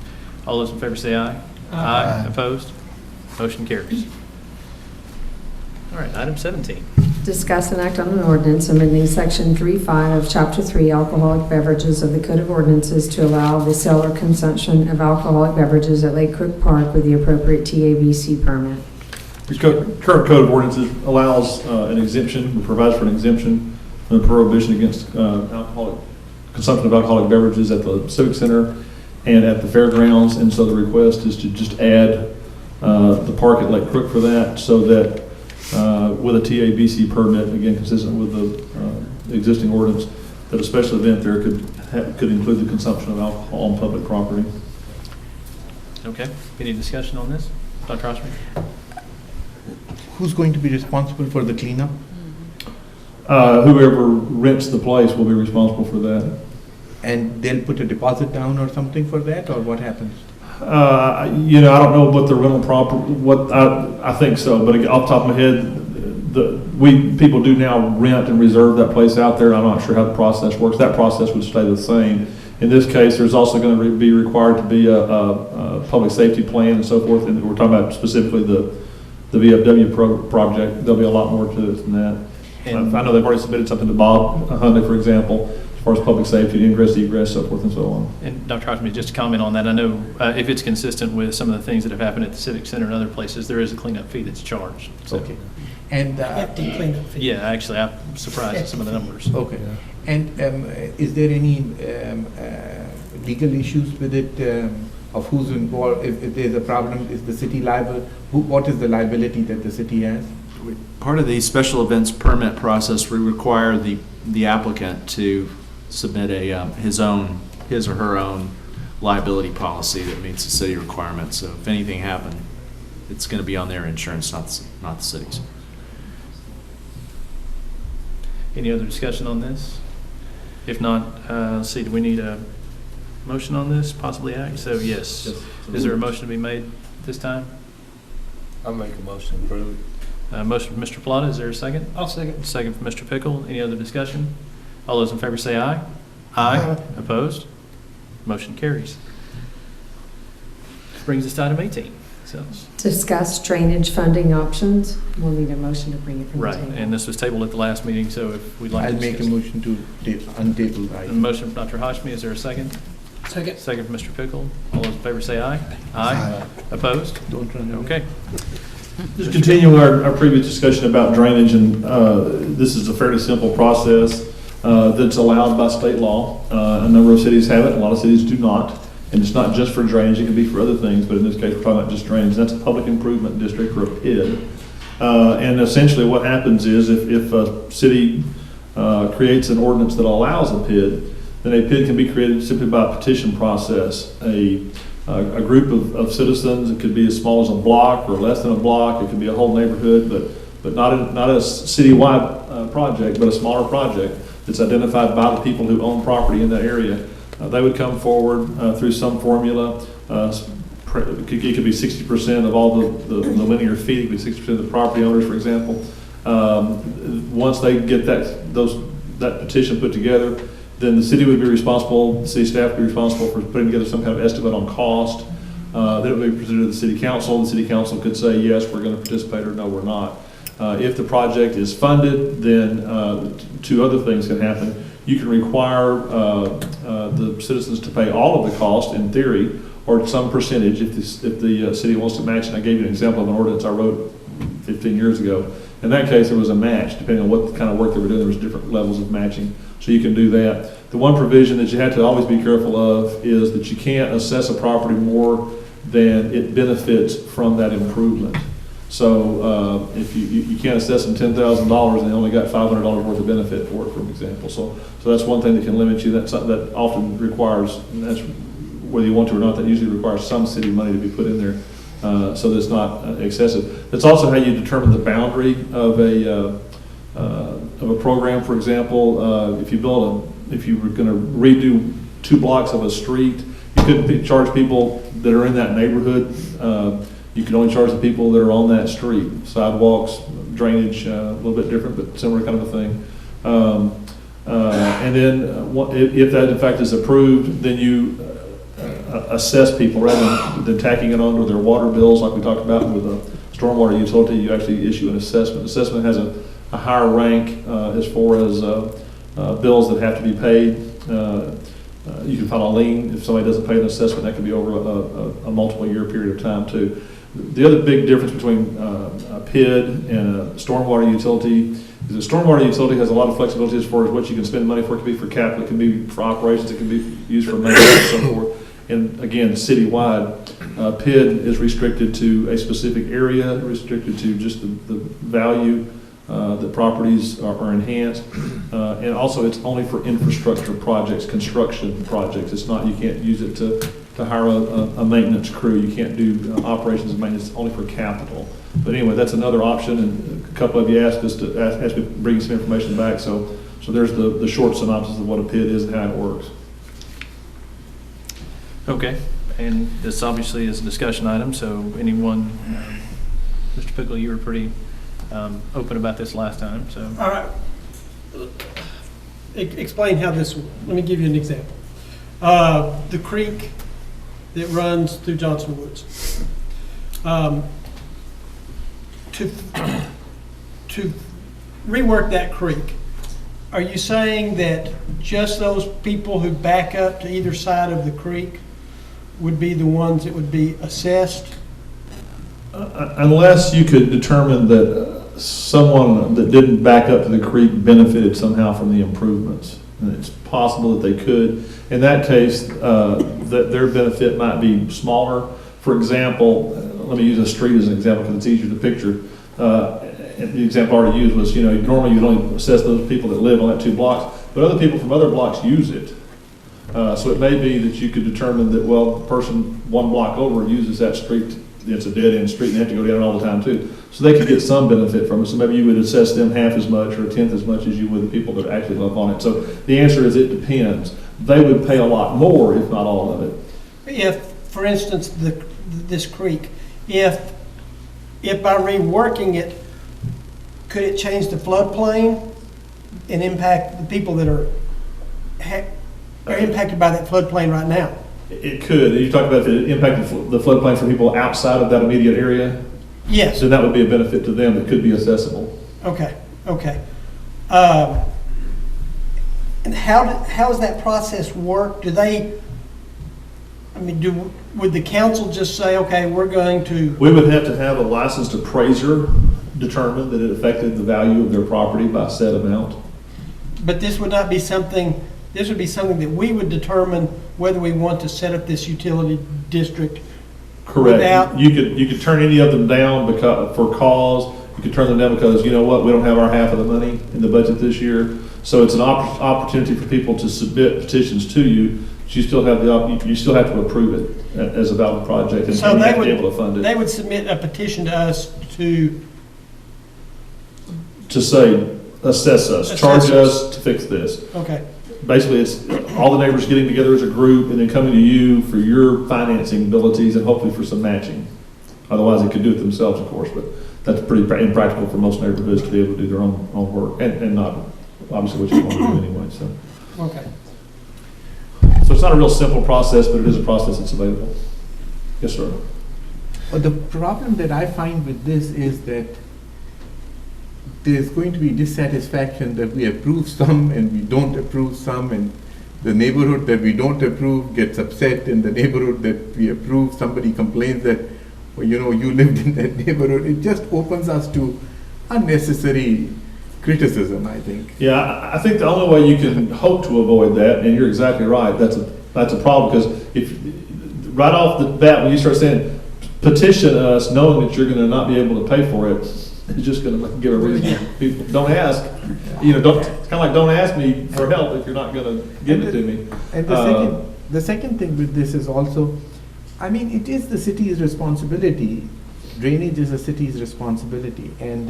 All those in favor say aye. Aye. Opposed? Motion carries. All right, item 17. Discuss and act on an ordinance amending Section 3.5 of Chapter 3 Alcoholic Beverages of the Code of Ordinances to allow the sale or consumption of alcoholic beverages at Lake Crook Park with the appropriate TABC permit. The current Code of Ordinances allows an exemption, provides for an exemption from the prohibition against consumption of alcoholic beverages at the Civic Center and at the fairgrounds, and so the request is to just add the park at Lake Crook for that, so that with a TABC permit, again consistent with the existing ordinance, that a special event there could include the consumption of alcohol on public property. Okay, any discussion on this? Dr. Hashmi? Who's going to be responsible for the cleanup? Whoever rents the place will be responsible for that. And they'll put a deposit down or something for that, or what happens? I don't know what the rental I think so, but off the top of my head, people do now rent and reserve that place out there. I'm not sure how the process works. That process would stay the same. In this case, there's also going to be required to be a public safety plan and so forth, and we're talking about specifically the VFW project, there'll be a lot more to it than that. And- I know they've already submitted something to Bob Hunley, for example, as far as public safety, ingress, egress, so forth and so on. And Dr. Hoshmi, just to comment on that, I know if it's consistent with some of the things that have happened at the Civic Center and other places, there is a cleanup fee that's charged. So, Okay. And, Hefty cleanup fee. yeah, actually, I'm surprised at some of the numbers. okay. And is there any legal issues with it, of who's involved? If there's a problem, is the city liable? What is the liability that the city has? Part of the special events permit process, we require the applicant to submit his or her own liability policy that meets the city requirements. So if anything happened, it's going to be on their insurance, not the city's. Any other discussion on this? If not, let's see, do we need a motion on this, possibly act? So yes. Is there a motion to be made this time? I'll make a motion to approve. Motion from Mr. Plata, is there a second? I'll second. Second from Mr. Pickle. Any other discussion? All those in favor say aye. Aye. Opposed? Motion carries. Brings us to item 18. So, Discuss drainage funding options. We'll need a motion to bring it from the right, table. and this was tabled at the last meeting, so if we'd like to I'll make a discuss. motion to untable A item. motion from Dr. Hoshmi, is there a second? Second. Second from Mr. Pickle. All those in favor say aye. Aye. Opposed? Don't run away. Okay. Just continuing our previous discussion about drainage, and this is a fairly simple process that's allowed by state law. A number of cities have it, a lot of cities do not. And it's not just for drainage, it can be for other things, but in this case, we're talking about just drainage. That's a public improvement district, or a PID. And essentially what happens is if a city creates an ordinance that allows a PID, then a PID can be created simply by a petition process. A group of citizens, it could be as small as a block or less than a block, it could be a whole neighborhood, but not a citywide project, but a smaller project that's identified by the people who own property in that area. They would come forward through some formula. It could be 60% of all the linear feet, it could be 60% of the property owners, for example. Once they get that petition put together, then the city would be responsible, the city staff would be responsible for putting together some kind of estimate on cost. Then it would be presented to the city council. The city council could say, yes, we're going to participate, or no, we're not. If the project is funded, then two other things can happen. You can require the citizens to pay all of the cost, in theory, or some percentage if the city wants to match it. I gave you an example of an ordinance I wrote 15 years ago. In that case, there was a match. Depending on what kind of work they were doing, there was different levels of matching. So you can do that. The one provision that you have to always be careful of is that you can't assess a property more than it benefits from that improvement. So if you can't assess them $10,000 and they only got $500 worth of benefit for it, for example. So that's one thing that can limit you. That's something that often requires, and that's whether you want to or not, that usually requires some city money to be put in there so that it's not excessive. That's also how you determine the boundary of a program. For example, if you were going to redo 2 blocks of a street, you couldn't charge people that are in that neighborhood. You can only charge the people that are on that street. Sidewalks, drainage, a little bit different, but similar kind of a thing. And then if that in fact is approved, then you assess people rather than tacking it onto their water bills like we talked about with a stormwater utility. You actually issue an assessment. Assessment has a higher rank as far as bills that have to be paid. You can file a lien if somebody doesn't pay an assessment. That could be over a multiple year period of time too. The other big difference between a PID and a stormwater utility is a stormwater utility has a lot of flexibility as far as what you can spend money for. It can be for capital, it can be for operations, it can be used for maintenance and so forth. And again, citywide, PID is restricted to a specific area, restricted to just the value that properties are enhanced. And also it's only for infrastructure projects, construction projects. It's not, you can't use it to hire a maintenance crew. You can't do operations and maintenance, it's only for capital. But anyway, that's another option, and a couple of you asked us to bring some information back. So there's the short synopsis of what a PID is and how it works. Okay, and this obviously is a discussion item, so anyone, Mr. Pickle, you were pretty open about this last time, so. All right. Explain how this, let me give you an example. The creek that runs through Johnson Woods. To rework that creek, are you saying that just those people who back up to either side of the creek would be the ones that would be assessed? Unless you could determine that someone that didn't back up to the creek benefited somehow from the improvements. And it's possible that they could. In that case, that their benefit might be smaller. For example, let me use a street as an example because it's easier to picture. And the example I already used was, normally you'd only assess those people that live on that 2 blocks, but other people from other blocks use it. So it may be that you could determine that, well, the person 1 block over uses that street, it's a dead-end street, and they have to go down all the time too. So they could get some benefit from it. So maybe you would assess them half as much or a tenth as much as you would the people that actually live on it. So the answer is it depends. They would pay a lot more, if not all of it. If, for instance, this creek, if by reworking it, could it change the floodplain and impact the people that are impacted by that floodplain right now? It could. You talk about if it impacted the floodplain for people outside of that immediate area? Yes. So that would be a benefit to them that could be accessible. Okay. And how does that process work? Would the council just say, okay, we're going to... We would have to have a licensed appraiser determine that it affected the value of their property by a set amount. But this would not be something, this would be something that we would determine whether we want to set up this utility district. Correct. You could turn any of them down for cause. You could turn them down because, you know what, we don't have our half of the money in the budget this year. So it's an opportunity for people to submit petitions to you. You still have to approve it as a valid project, and So you they have to would be able to fund it. They would submit a petition to us to say, assess us, charge us to fix this. Okay. Basically, it's all the neighbors getting together as a group and then coming to you for your financing abilities and hopefully for some matching. Otherwise, they could do it themselves, of course, but that's pretty impractical for most neighborhoods to be able to do their own work and not obviously what you want to do anyway. So. Okay. So it's not a real simple process, but it is a process that's available. Yes, sir. Well, the problem that I find with this is that there's going to be dissatisfaction that we approve some and we don't approve some, and the neighborhood that we don't approve gets upset, and the neighborhood that we approve, somebody complains that, well, you lived in that neighborhood. It just opens us to unnecessary criticism, I think. Yeah, I think the only way you can hope to avoid that, and you're exactly right, that's a problem, because if right off the bat, when you start saying petition us knowing that you're going to not be able to pay for it, it's just going to give a reason. People don't ask. It's kind of like don't ask me for help if you're not going to give it to me. And the second thing with this is also, it is the city's responsibility. Drainage is a city's responsibility, and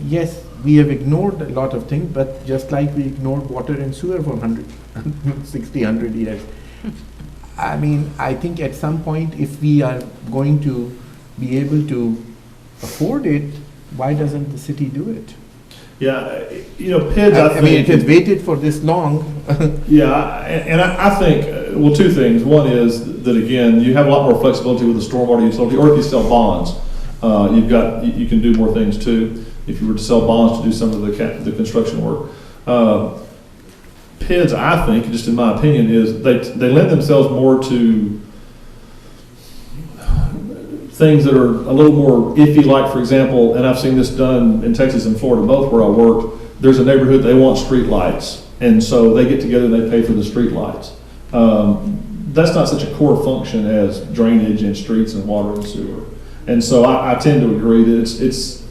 yes, we have ignored a lot of things, but just like we ignored water and sewer for 100 years. I think at some point, if we are going to be able to afford it, why doesn't the city do it? Yeah, PIDS, I think... it has waited for this long. Yeah, and I think, well, two things. One is that, again, you have a lot more flexibility with the stormwater utility, or if you sell bonds, you can do more things too. If you were to sell bonds to do some of the construction work. PIDS, I think, just in my opinion, is they lend themselves more to things that are a little more iffy, like, for example, and I've seen this done in Texas and Florida, both where I worked, there's a neighborhood, they want street lights, and so they get together and they pay for the street lights. That's not such a core function as drainage and streets and water and sewer. And so I tend to agree that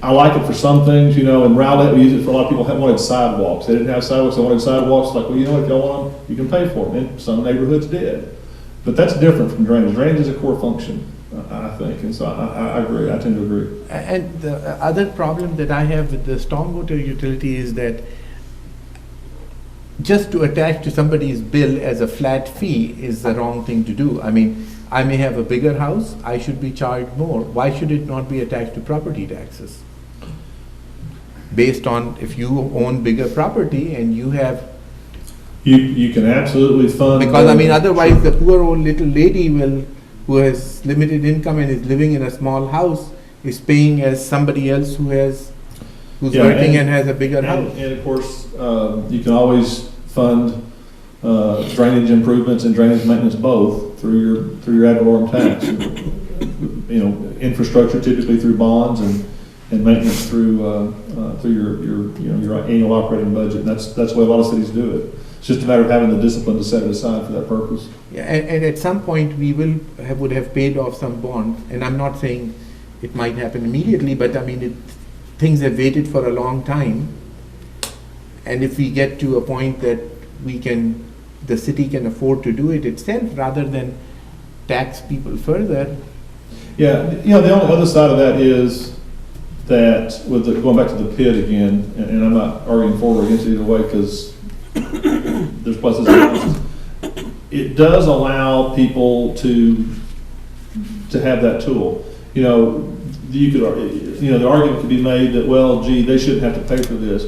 I like it for some things, and Rowlett, we use it for a lot of people wanted sidewalks. They didn't have sidewalks, they wanted sidewalks, like, well, if y'all want them, you can pay for them, and some neighborhoods did. But that's different from drainage. Drainage is a core function, I think, and so I agree, I tend to agree. And the other problem that I have with the stormwater utility is that just to attach to somebody's bill as a flat fee is the wrong thing to do. I may have a bigger house, I should be charged more. Why should it not be attached to property taxes? Based on if you own bigger property and you have You can absolutely fund. Because, I mean, otherwise, the poor old little lady who has limited income and is living in a small house, is paying as somebody else who's Yeah, working and has a bigger house. And of course, you can always fund drainage improvements and drainage maintenance both through your ad valorem tax. You know, infrastructure typically through bonds and maintenance through your annual operating budget. And that's the way a lot of cities do it. It's just a matter of having the discipline to set it aside for that purpose. Yeah, and at some point, we would have paid off some bonds, and I'm not saying it might happen immediately, but I mean, things have waited for a long time. And if we get to a point that the city can afford to do it itself rather than tax people further. Yeah, you know, the only other side of that is that going back to the pit again, and I'm not arguing for or against it either way because there's pluses and minuses. It does allow people to have that tool. You know, the argument could be made that, well, gee, they shouldn't have to pay for this.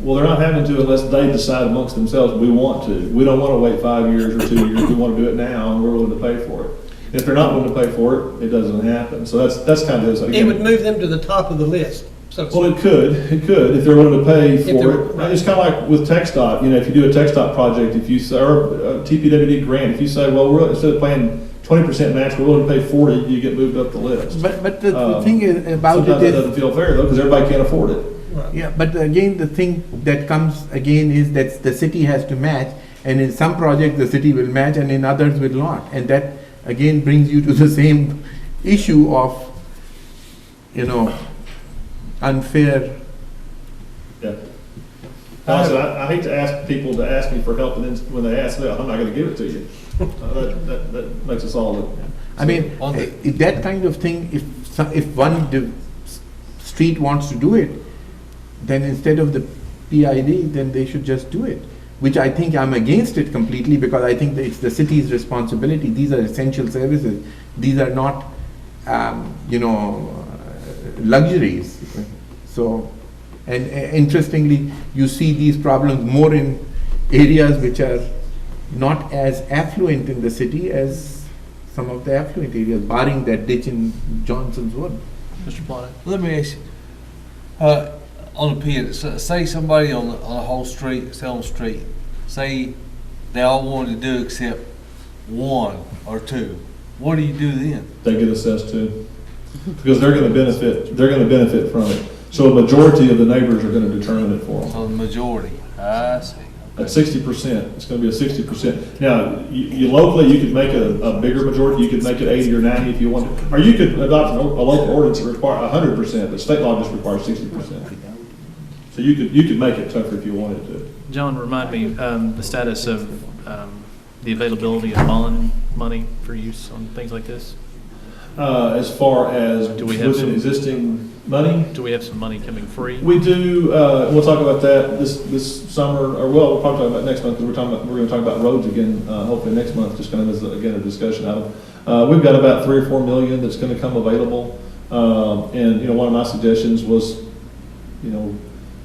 Well, they're not having to unless they decide amongst themselves we want to. We don't want to wait 5 years or 2 years. We want to do it now, and we're willing to pay for it. If they're not willing to pay for it, it doesn't happen. So that's kind of It would move them to the top of the list. So well, it could if they're willing to pay for it. Right. It's kind of like with TxDOT. You know, if you do a TxDOT project, if you say, or a TPWD grant, if you say, well, instead of paying 20% match, we're willing to pay 40%, you get moved up the list. But the thing is about sometimes it is, that doesn't feel fair though, because everybody can't afford it. yeah, but again, the thing that comes again is that the city has to match, and in some projects the city will match, and in others will not, and that again brings you to the same issue of, unfair. Yeah. I hate to ask people to ask me for help, and then when they ask that, I'm not going to give it to you. That makes us all. I mean, if that kind of thing, if one street wants to do it, then instead of the PID, then they should just do it. Which I think I'm against it completely, because I think that it's the city's responsibility. These are essential services. These are not, luxuries. So, and interestingly, you see these problems more in areas which are not as affluent in the city as some of the affluent areas, barring that ditch in Johnson's Wood. Mr. Plata. Let me ask you, on the pit, say somebody on the whole street, Salem Street, say they all wanted to do except one or two. What do you do then? They get assessed too, because they're going to benefit. They're going to benefit from it. So a majority of the neighbors are going to determine it for them. So the majority. I see. At 60%, it's going to be a 60%. Now, you locally, you could make it a bigger majority. You could make it 80 or 90 if you want to, or you could adopt a local ordinance that require 100%, but state law just requires 60%. So you could make it tougher if you wanted to. John, remind me the status of the availability of bond money for use on things like this. As far as do we have within some existing money? Do we have some money coming free? We do. We'll talk about that this summer, or we'll probably talk about next month, because we're going to talk about roads again. Hopefully next month, just kind of as a discussion item. We've got about $3 or $4 million that's going to come available, and one of my suggestions was,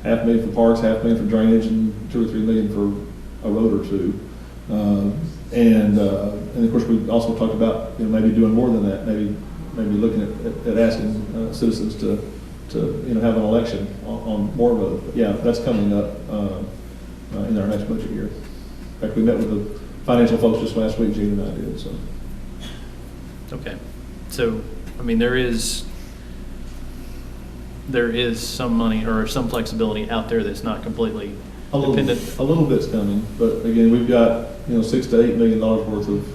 $500,000 for parks, $500,000 for drainage, and $2 or $3 million for a road or two. And of course, we also talked about maybe doing more than that, maybe looking at asking citizens to have an election on more roads. But yeah, that's coming up in our next budget year. In fact, we met with the financial folks just last week, Gene and I did. So. Okay, so I mean there is some money or some flexibility out there that's not completely dependent. A little bit's coming, but again, we've got $6 to $8 million worth of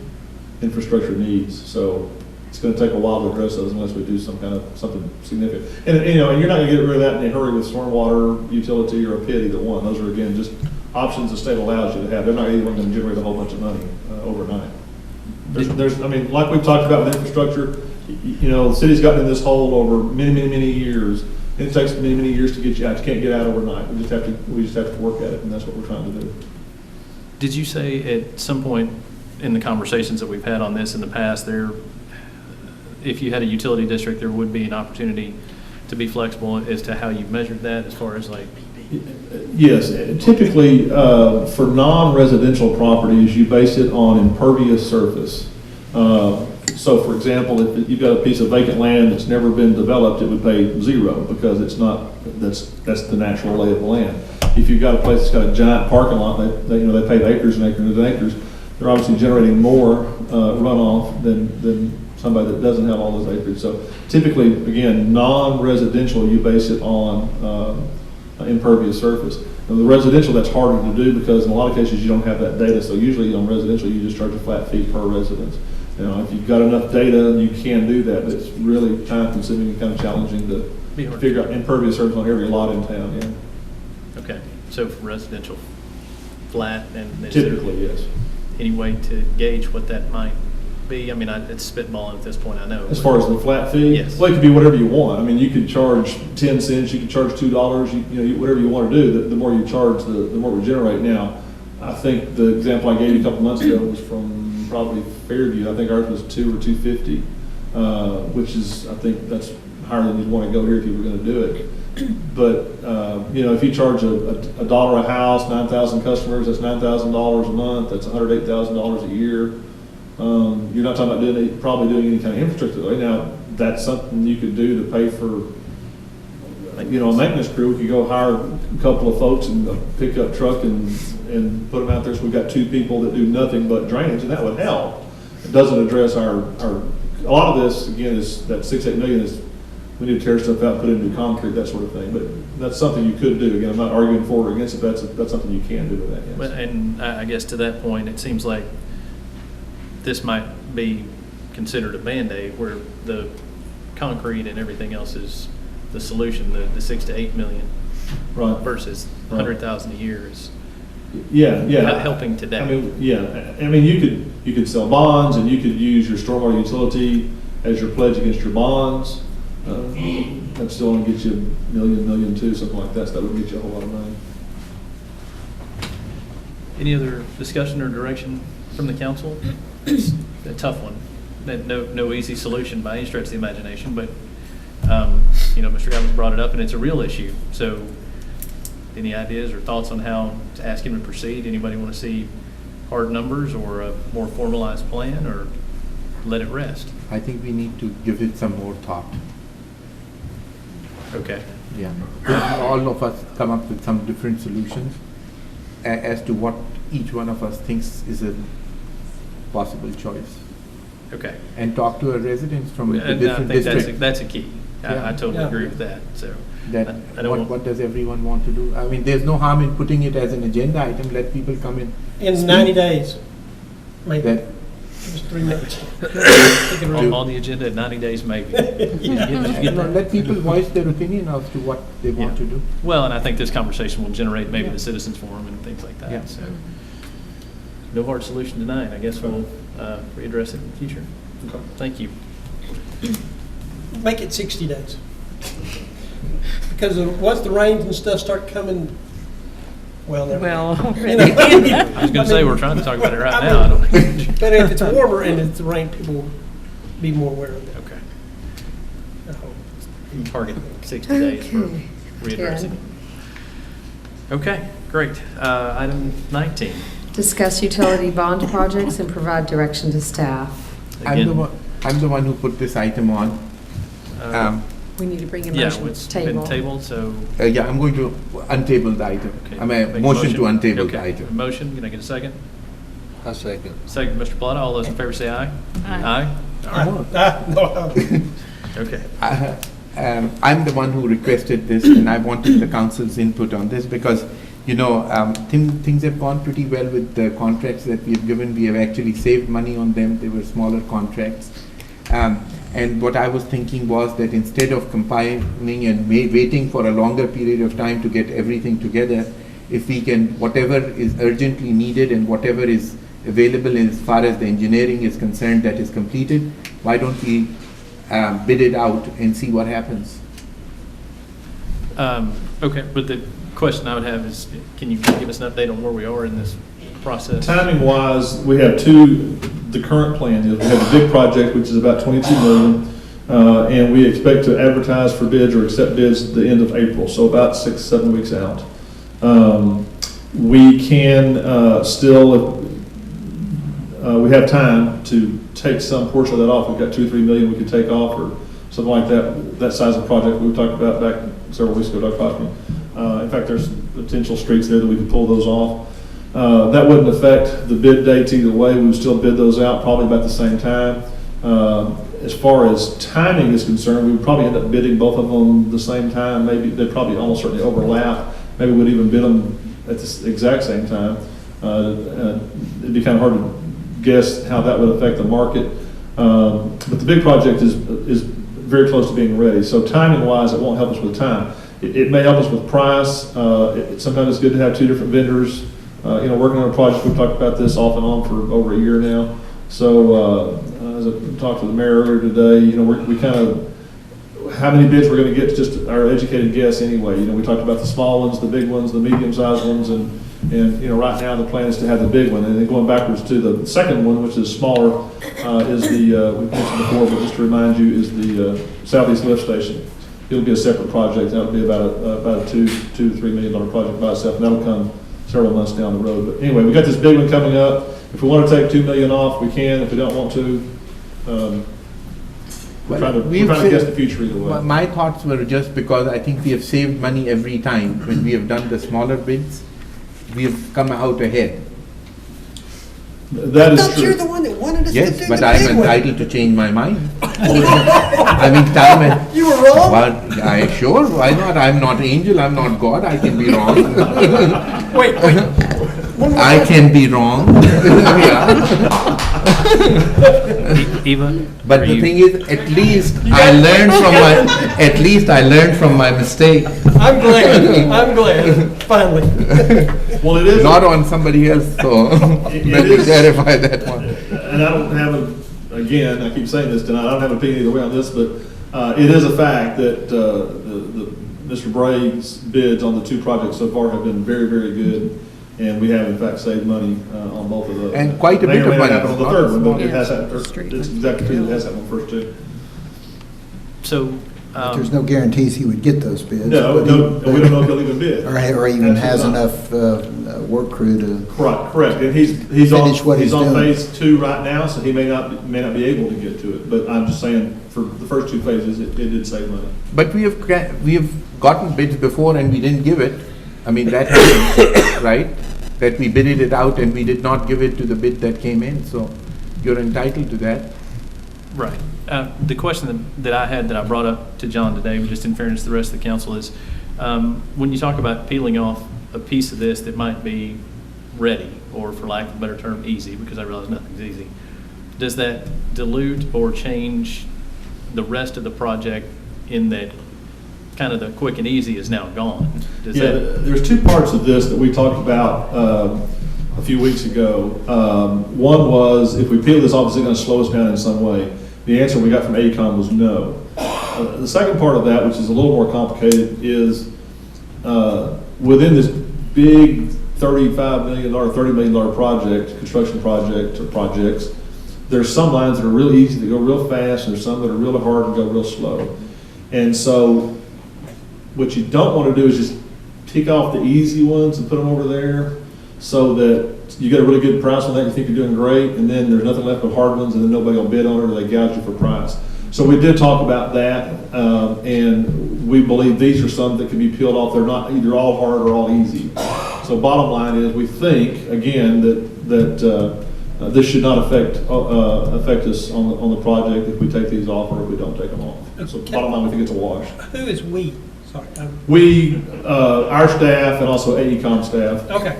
infrastructure needs. So it's going to take a while to address those unless we do something significant. And you're not going to get rid of that in a hurry with stormwater, utility, or a pit, either one. Those are again just options the state allows you to have. They're not even going to generate a whole bunch of money overnight. Like we've talked about with infrastructure, the city's gotten in this hole over many years. It takes many years to get you out. You can't get out overnight. We just have to work at it, and that's what we're trying to do. Did you say at some point in the conversations that we've had on this in the past, if you had a utility district, there would be an opportunity to be flexible as to how you measured that, as far as like Yes, typically, for non-residential properties, you base it on impervious surface. So for example, if you've got a piece of vacant land that's never been developed, it would pay 0 because it's not, that's the natural lay of the land. If you've got a place that's got a giant parking lot, they pave acres and acres and acres, they're obviously generating more runoff than somebody that doesn't have all those acres. So typically, again, non-residential, you base it on impervious surface. Now, the residential, that's harder to do because in a lot of cases you don't have that data. So usually on residential, you just charge a flat fee per residence. You know, if you've got enough data, you can do that, but it's really time consuming and kind of challenging to figure out impervious surface on every lot in town, yeah. Okay, so for residential, flat, and is Typically, there yes. any way to gauge what that might be? I mean, it's spitballing at this point, I know. As far as the flat fee? Yes. Well, it could be whatever you want. I mean, you could charge 10 cents, you could charge $2, whatever you want to do. The more you charge, the more we generate. Now, I think the example I gave you a couple months ago was from probably Fairview. I think ours was $2 or $2.50, which is, I think that's higher than you'd want to go here if you were going to do it. But, if you charge a dollar a house, 9,000 customers, that's $9,000 a month, that's $108,000 a year. You're not talking about probably doing any kind of infrastructure. Right now, that's something you could do to pay for, a maintenance crew. We could go hire a couple of folks and a pickup truck and put them out there. So we've got 2 people that do nothing but drainage, and that would help. It doesn't address a lot of this, again, is that 6-8 million is, we need to tear stuff out, put it into concrete, that sort of thing. But that's something you could do. Again, I'm not arguing for or against it, but that's something you can do with that, yes. But, and I guess to that point, it seems like this might be considered a Band-Aid where the concrete and everything else is the solution, the 6 to 8 million. Right. Versus 100,000 a year is not helping today. I mean, you could sell bonds, and you could use your stormwater utility as your pledge against your bonds. That's still going to get you $1 million, $1.2 million, something like that. So that would get you a whole lot of money. Any other discussion or direction from the council? It's a tough one. No easy solution by any stretch of the imagination, but Mr. Evans brought it up, and it's a real issue. So, any ideas or thoughts on how to ask him to proceed? Anybody want to see hard numbers or a more formalized plan, or let it rest? I think we need to give it some more thought. Okay. Yeah. All of us come up with some different solutions as to what each one of us thinks is a possible choice. Okay. And talk to our residents from the And different I think districts. that's a key. I totally agree with that. So What does everyone want to do? I mean, there's no harm in putting it as an agenda item. Let people come in. In 90 days, maybe. That, Just 3 minutes. on the agenda in 90 days, maybe. let people voice their opinion as to what they want to do. Well, and I think this conversation will generate maybe the citizens forum and things like that. Yeah. So, no hard solution tonight. I guess we'll readdress it in the future. Okay. Thank you. Make it 60 days. Because once the rains and stuff start coming, well, never mind. I was going to say, we're trying to talk about it right now. I don't think. But if it's warmer and it's rain, people will be more aware of it. Okay. I hope. Target 60 days for readdressing it. Okay, great. Item 19. Discuss utility bond projects and provide direction to staff. I'm the one who put this item on. We need to bring a Yeah, motion it's to table. been tabled, so. Yeah, I'm going to untable the item. Okay. I mean, Make a motion to untable the Okay. item. Motion, can I get a second? I second. Second, Mr. Plata. All those in favor say aye. Aye. Aye? Okay. I'm the one who requested this, and I wanted the council's input on this because, things have gone pretty well with the contracts that we have given. We have actually saved money on them. They were smaller contracts. And what I was thinking was that instead of compiling and waiting for a longer period of time to get everything together, if we can, whatever is urgently needed and whatever is available as far as the engineering is concerned that is completed, why don't we bid it out and see what happens? Okay, but the question I would have is, can you give us an update on where we are in this process? Timing-wise, we have the current plan is we have a big project, which is about $22 million, and we expect to advertise for bids or accept bids at the end of April, so about 6-7 weeks out. We can still, we have time to take some portion of that off. We've got 2 or 3 million we could take off or something like that, that size of project we talked about back several weeks ago, Dr. Hoffman. In fact, there's potential streets there that we could pull those off. That wouldn't affect the bid dates either way. We would still bid those out probably about the same time. As far as timing is concerned, we would probably end up bidding both of them the same time. Maybe they'd probably almost certainly overlap. Maybe we'd even bid them at the exact same time. It'd be kind of hard to guess how that would affect the market. But the big project is very close to being ready. So timing-wise, it won't help us with time. It may help us with price. Sometimes it's good to have 2 different vendors. Working on a project, we've talked about this off and on for over a year now. So as I talked to the mayor earlier today, we kind of, how many bids we're going to get is just our educated guess anyway. We talked about the small ones, the big ones, the medium-sized ones, and right now the plan is to have the big one. And then going backwards to the second one, which is smaller, is the, we mentioned before, but just to remind you, is the Southeast Lift Station. It'll be a separate project. That'll be about a $2 to $3 million project by itself, and that'll come several months down the road. But anyway, we got this big one coming up. If we want to take $2 million off, we can. If we don't want to, we're trying to guess the future either way. My thoughts were just because I think we have saved money every time when we have done the smaller bids. We have come out ahead. That is true. You're the one that wanted us to do Yes, the but big I'm one. entitled to change my mind. I mean, time and... You were wrong? Well, sure, why not? I'm not angel, I'm not God, I can be wrong. Wait. I can be wrong. Eva? But the thing is, at least I learned from my mistake. I'm glad, finally. Well, it is. Not on somebody else, so let me clarify that one. And I don't have again, I keep saying this tonight, I don't have an opinion either way on this, but it is a fact that Mr. Bray's bids on the 2 projects so far have been very, very good. And we have in fact saved money on both of those. And quite a May bit or of may not money. happen on the third one, but it has happened. It's exactly true that it has happened on the first 2. So, There's no guarantees he would get those bids. No, we don't know if he'll even bid. Or even has Absolutely not. enough work crew to. Correct. And he's Finish what he's on doing. phase 2 right now, so he may not be able to get to it. But I'm just saying, for the first 2 phases, it did save money. But we have gotten bids before and we didn't give it. I mean, that happened, right? That we bidded it out and we did not give it to the bid that came in, so you're entitled to that. right. The question that I had that I brought up to John today, just in fairness to the rest of the council, is when you talk about peeling off a piece of this that might be ready, or for lack of a better term, easy, because I realize nothing's easy, does that dilute or change the rest of the project in that kind of the quick and easy is now gone? There's 2 parts of this that we talked about a few weeks ago. One was, if we peel this off, is it going to slow us down in some way? The answer we got from AECOM was no. The second part of that, which is a little more complicated, is within this big $35 million, $30 million project, construction project or projects, there's some lines that are really easy to go real fast, and there's some that are really hard to go real slow. And so what you don't want to do is just pick off the easy ones and put them over there so that you get a really good price on that, you think you're doing great, and then there's nothing left but hard ones, and then nobody will bid on it, or they gouge you for price. So we did talk about that, and we believe these are some that can be peeled off. They're not either all hard or all easy. So bottom line is, we think, again, that this should not affect us on the project if we take these off or if we don't take them off. So bottom line, we think it's a wash. Who is we? Sorry. We, our staff, and also AECOM staff. Okay.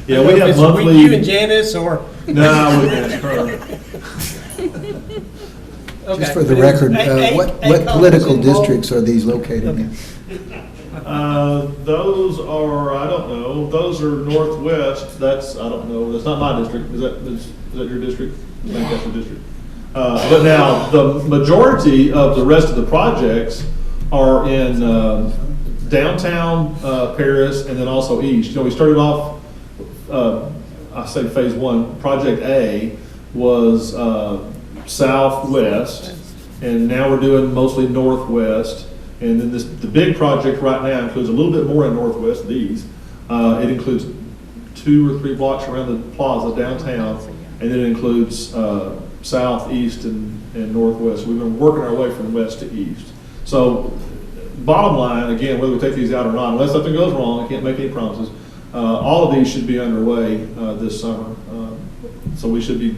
Yeah, we have monthly. You and Janice, or? No, I wouldn't ask her. Just for the record, what political districts are these located in? Those are, I don't know, those are northwest, that's, I don't know, that's not my district, is that your district? I think that's your district. But now, the majority of the rest of the projects are in downtown Paris and then also east. We started off, I say phase 1, project A was southwest, and now we're doing mostly northwest. And then the big project right now includes a little bit more in northwest, these, It includes 2 or 3 blocks around the plaza downtown, and then it includes south, east, and northwest. We've been working our way from west to east. So bottom line, again, whether we take these out or not, unless something goes wrong, I can't make any promises, all of these should be underway this summer. So we should be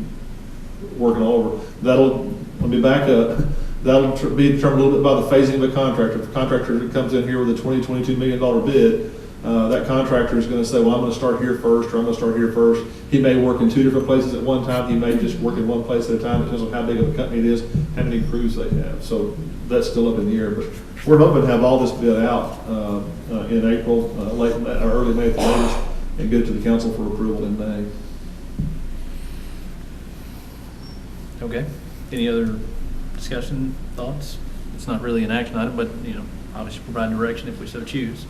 working all over. Let me back up. That'll be determined a little bit by the phasing of the contractor. If the contractor comes in here with a $22 million bid, that contractor is going to say, well, I'm going to start here first, or I'm going to start here first. He may work in 2 different places at one time. He may just work in one place at a time. It depends on how big of a company it is, how many crews they have. So that's still up in the air. But we're hoping to have all this bid out in April, or early May at the latest, and get it to the council for approval in May. Okay. Any other discussion, thoughts? It's not really an action item, but, obviously provide direction if we so choose.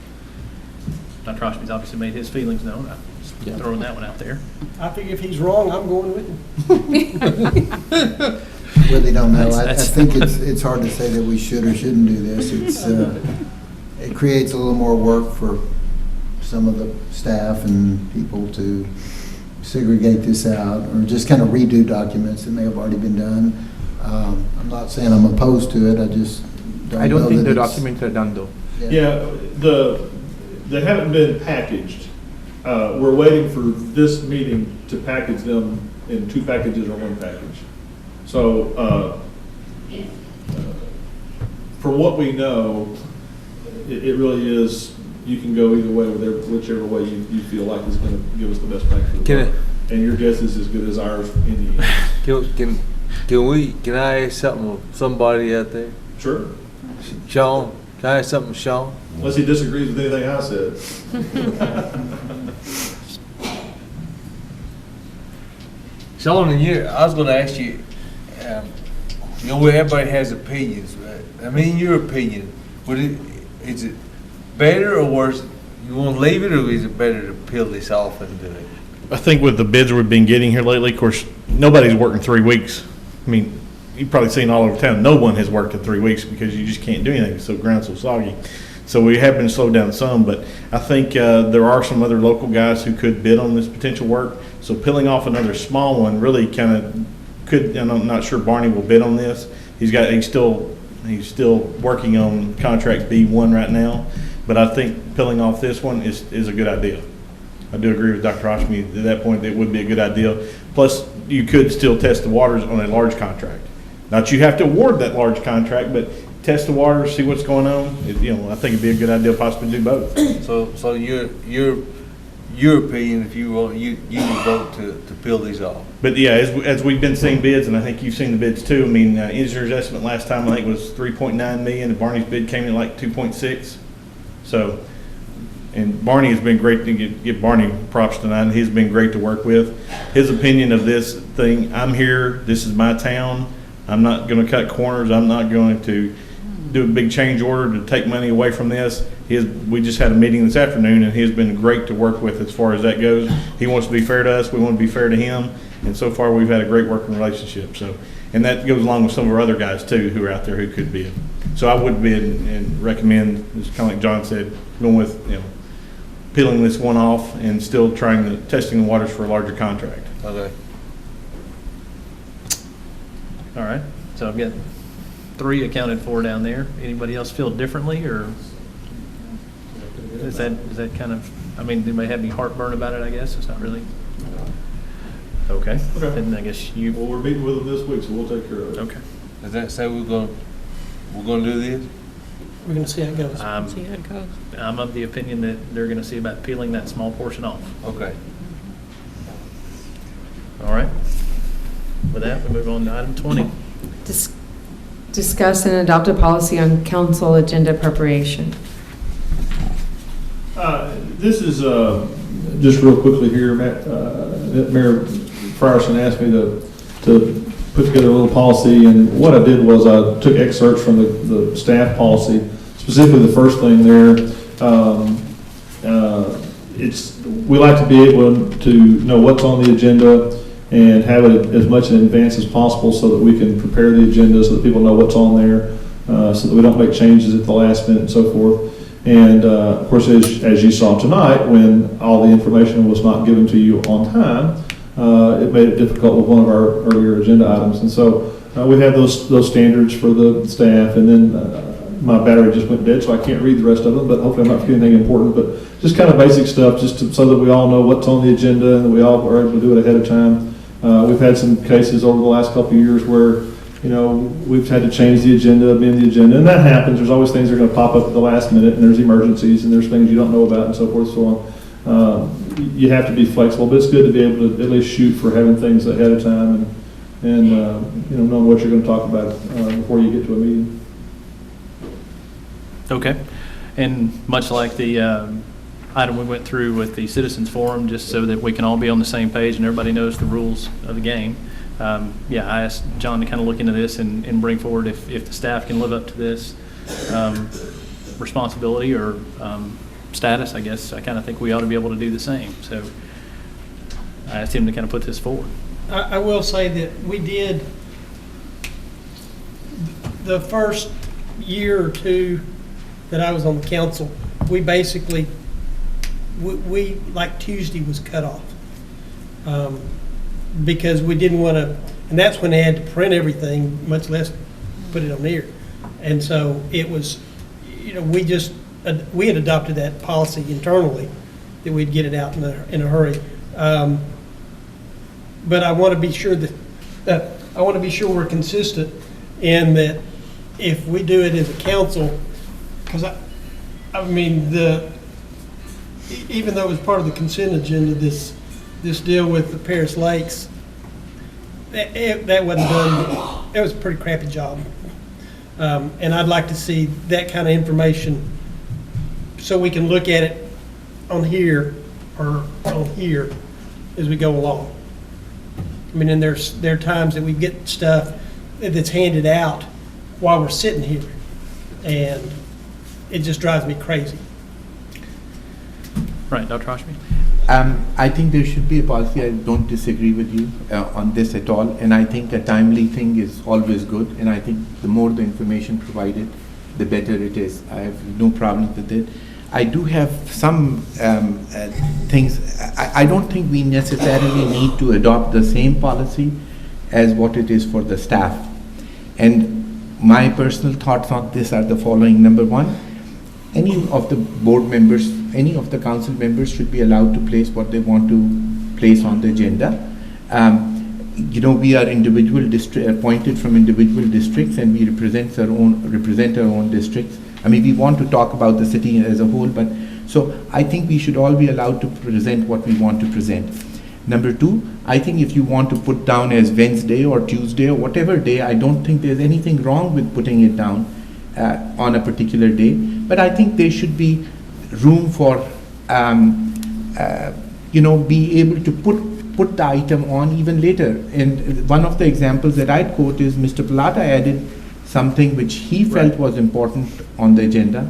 Dr. Oshby's obviously made his feelings known. I'm just throwing that one out there. I think if he's wrong, I'm going with him. Really don't know. I That's- think it's hard to say that we should or shouldn't do this. It creates a little more work for some of the staff and people to segregate this out, or just kind of redo documents that may have already been done. I'm not saying I'm opposed to it, I just don't know. I don't think that the it's- documents are done though. Yeah, they haven't been packaged. We're waiting for this meeting to package them in 2 packages or 1 package. So, from what we know, it really is, you can go either way, whichever way you feel like is going to give us the best bang for the buck. And your guess is as good as ours in the end. Can I ask something of somebody out there? Sure. Sean, can I ask something of Sean? Unless he disagrees with anything I said. Sean, I was going to ask you, everybody has opinions, right? I mean, your opinion, is it better or worse? You want to leave it, or is it better to peel this off and do it? I think with the bids we've been getting here lately, of course, nobody's working 3 weeks. I mean, you've probably seen all over town, no one has worked in 3 weeks because you just can't do anything. So ground's so soggy. So we have been slowed down some, but I think there are some other local guys who could bid on this potential work. So peeling off another small one really kind of could, and I'm not sure Barney will bid on this. He's still working on contract B1 right now, but I think peeling off this one is a good idea. I do agree with Dr. Oshby. At that point, it would be a good idea. Plus, you could still test the waters on a large contract. Not you have to award that large contract, but test the waters, see what's going on. I think it'd be a good idea to possibly do both. So your opinion, if you want, you would vote to peel these off. But yeah, as we've been seeing bids, and I think you've seen the bids too. I mean, engineer's estimate last time I think was 3.9 million, and Barney's bid came in like 2.6. So, and Barney has been great to give Barney props tonight. He's been great to work with. His opinion of this thing, I'm here, this is my town. I'm not going to cut corners. I'm not going to do a big change order to take money away from this. We just had a meeting this afternoon, and he's been great to work with as far as that goes. He wants to be fair to us. We want to be fair to him. And so far, we've had a great working relationship. So, and that goes along with some of our other guys too, who are out there who could bid. So I would bid and recommend, just kind of like John said, going with, peeling this one off and still testing the waters for a larger contract. Okay. All right. So I've got 3 accounted for down there. Anybody else feel differently, or is that kind of, I mean, they may have any heartburn about it, I guess? It's not really. Okay. Then I guess Well, we're meeting with them this week, so we'll take care of it. Okay. Does that say we're gonna do this? We're going to see how it goes. See how it goes. I'm of the opinion that they're going to see about peeling that small portion off. Okay. All right. With that, we move on to item 20. Discuss and adopt a policy on council agenda preparation. This is, just real quickly here, Mayor Frierson asked me to put together a little policy, and what I did was I took excerpts from the staff policy, specifically the first thing there. We like to be able to know what's on the agenda and have it as much in advance as possible so that we can prepare the agenda so that people know what's on there, so that we don't make changes at the last minute and so forth. And of course, as you saw tonight, when all the information was not given to you on time, it made it difficult with one of our earlier agenda items. And so we have those standards for the staff, and then my battery just went dead, so I can't read the rest of them, but hopefully I'm not forgetting anything important. But just kind of basic stuff, so that we all know what's on the agenda and that we all are able to do it ahead of time. We've had some cases over the last couple of years where, you know, we've had to change the agenda, amend the agenda, and that happens. There's always things that are going to pop up at the last minute, and there's emergencies, and there's things you don't know about, and so forth, so on. You have to be flexible, but it's good to be able to at least shoot for having things ahead of time and you know, knowing what you're going to talk about before you get to a meeting. Okay. And much like the item we went through with the citizens forum, just so that we can all be on the same page and everybody knows the rules of the game. Yeah, I asked John to kind of look into this and bring forward if the staff can live up to this responsibility or status. I guess I kind of think we ought to be able to do the same. So I asked him to kind of put this forward. I will say that we did, the first year or two that I was on the council, we basically, we like Tuesday was cut off. Because we didn't want to, and that's when they had to print everything, much less put it on here. And so it was, you know, we had adopted that policy internally, that we'd get it out in a hurry. But I want to be sure that, I want to be sure we're consistent in that if we do it as a council, because I mean, even though it was part of the consent agenda, this deal with the Paris Lakes, that wasn't done. It was a pretty crappy job. And I'd like to see that kind of information so we can look at it on here or on here as we go along. I mean, and there are times that we get stuff that's handed out while we're sitting here, and it just drives me crazy. Right, Dr. Hoshby? I think there should be a policy. I don't disagree with you on this at all. And I think a timely thing is always good. And I think the more the information provided, the better it is. I have no problem with it. I do have some things. I don't think we necessarily need to adopt the same policy as what it is for the staff. And my personal thoughts on this are the following. Number one, any of the board members, any of the council members should be allowed to place what they want to place on the agenda. You know, we are individual appointed from individual districts, and we represent our own districts. I mean, we want to talk about the city as a whole, but so I think we should all be allowed to present what we want to present. Number two, I think if you want to put down as Wednesday or Tuesday or whatever day, I don't think there's anything wrong with putting it down on a particular day. But I think there should be room for, you know, be able to put the item on even later. And one of the examples that I'd quote is Mr. Plata added something which he felt was important on the agenda.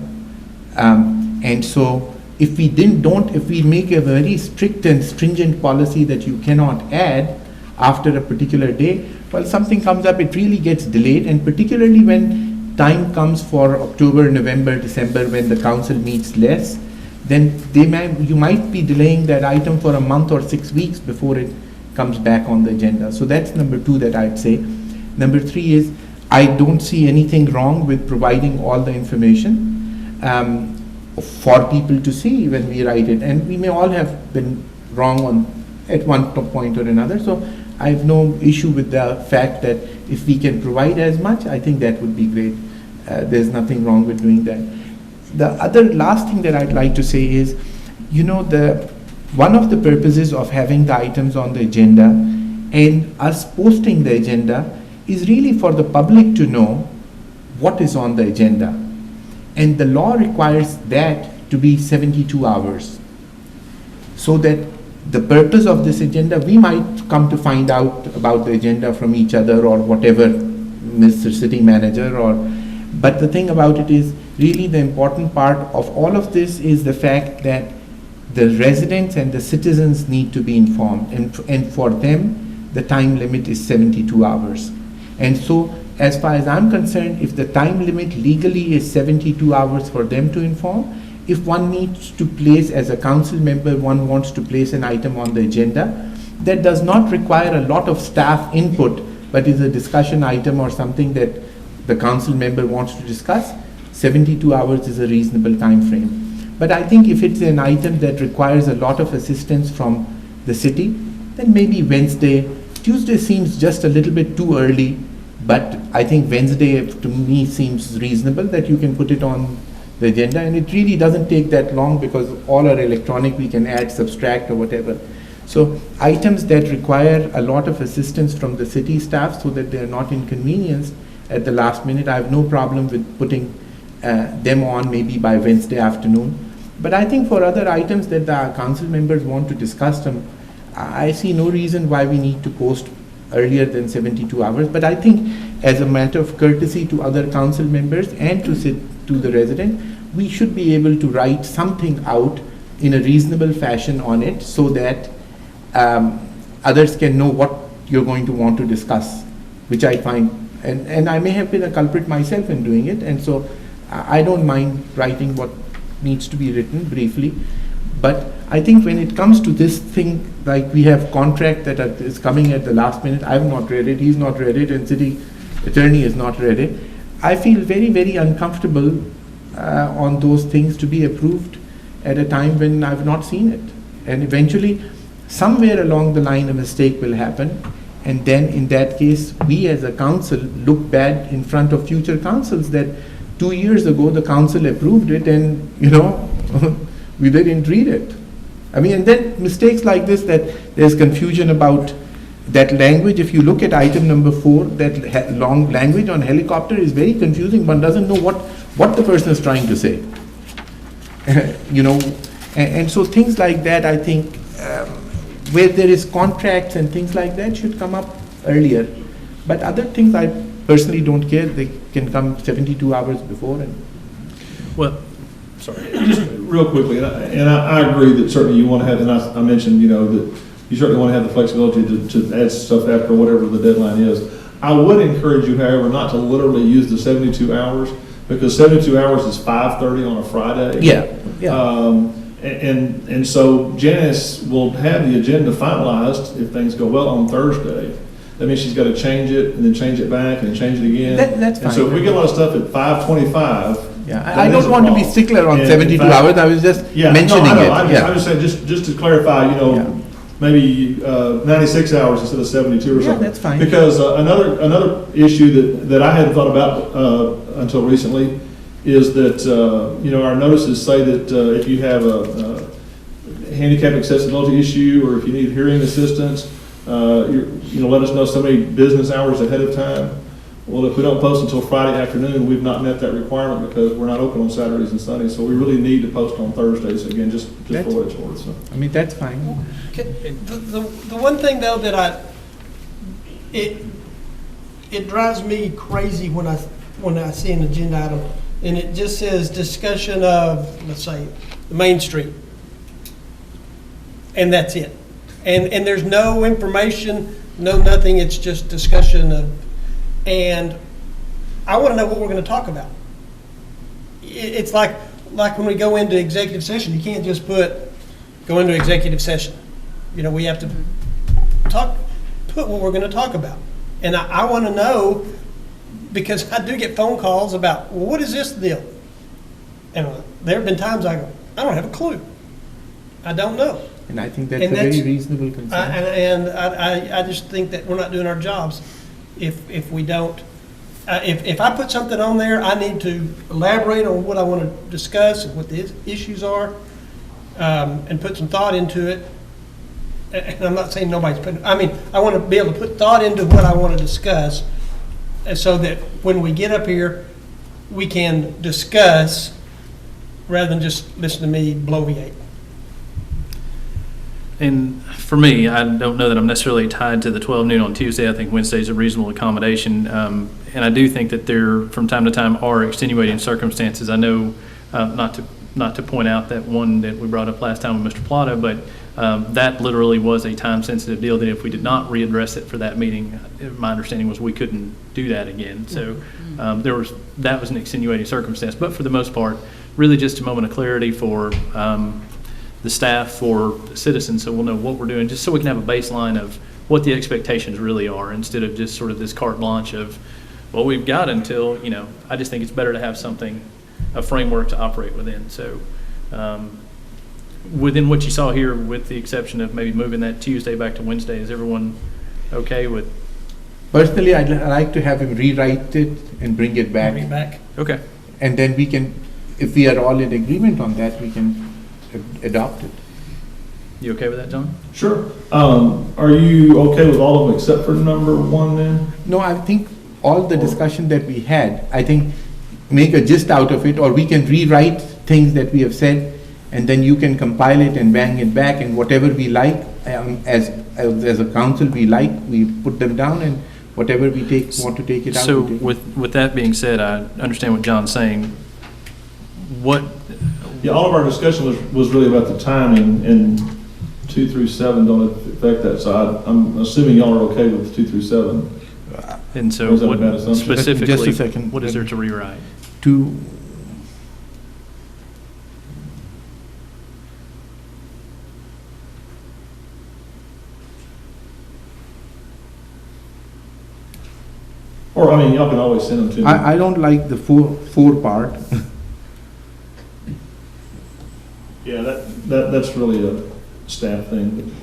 And so if we if we make a very strict and stringent policy that you cannot add after a particular day, well, something comes up, it really gets delayed, and particularly when time comes for October, November, December, when the council meets less, then you might be delaying that item for a month or 6 weeks before it comes back on the agenda. So that's number two that I'd say. Number three is, I don't see anything wrong with providing all the information for people to see when we write it. And we may all have been wrong at one point or another. So I have no issue with the fact that if we can provide as much, I think that would be great. There's nothing wrong with doing that. The other last thing that I'd like to say is, you know, one of the purposes of having the items on the agenda and us posting the agenda is really for the public to know what is on the agenda. And the law requires that to be 72 hours. So that the purpose of this agenda, we might come to find out about the agenda from each other or whatever, Mr. City Manager, but the thing about it is, really the important part of all of this is the fact that the residents and the citizens need to be informed. And for them, the time limit is 72 hours. And so, as far as I'm concerned, if the time limit legally is 72 hours for them to inform, if one needs to place, as a council member, one wants to place an item on the agenda that does not require a lot of staff input, but is a discussion item or something that the council member wants to discuss, 72 hours is a reasonable time frame. But I think if it's an item that requires a lot of assistance from the city, then maybe Wednesday. Tuesday seems just a little bit too early, but I think Wednesday to me seems reasonable that you can put it on the agenda, and it really doesn't take that long because all are electronic, we can add, subtract or whatever. So items that require a lot of assistance from the city staff so that they're not inconvenienced at the last minute, I have no problem with putting them on maybe by Wednesday afternoon. But I think for other items that the council members want to discuss them, I see no reason why we need to post earlier than 72 hours. But I think as a matter of courtesy to other council members and to the resident, we should be able to write something out in a reasonable fashion on it so that others can know what you're going to want to discuss, which I find, and I may have been a culprit myself in doing it, and so I don't mind writing what needs to be written briefly. But I think when it comes to this thing, like we have contract that is coming at the last minute, I've not read it, he's not read it, and city attorney has not read it, I feel very, very uncomfortable on those things to be approved at a time when I've not seen it. And eventually, somewhere along the line, a mistake will happen, and then in that case, we as a council look bad in front of future councils that 2 years ago the council approved it and, we didn't read it. I mean, and then mistakes like this, that there's confusion about that language. If you look at item number 4, that long language on helicopter is very confusing. One doesn't know what the person is trying to say. And so things like that, I think, where there is contracts and things like that should come up earlier. But other things, I personally don't care. They can come 72 hours before. Well, sorry. Just real quickly, and I agree that certainly you want to have, and I mentioned, that you certainly want to have the flexibility to add stuff after whatever the deadline is. I would encourage you, however, not to literally use the 72 hours, because 72 hours is 5:30 on a Friday. Yeah. And so Janice will have the agenda finalized if things go well on Thursday. That means she's got to change it and then change it back and change it again. That's fine. And so if we get a lot of stuff at 5:25. Yeah, I don't want to be stickler on 72 hours. I was just mentioning it. I'm just saying, just to clarify, maybe 96 hours instead of 72 or something. Yeah, that's fine. Because another issue that I hadn't thought about until recently is that our notices say that if you have a handicap accessibility issue or if you need hearing assistance, let us know so many business hours ahead of time. Well, if we don't post until Friday afternoon, we've not met that requirement because we're not open on Saturdays and Sundays. So we really need to post on Thursdays again, just for what it's worth. So. I mean, that's fine. The one thing though that it drives me crazy when I see an agenda item and it just says discussion of, let's say, the Main Street, and that's it, and there's no information, no nothing. It's just discussion of. And I want to know what we're going to talk about. It's like when we go into executive session, you can't just go into executive session. We have to put what we're going to talk about. And I want to know, because I do get phone calls about, well, what is this deal? And there have been times I go, I don't have a clue. I don't know. And I think that's a very reasonable concern. And I just think that we're not doing our jobs. If we don't, if I put something on there, I need to elaborate on what I want to discuss and what the issues are, and put some thought into it. And I'm not saying nobody's putting, I want to be able to put thought into what I want to discuss, so that when we get up here, we can discuss rather than just listen to me bloviate. And for me, I don't know that I'm necessarily tied to the 12 noon on Tuesday. I think Wednesday is a reasonable accommodation. And I do think that there, from time to time, are extenuating circumstances. I know, not to point out that one that we brought up last time with Mr. Plata, but That literally was a time-sensitive deal that if we did not readdress it for that meeting, my understanding was we couldn't do that again. So that was an extenuating circumstance. But for the most part, really just a moment of clarity for the staff, for citizens, so we'll know what we're doing, just so we can have a baseline of what the expectations really are, instead of just sort of this carte blanche of, well, we've got until, I just think it's better to have something, a framework to operate within. So within what you saw here, with the exception of maybe moving that Tuesday back to Wednesday, is everyone okay with? Personally, I'd like to have him rewrite it and bring it back. Bring it back. Okay. And then we can, if we are all in agreement on that, we can adopt it. You okay with that, John? Sure. Are you okay with all of them except for number 1 then? No, I think all the discussion that we had, I think make a gist out of it, or we can rewrite things that we have said, and then you can compile it and bang it back, and whatever we like, as a council we like, we put them down, and whatever we want to take it out. So we take it. with that being said, I understand what John's saying. Yeah, all of our discussion was really about the timing, and 2 through 7 don't affect that. So I'm assuming y'all are okay with 2 through 7. And so Is that a bad assumption? specifically, Just a second. what is there to rewrite? Or, I mean, y'all can always send them to me. I don't like the four part. Yeah, that's really a staff thing.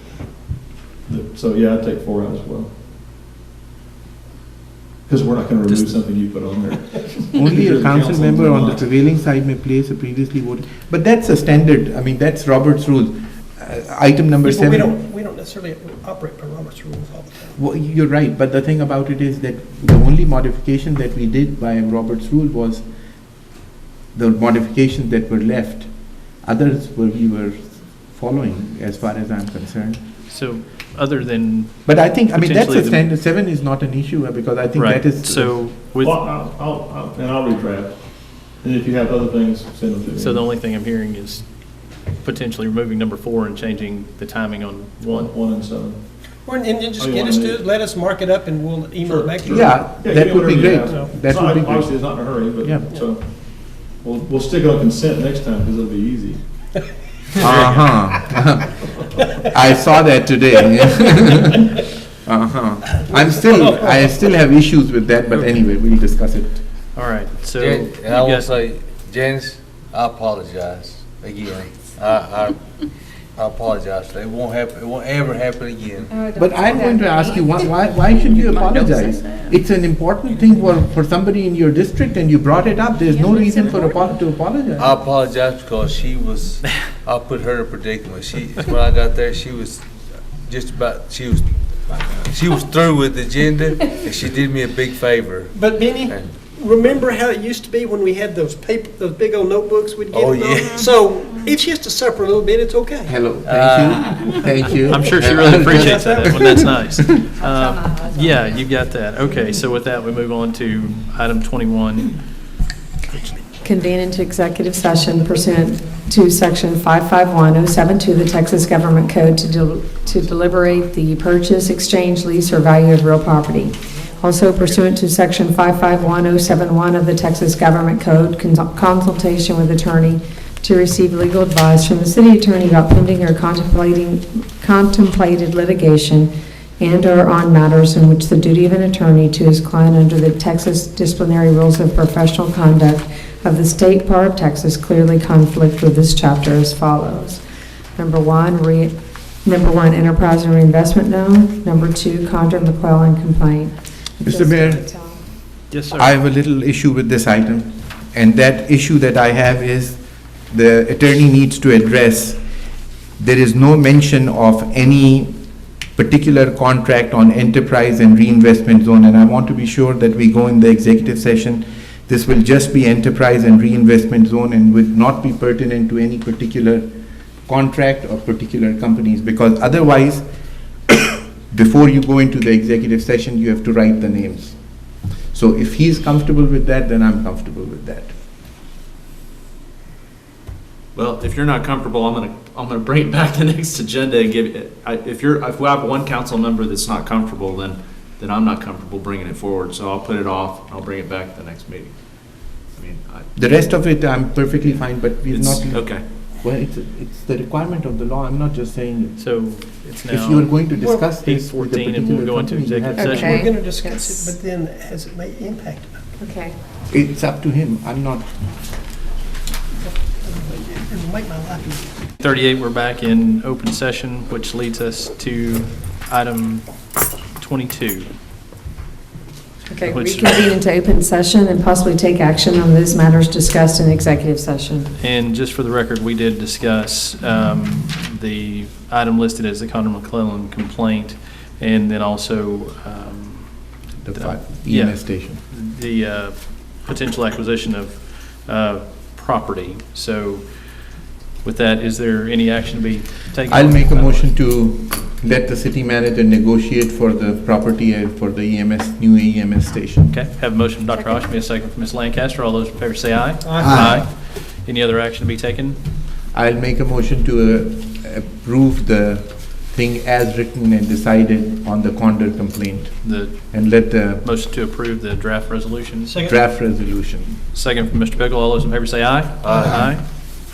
So, yeah, I'd take 4 out as well. Because we're not going to remove something you put on there. Only a council member on the prevailing side may place a previously voted, but that's a standard, I mean, that's Robert's rules. Item number Yeah, but 7. we don't necessarily operate by Robert's rules all the time. Well, you're right, but the thing about it is that the only modification that we did by Robert's rule was the modifications that were left. Others we were following, as far as I'm concerned. So other than. But I think, I mean, that's potentially a the- standard. 7 is not an issue, because I think Right. that is. So with, Well, I'll redraft. And if you have other things, send them to me. so the only thing I'm hearing is potentially removing number 4 and changing the timing on 1. 1 and 7. Or, and then just Oh, you get want us me to, to- let us mark it up and we'll email it back to you. Yeah, Yeah, that give me would be whatever you great. have. That would be great. Obviously, it's not in a hurry, but, Yeah. so, we'll stick it on consent next time, because it'll be easy. Uh-huh. I saw that today. Uh-huh. I still have issues with that, but anyway, we'll discuss it. All right, so. And you I want got- to say, Janice, I apologize again. I apologize. It won't happen, it won't ever happen again. But I'm going to ask you, why should you apologize? It's an important thing for somebody in your district, and you brought it up. There's no reason to apologize. I apologize because I put her in a predicament. When I got there, she was through with the agenda, and she did me a big favor. But Benny, And- remember how it used to be when we had those big old notebooks we'd get? Oh, them on? yeah. So if she has to suffer a little bit, it's okay. Hello, thank you, thank you. I'm sure she really appreciates that, Edwin. That's nice. Yeah, you got that. Okay, so with that, we move on to item 21. Convene into executive session pursuant to Section 551072 of the Texas Government Code to deliberate the purchase, exchange, lease, or value of real property. Also pursuant to Section 551071 of the Texas Government Code, consultation with attorney to receive legal advice from the city attorney about pending or contemplated litigation and/or on matters in which the duty of an attorney to his client under the Texas Disciplinary Rules of Professional Conduct of the State Bar of Texas clearly conflict with this chapter as follows. Number one, enterprise and reinvestment loan. Number 2, Condor McClellan complaint. Mr. Mayor, Yes, sir. I have a little issue with this item, and that issue that I have is the attorney needs to address, there is no mention of any particular contract on enterprise and reinvestment zone, and I want to be sure that we go in the executive session. This will just be enterprise and reinvestment zone and would not be pertinent to any particular contract or particular companies, because otherwise, before you go into the executive session, you have to write the names. So if he's comfortable with that, then I'm comfortable with that. Well, if you're not comfortable, I'm gonna bring it back to the next agenda and give it, if we have one council member that's not comfortable, then I'm not comfortable bringing it forward, so I'll put it off, and I'll bring it back at the next meeting. I mean, The rest of it, I'm perfectly fine, but we've it's, not. okay. Well, it's the requirement of the law, I'm not just saying it. So it's now. If you are going to discuss this with the 8:14 and we'll particular go into company, you have executive to- session. We're going to discuss it, but then has it made impact? Okay. It's up to him, I'm not. It'll make my life easier. 38, we're back in open session, which leads us to item 22. Okay, Which- reconvene into open session and possibly take action on those matters discussed in executive session. And just for the record, we did discuss the item listed as the Connor McClellan complaint, and then also The yeah, EMS station. the potential acquisition of property. So with that, is there any action to be taken? I'll make a motion to let the city manager negotiate for the property and for the EMS, new EMS station. Okay, have a motion from Dr. Oshby, a second from Ms. Lancaster. All those in favor say aye. Aye. Any other action to be taken? I'll make a motion to approve the thing as written and decided on the Condor complaint, The and let the motion to approve the draft resolution. draft resolution. Second from Mr. Pickle. All those in favor say aye. Aye.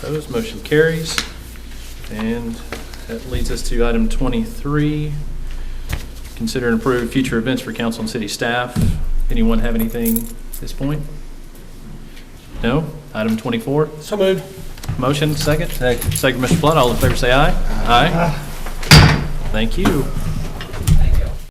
Opposed, motion carries. And that leads us to item 23. Consider and approve future events for council and city staff. Anyone have anything at this point? No? Item 24. So moved. Motion, second? Second, Mr. Flood. All in favor say aye. Aye. Thank you.